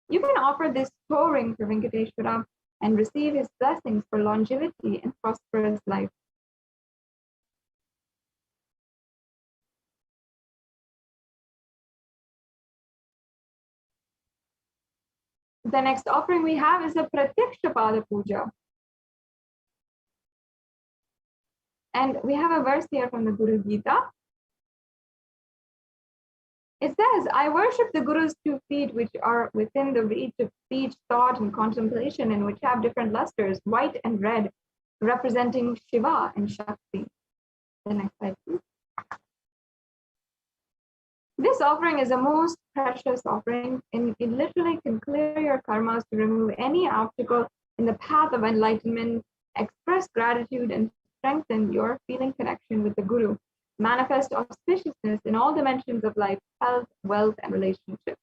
You can offer this toe ring for Venkateshwara and receive his blessings for longevity and prosperous life. The next offering we have is a Pratyaksha Pada Puja. And we have a verse here from the Guru Gita. It says, I worship the Guru's 2 feet, which are within the reach of speech, thought, and contemplation, and which have different lusters, white and red, representing Shiva and Shakti. The next slide, please. This offering is a most precious offering, and it literally can clear your karmas to remove any obstacle in the path of enlightenment, express gratitude, and strengthen your feeling connection with the Guru. Manifest auspiciousness in all dimensions of life, health, wealth, and relationships.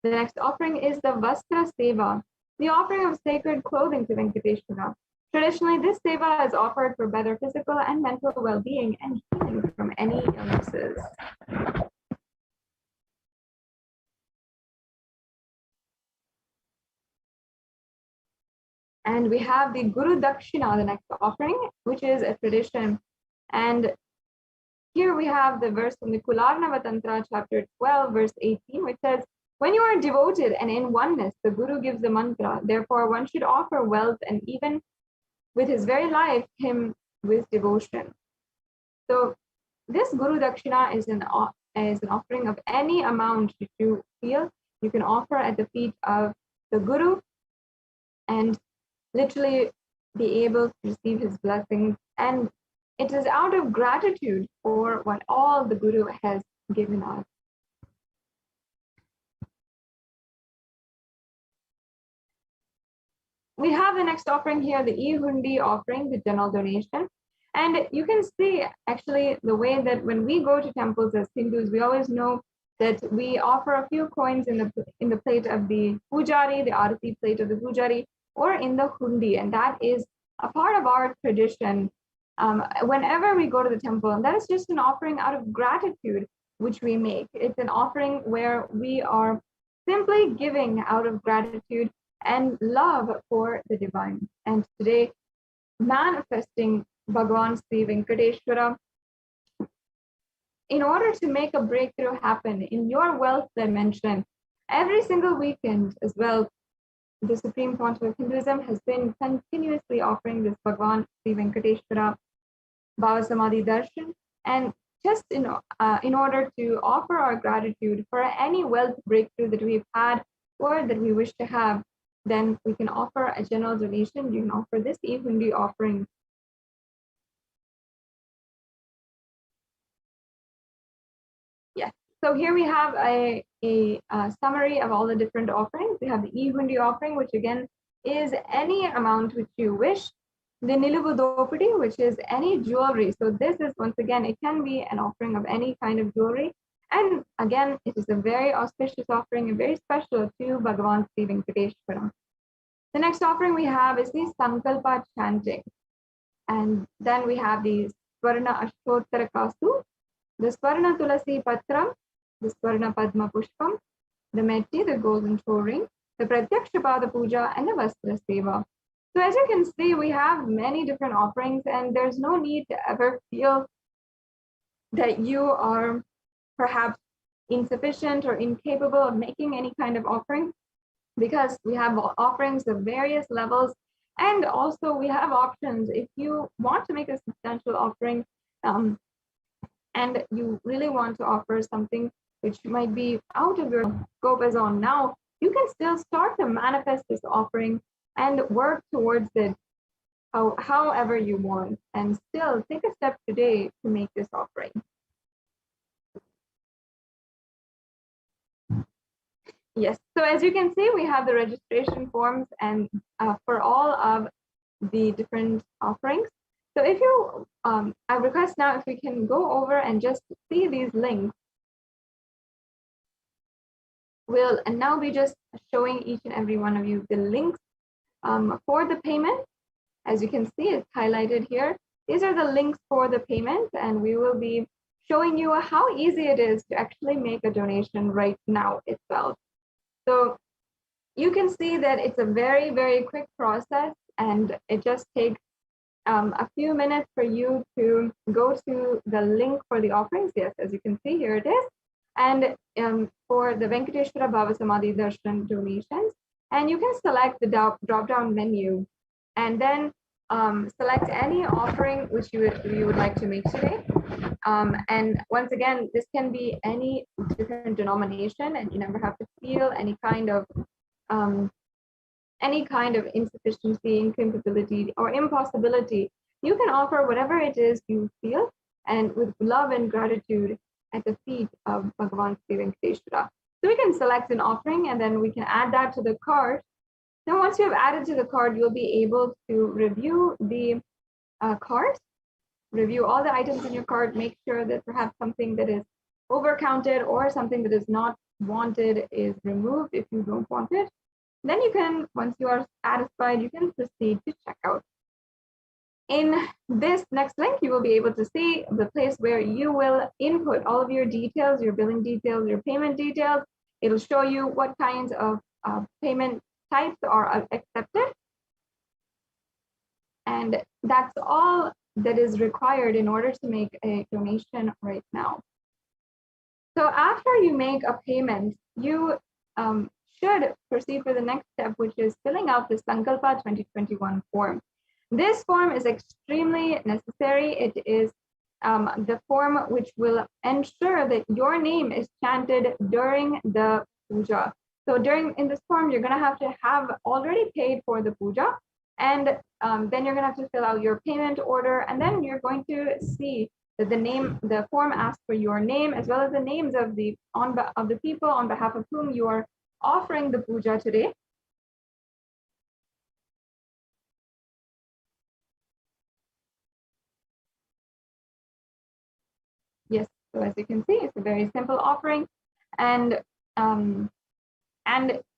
The next offering is the Vastra Seva, the offering of sacred clothing to Venkateshwara. Traditionally, this seva is offered for better physical and mental well-being and healing from any illnesses. And we have the Guru Dakshina, the next offering, which is a tradition. And here we have the verse from the Kularnava Tantra, chapter 12, verse 18, which says, when you are devoted and in oneness, the Guru gives the mantra. Therefore, one should offer wealth and even with his very life, him with devotion. So this Guru Dakshina is an offering of any amount that you feel you can offer at the feet of the Guru and literally be able to receive his blessings. And it is out of gratitude for what all the Guru has given us. We have the next offering here, the E-Hundi offering, the general donation. And you can see actually the way that when we go to temples as Hindus, we always know that we offer a few coins in the plate of the pujari, the arati plate of the pujari, or in the hundi. And that is a part of our tradition whenever we go to the temple. And that is just an offering out of gratitude, which we make. It's an offering where we are simply giving out of gratitude and love for the divine. And today, manifesting Bhagavan Sri Venkateshwara, in order to make a breakthrough happen in your wealth dimension, every single weekend as well, the Supreme Pontiff of Hinduism has been continuously offering this Bhagavan Sri Venkateshwara Bhava Samadhi Darshan. And just in order to offer our gratitude for any wealth breakthrough that we've had or that we wish to have, then we can offer a general donation. You can offer this E-Hundi offering. Yes, so here we have a summary of all the different offerings. We have the E-Hundi offering, which again is any amount which you wish. The Nilubu Dopudi, which is any jewelry. So this is, once again, it can be an offering of any kind of jewelry. And again, it is a very auspicious offering and very special to Bhagavan Sri Venkateshwara. The next offering we have is the Sankalpa chanting. And then we have the Swarna Ashtottara Kastu, the Swarna Tulasi Patram, the Swarna Padma Pushpam, the Metti, the golden toe ring, the Pratyaksha Pada Puja, and the Vastra Seva. So as you can see, we have many different offerings, and there's no need to ever feel that you are perhaps insufficient or incapable of making any kind of offering, because we have offerings of various levels. And also we have options if you want to make a substantial offering and you really want to offer something which might be out of your scope as on now, you can still start to manifest this offering and work towards it however you want, and still take a step today to make this offering. Yes, so as you can see, we have the registration forms and for all of the different offerings. So if you, I request now if we can go over and just see these links. We'll now be just showing each and every one of you the links for the payment. As you can see, it's highlighted here. These are the links for the payment, and we will be showing you how easy it is to actually make a donation right now itself. So you can see that it's a very, very quick process, and it just takes a few minutes for you to go to the link for the offerings. Yes, as you can see, here it is. And for the Venkateshwara Bhava Samadhi Darshan donations, and you can select the drop-down menu, and then select any offering which you would like to make today. And once again, this can be any different denomination, and you never have to feel any kind of insufficiency, incapability, or impossibility. You can offer whatever it is you feel, and with love and gratitude at the feet of Bhagavan Sri Venkateshwara. So we can select an offering, and then we can add that to the cart. Then once you have added to the cart, you'll be able to review the cart, review all the items in your cart, make sure that perhaps something that is overcounted or something that is not wanted is removed if you don't want it. Then you can, once you are satisfied, you can proceed to checkout. In this next link, you will be able to see the place where you will input all of your details, your billing details, your payment details. It'll show you what kinds of payment types are accepted. And that's all that is required in order to make a donation right now. So after you make a payment, you should proceed for the next step, which is filling out the Sankalpa 2021 form. This form is extremely necessary. It is the form which will ensure that your name is chanted during the puja. So in this form, you're going to have already paid for the puja, and then you're going to have to fill out your payment order, and then you're going to see that the form asks for your name as well as the names of the people on behalf of whom you are offering the puja today. Yes, so as you can see, it's a very simple offering, and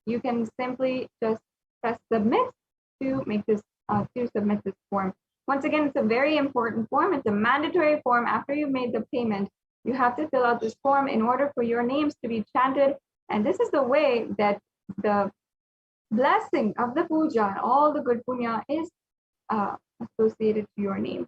you can simply just press submit to make this to submit this form. Once again, it's a very important form. It's a mandatory form. After you've made the payment, you have to fill out this form in order for your names to be chanted. And this is the way that the blessing of the puja and all the good punya is associated to your name.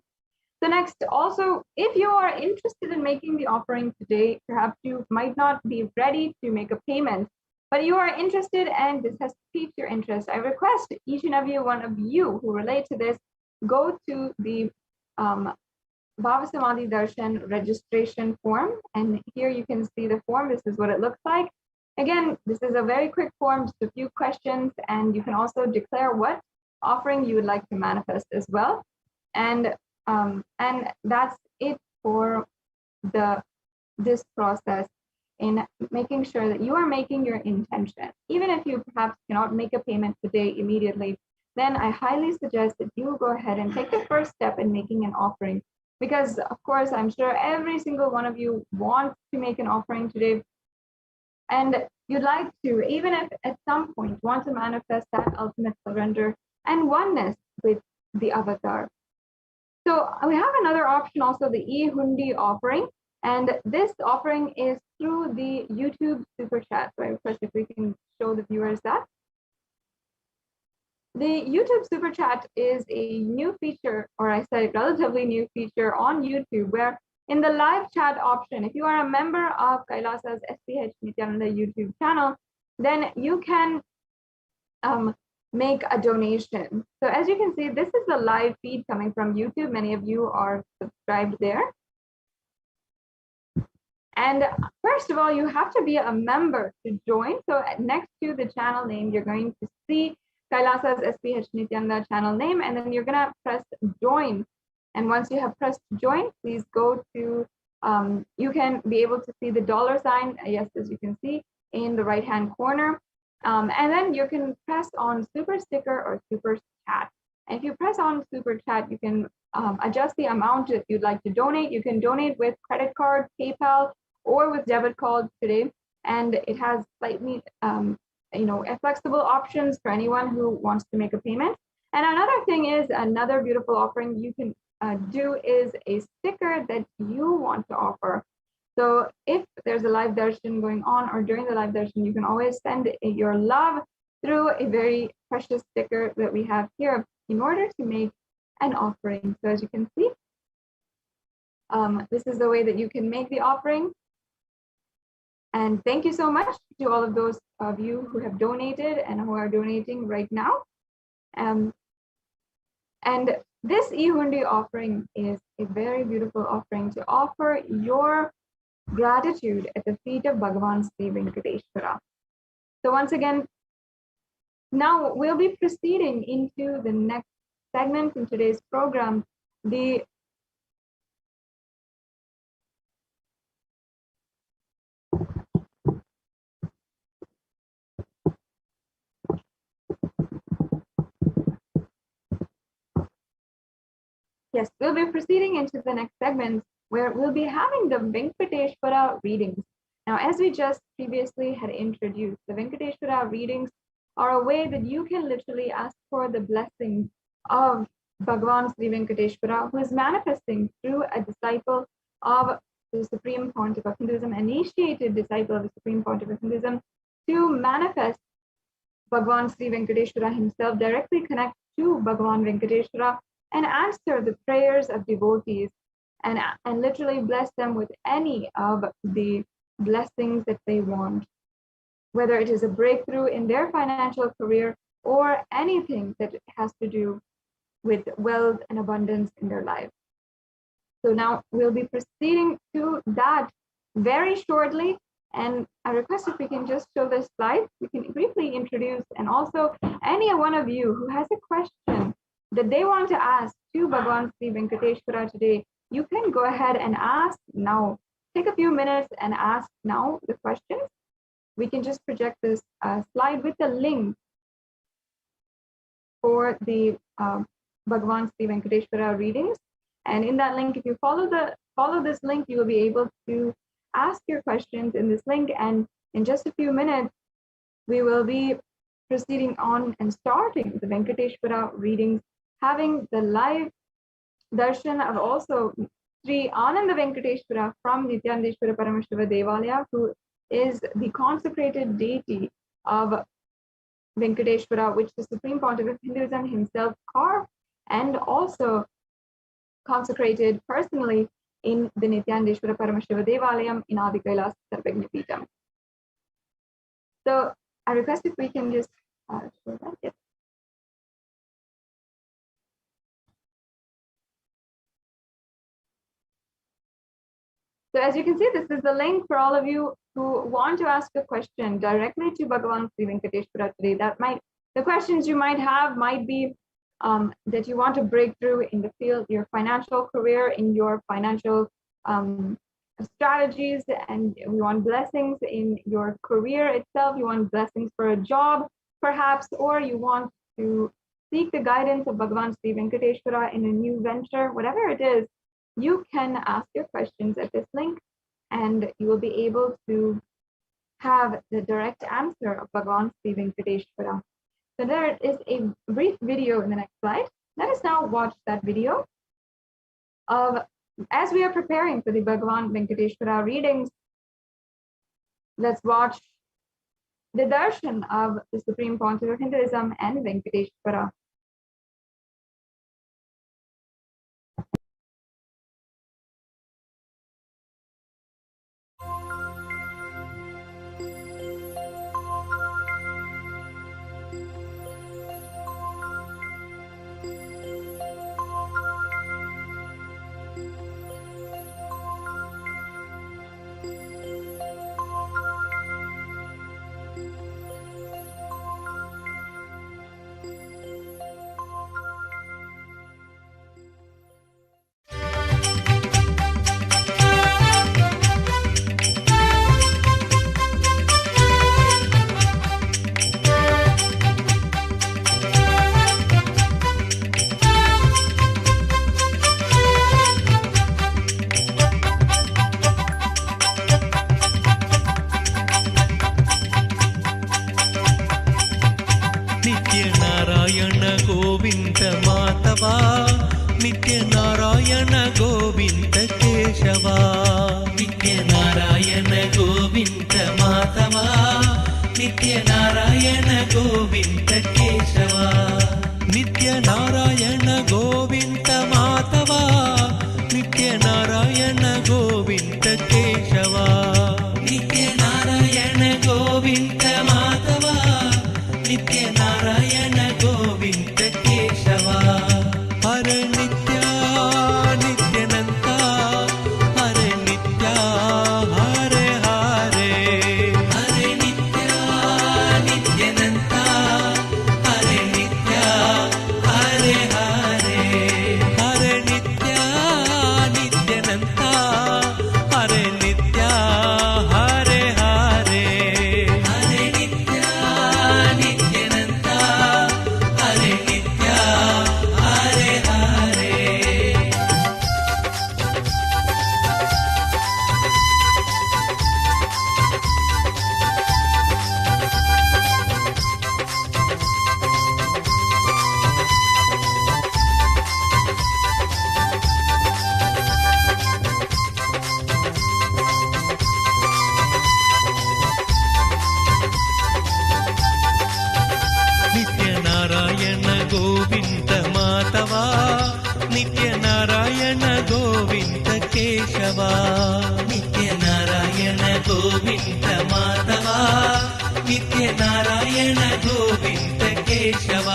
So next, also, if you are interested in making the offering today, perhaps you might not be ready to make a payment, but you are interested and this has piqued your interest. I request each and every one of you who relate to this, go to the Bhava Samadhi Darshan registration form, and here you can see the form. This is what it looks like. Again, this is a very quick form, just a few questions, and you can also declare what offering you would like to manifest as well. And that's it for this process in making sure that you are making your intention. Even if you perhaps cannot make a payment today immediately, then I highly suggest that you go ahead and take the first step in making an offering. Because of course, I'm sure every single one of you wants to make an offering today. And you'd like to, even if at some point, want to manifest that ultimate surrender and oneness with the avatar. So we have another option also, the e-hundi offering. And this offering is through the YouTube Super Chat. So I request if we can show the viewers that. The YouTube Super Chat is a new feature, or I said relatively new feature on YouTube, where in the live chat option, if you are a member of Kailasa's HDH Nithyananda YouTube channel, then you can make a donation. So as you can see, this is the live feed coming from YouTube. Many of you are subscribed there. And first of all, you have to be a member to join. So next to the channel name, you're going to see Kailasa's HDH Nithyananda channel name, and then you're going to press join. And once you have pressed join, please go to, you can be able to see the $sign, yes, as you can see in the right-hand corner. And then you can press on super sticker or super chat. And if you press on super chat, you can adjust the amount that you'd like to donate. You can donate with credit card, PayPal, or with debit card today. And it has slightly, flexible options for anyone who wants to make a payment. And another thing is, another beautiful offering you can do is a sticker that you want to offer. So if there's a live darshan going on, or during the live darshan, you can always send your love through a very precious sticker that we have here in order to make an offering. So as you can see, this is the way that you can make the offering. And thank you so much to all of those of you who have donated and who are donating right now. And this e-hundi offering is a very beautiful offering to offer your gratitude at the feet of Bhagavan Sri Venkateshwara. So once again, now we'll be proceeding into the next segment in today's program. Yes, we'll be proceeding into the next segment where we'll be having the Venkateshwara readings. Now, as we just previously had introduced, the Venkateshwara readings are a way that you can literally ask for the blessings of Bhagavan Sri Venkateshwara, who is manifesting through a disciple of the Supreme Pontiff of Hinduism, initiated disciple of the Supreme Pontiff of Hinduism, to manifest Bhagavan Sri Venkateshwara himself, directly connect to Bhagavan Venkateshwara and answer the prayers of devotees and literally bless them with any of the blessings that they want, whether it is a breakthrough in their financial career or anything that has to do with wealth and abundance in their life. So now we'll be proceeding to that very shortly. And I request if we can just show this slide, we can briefly introduce, and also any one of you who has a question that they want to ask to Bhagavan Sri Venkateshwara today, you can go ahead and ask now. Take a few minutes and ask now the questions. We can just project this slide with the link for the Bhagavan Sri Venkateshwara readings. And in that link, if you follow this link, you will be able to ask your questions in this link. And in just a few minutes, we will be proceeding on and starting the Venkateshwara readings, having the live darshan of also Sri Ananda Venkateshwara from Nithyananda Paramashivam Devalaya, who is the consecrated deity of Venkateshwara, which the Supreme Pontiff of Hinduism himself carved and also consecrated personally in the Nithyananda Paramashivam Devalayam in Adi Kailas Sarvagnapitam. So I request if we can just show that. Yes. So as you can see, this is the link for all of you who want to ask a question directly to Bhagavan Sri Venkateshwara today. The questions you might have might be that you want to break through in the field, your financial career, in your financial strategies, and you want blessings in your career itself, you want blessings for a job, perhaps, or you want to seek the guidance of Bhagavan Sri Venkateshwara in a new venture, whatever it is, you can ask your questions at this link, and you will be able to have the direct answer of Bhagavan Sri Venkateshwara. So there is a brief video in the next slide. Let us now watch that video of, as we are preparing for the Bhagavan Venkateshwara readings, let's watch the darshan of the Supreme Pontiff of Hinduism and Venkateshwara. Madhava ನಿತ್ಯ ನಾರಾಯಣ ಗೋವಿಂದ ಕೇಶವ. ನಿತ್ಯ ನಾರಾಯಣ ಗೋವಿಂದ ಮಾಧವ ನಿತ್ಯ ನಾರಾಯಣ ಗೋವಿಂದ ಕೇಶವ. ನಿತ್ಯ ನಾರಾಯಣ ಗೋವಿಂದ ಮಾಧವ ನಿತ್ಯ ನಾರಾಯಣ ಗೋವಿಂದ ಕೇಶವ. ನಿತ್ಯ ನಾರಾಯಣ ಗೋವಿಂದ ಮಾಧವ ನಿತ್ಯ ನಾರಾಯಣ ಗೋವಿಂದ ಕೇಶವ. ಹರ ನಿತ್ಯ ನಿತ್ಯನಂತ ಹರ ನಿತ್ಯ ಹರೆ ಹರೆ. ಹರೆ ನಿತ್ಯ ನಿತ್ಯನಂತ ಹರೆ ನಿತ್ಯ ಹರೆ ಹರೆ. ಹರೆ ನಿತ್ಯ ನಿತ್ಯನಂತ ಹರೆ ನಿತ್ಯ ಹರೆ ಹರೆ. ಹರೆ ನಿತ್ಯ ನಿತ್ಯನಂತ ಹರೆ ನಿತ್ಯ ಹರೆ ಹರೆ. ನಿತ್ಯ ನಾರಾಯಣ ಗೋವಿಂದ ಮಾಧವ ನಿತ್ಯ ನಾರಾಯಣ ಗೋವಿಂದ ಕೇಶವ. ನಿತ್ಯ ನಾರಾಯಣ ಗೋವಿಂದ ಮಾಧವ ನಿತ್ಯ ನಾರಾಯಣ ಗೋವಿಂದ ಕೇಶವ.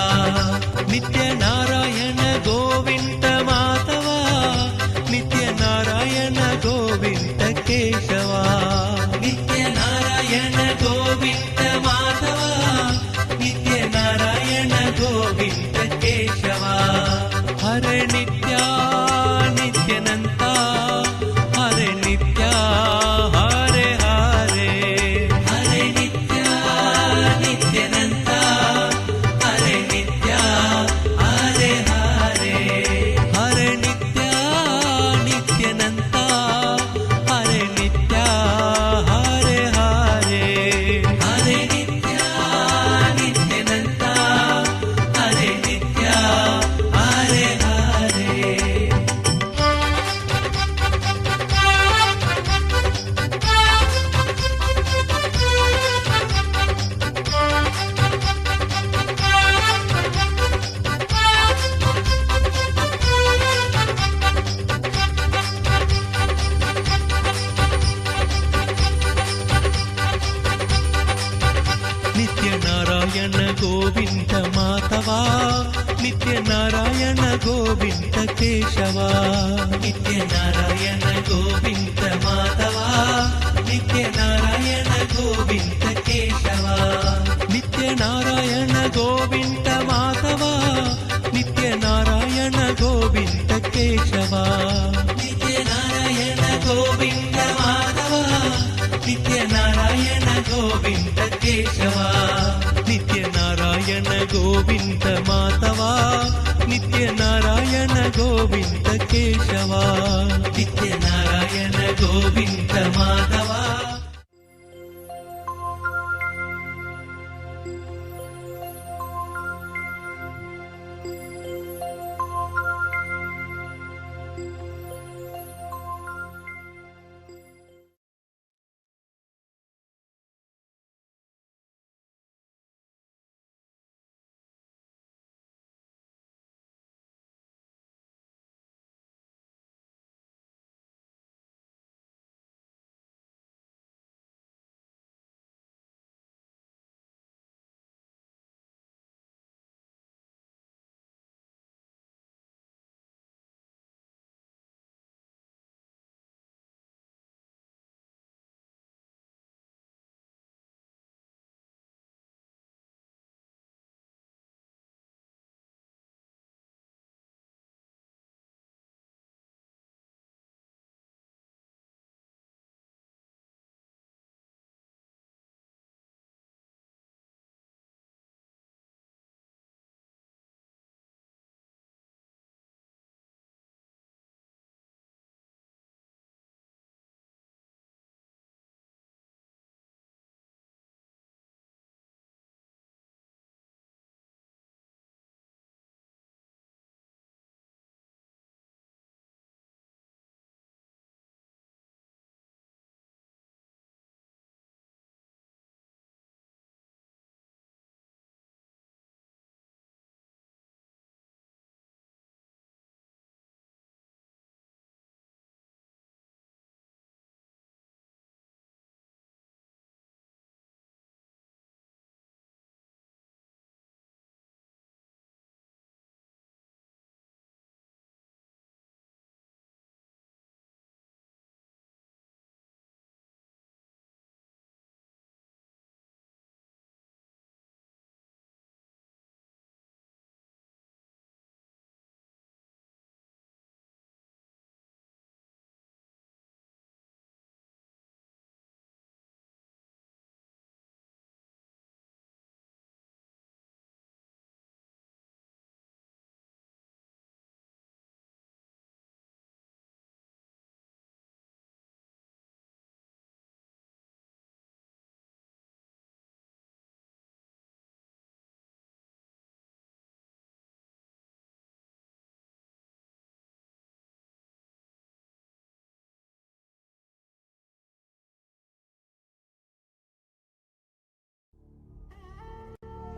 ನಿತ್ಯ ನಾರಾಯಣ ಗೋವಿಂದ ಮಾಧವ ನಿತ್ಯ ನಾರಾಯಣ ಗೋವಿಂದ ಕೇಶವ. ನಿತ್ಯ ನಾರಾಯಣ ಗೋವಿಂದ ಮಾಧವ ನಿತ್ಯ ನಾರಾಯಣ ಗೋವಿಂದ ಕೇಶವ. ಹರೆ ನಿತ್ಯ ನಿತ್ಯನಂತ ಹರೆ ನಿತ್ಯ ಹರೆ ಹರೆ. ಹರೆ ನಿತ್ಯ ನಿತ್ಯನಂತ ಹರೆ ನಿತ್ಯ ಹರೆ ಹರೆ. ಹರೆ ನಿತ್ಯ ನಿತ್ಯನಂತ ಹರೆ ನಿತ್ಯ ಹರೆ ಹರೆ. ಹರೆ ನಿತ್ಯ ನಿತ್ಯನಂತ ಹರೆ ನಿತ್ಯ ಹರೆ ಹರೆ. ನಿತ್ಯ ನಾರಾಯಣ ಗೋವಿಂದ ಮಾಧವ ನಿತ್ಯ ನಾರಾಯಣ ಗೋವಿಂದ ಕೇಶವ. ನಿತ್ಯ ನಾರಾಯಣ ಗೋವಿಂದ ಮಾಧವ ನಿತ್ಯ ನಾರಾಯಣ ಗೋವಿಂದ ಕೇಶವ. ನಿತ್ಯ ನಾರಾಯಣ ಗೋವಿಂದ ಮಾಧವ ನಿತ್ಯ ನಾರಾಯಣ ಗೋವಿಂದ ಕೇಶವ. ನಿತ್ಯ ನಾರಾಯಣ ಗೋವಿಂದ ಮಾಧವ ನಿತ್ಯ ನಾರಾಯಣ ಗೋವಿಂದ ಕೇಶವ. ನಿತ್ಯ ನಾರಾಯಣ ಗೋವಿಂದ ಮಾಧವ ನಿತ್ಯ ನಾರಾಯಣ ಗೋವಿಂದ ಕೇಶವ. ನಿತ್ಯ Narayana Govinda Madhava.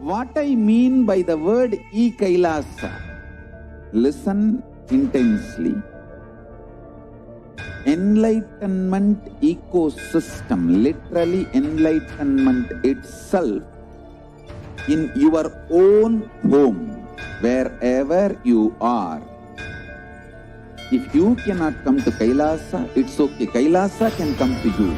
What I mean by the word e-Kailasa, listen intensely. Enlightenment ecosystem, literally enlightenment itself, in your own home, wherever you are. If you cannot come to Kailasa, it's okay. Kailasa can come to you.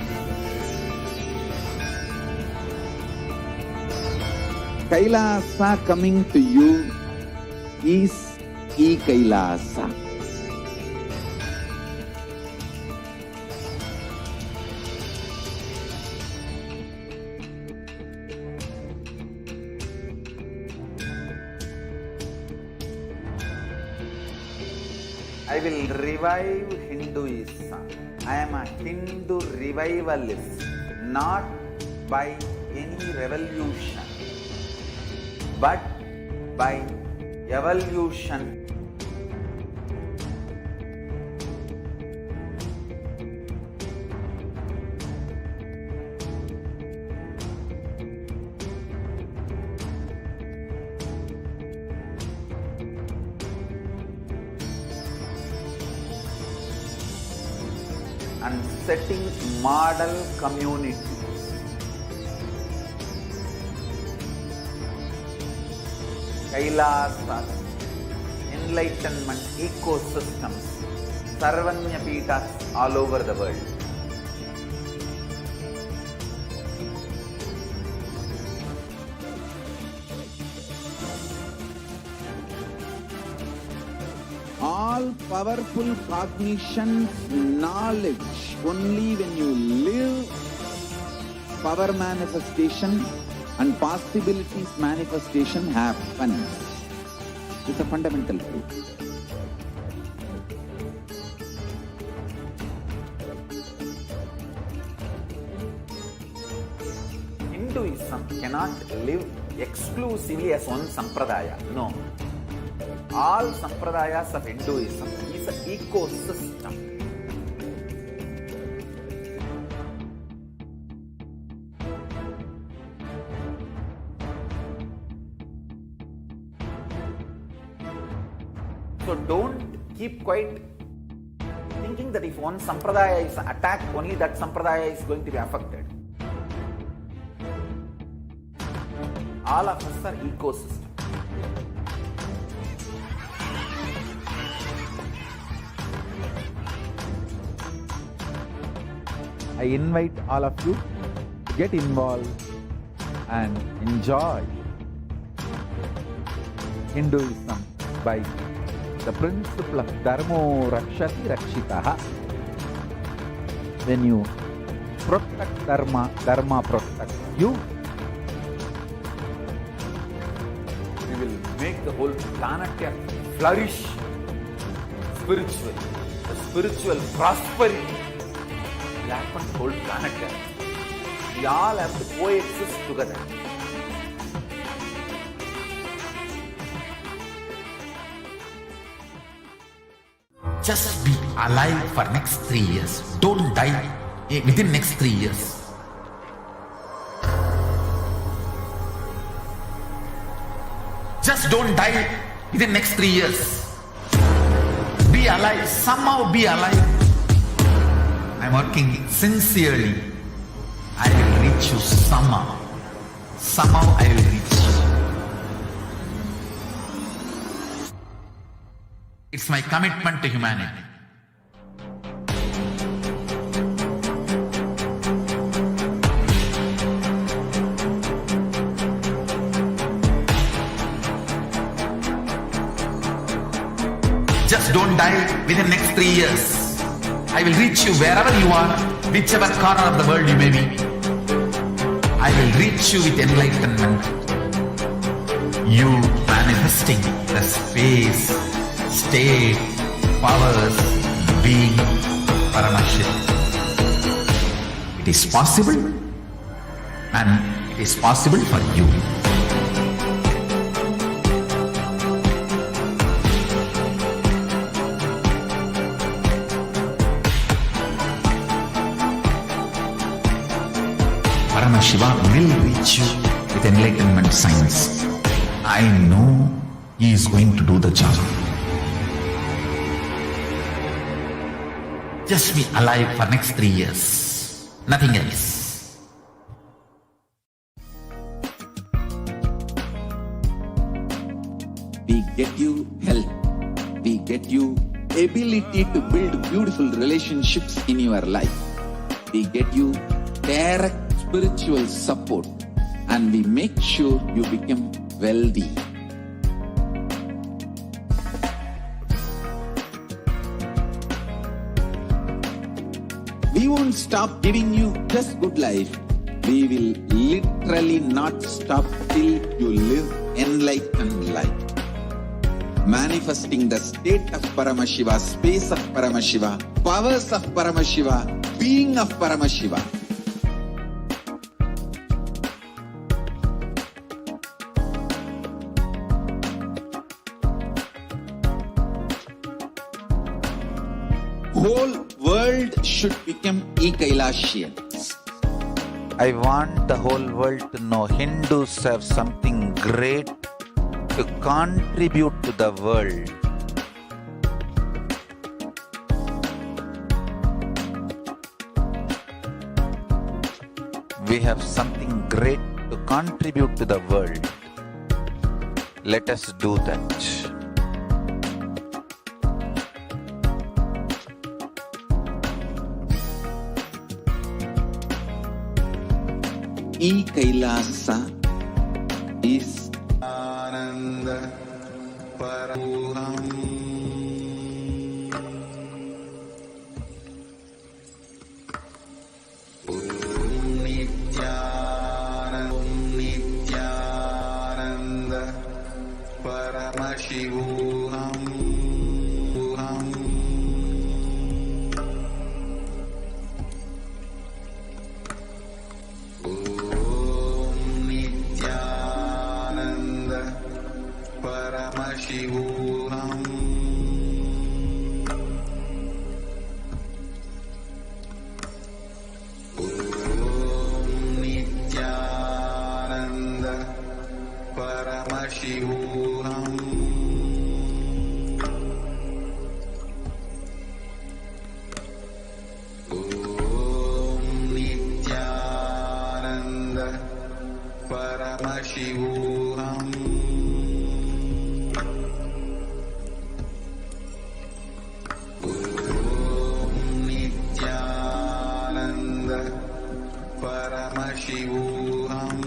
Kailasa coming to you is e-Kailasa. I will revive Hinduism. I am a Hindu revivalist, not by any revolution, but by evolution. And setting model communities. Kailasas, enlightenment ecosystems, Sarvanya Pitas all over the world. All powerful cognition, knowledge, only when you live, power manifestation and possibilities manifestation happens. It's a fundamental truth. Hinduism cannot live exclusively as one sampradaya. No. All sampradayas of Hinduism is an ecosystem. So don't keep quiet thinking that if one sampradaya is attacked, only that sampradaya is going to be affected. All of us are ecosystem. I invite all of you to get involved and enjoy Hinduism by the principle of Dharmo Rakshati Rakshitaha. When you protect Dharma, Dharma protects you. We will make the whole planet flourish spiritually. The spiritual prosperity will happen the whole planet. We all have to coexist together. Just be alive for next 3 years. Don't die within next 3 years. Just don't die within next 3 years. Be alive. Somehow be alive. I'm working sincerely. I will reach you somehow. Somehow I will reach you. It's my commitment to humanity. Just don't die within next 3 years. I will reach you wherever you are, whichever corner of the world you may be. I will reach you with enlightenment. You manifesting the space, state, powers, being Paramashivoham. It is possible, and it is possible for you. Paramashivoham will reach you with enlightenment science. I know he is going to do the job. Just be alive for next 3 years. Nothing else. We get you health. We get you ability to build beautiful relationships in your life. We get you direct spiritual support, and we make sure you become wealthy. We won't stop giving you just good life. We will literally not stop till you live enlightened life. Manifesting the state of Paramashiva, space of Paramashiva, powers of Paramashiva, being of Paramashiva. Whole world should become e-Kailashians. I want the whole world to know Hindus have something great to contribute to the world. We have something great to contribute to the world. Let us do that. E-Kailasa is Ananda Paramashivoham. Nithyananda Paramashivoham. Paramashivoham. Nithyananda Paramashivoham. Nithyananda Paramashivoham. Nithyananda Paramashivoham.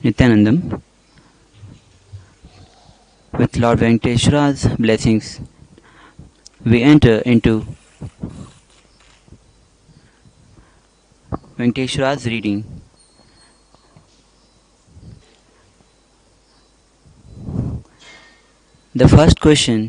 Nithyanandam. With Lord Venkateshwara's blessings, we enter into Venkateshwara's reading. The first question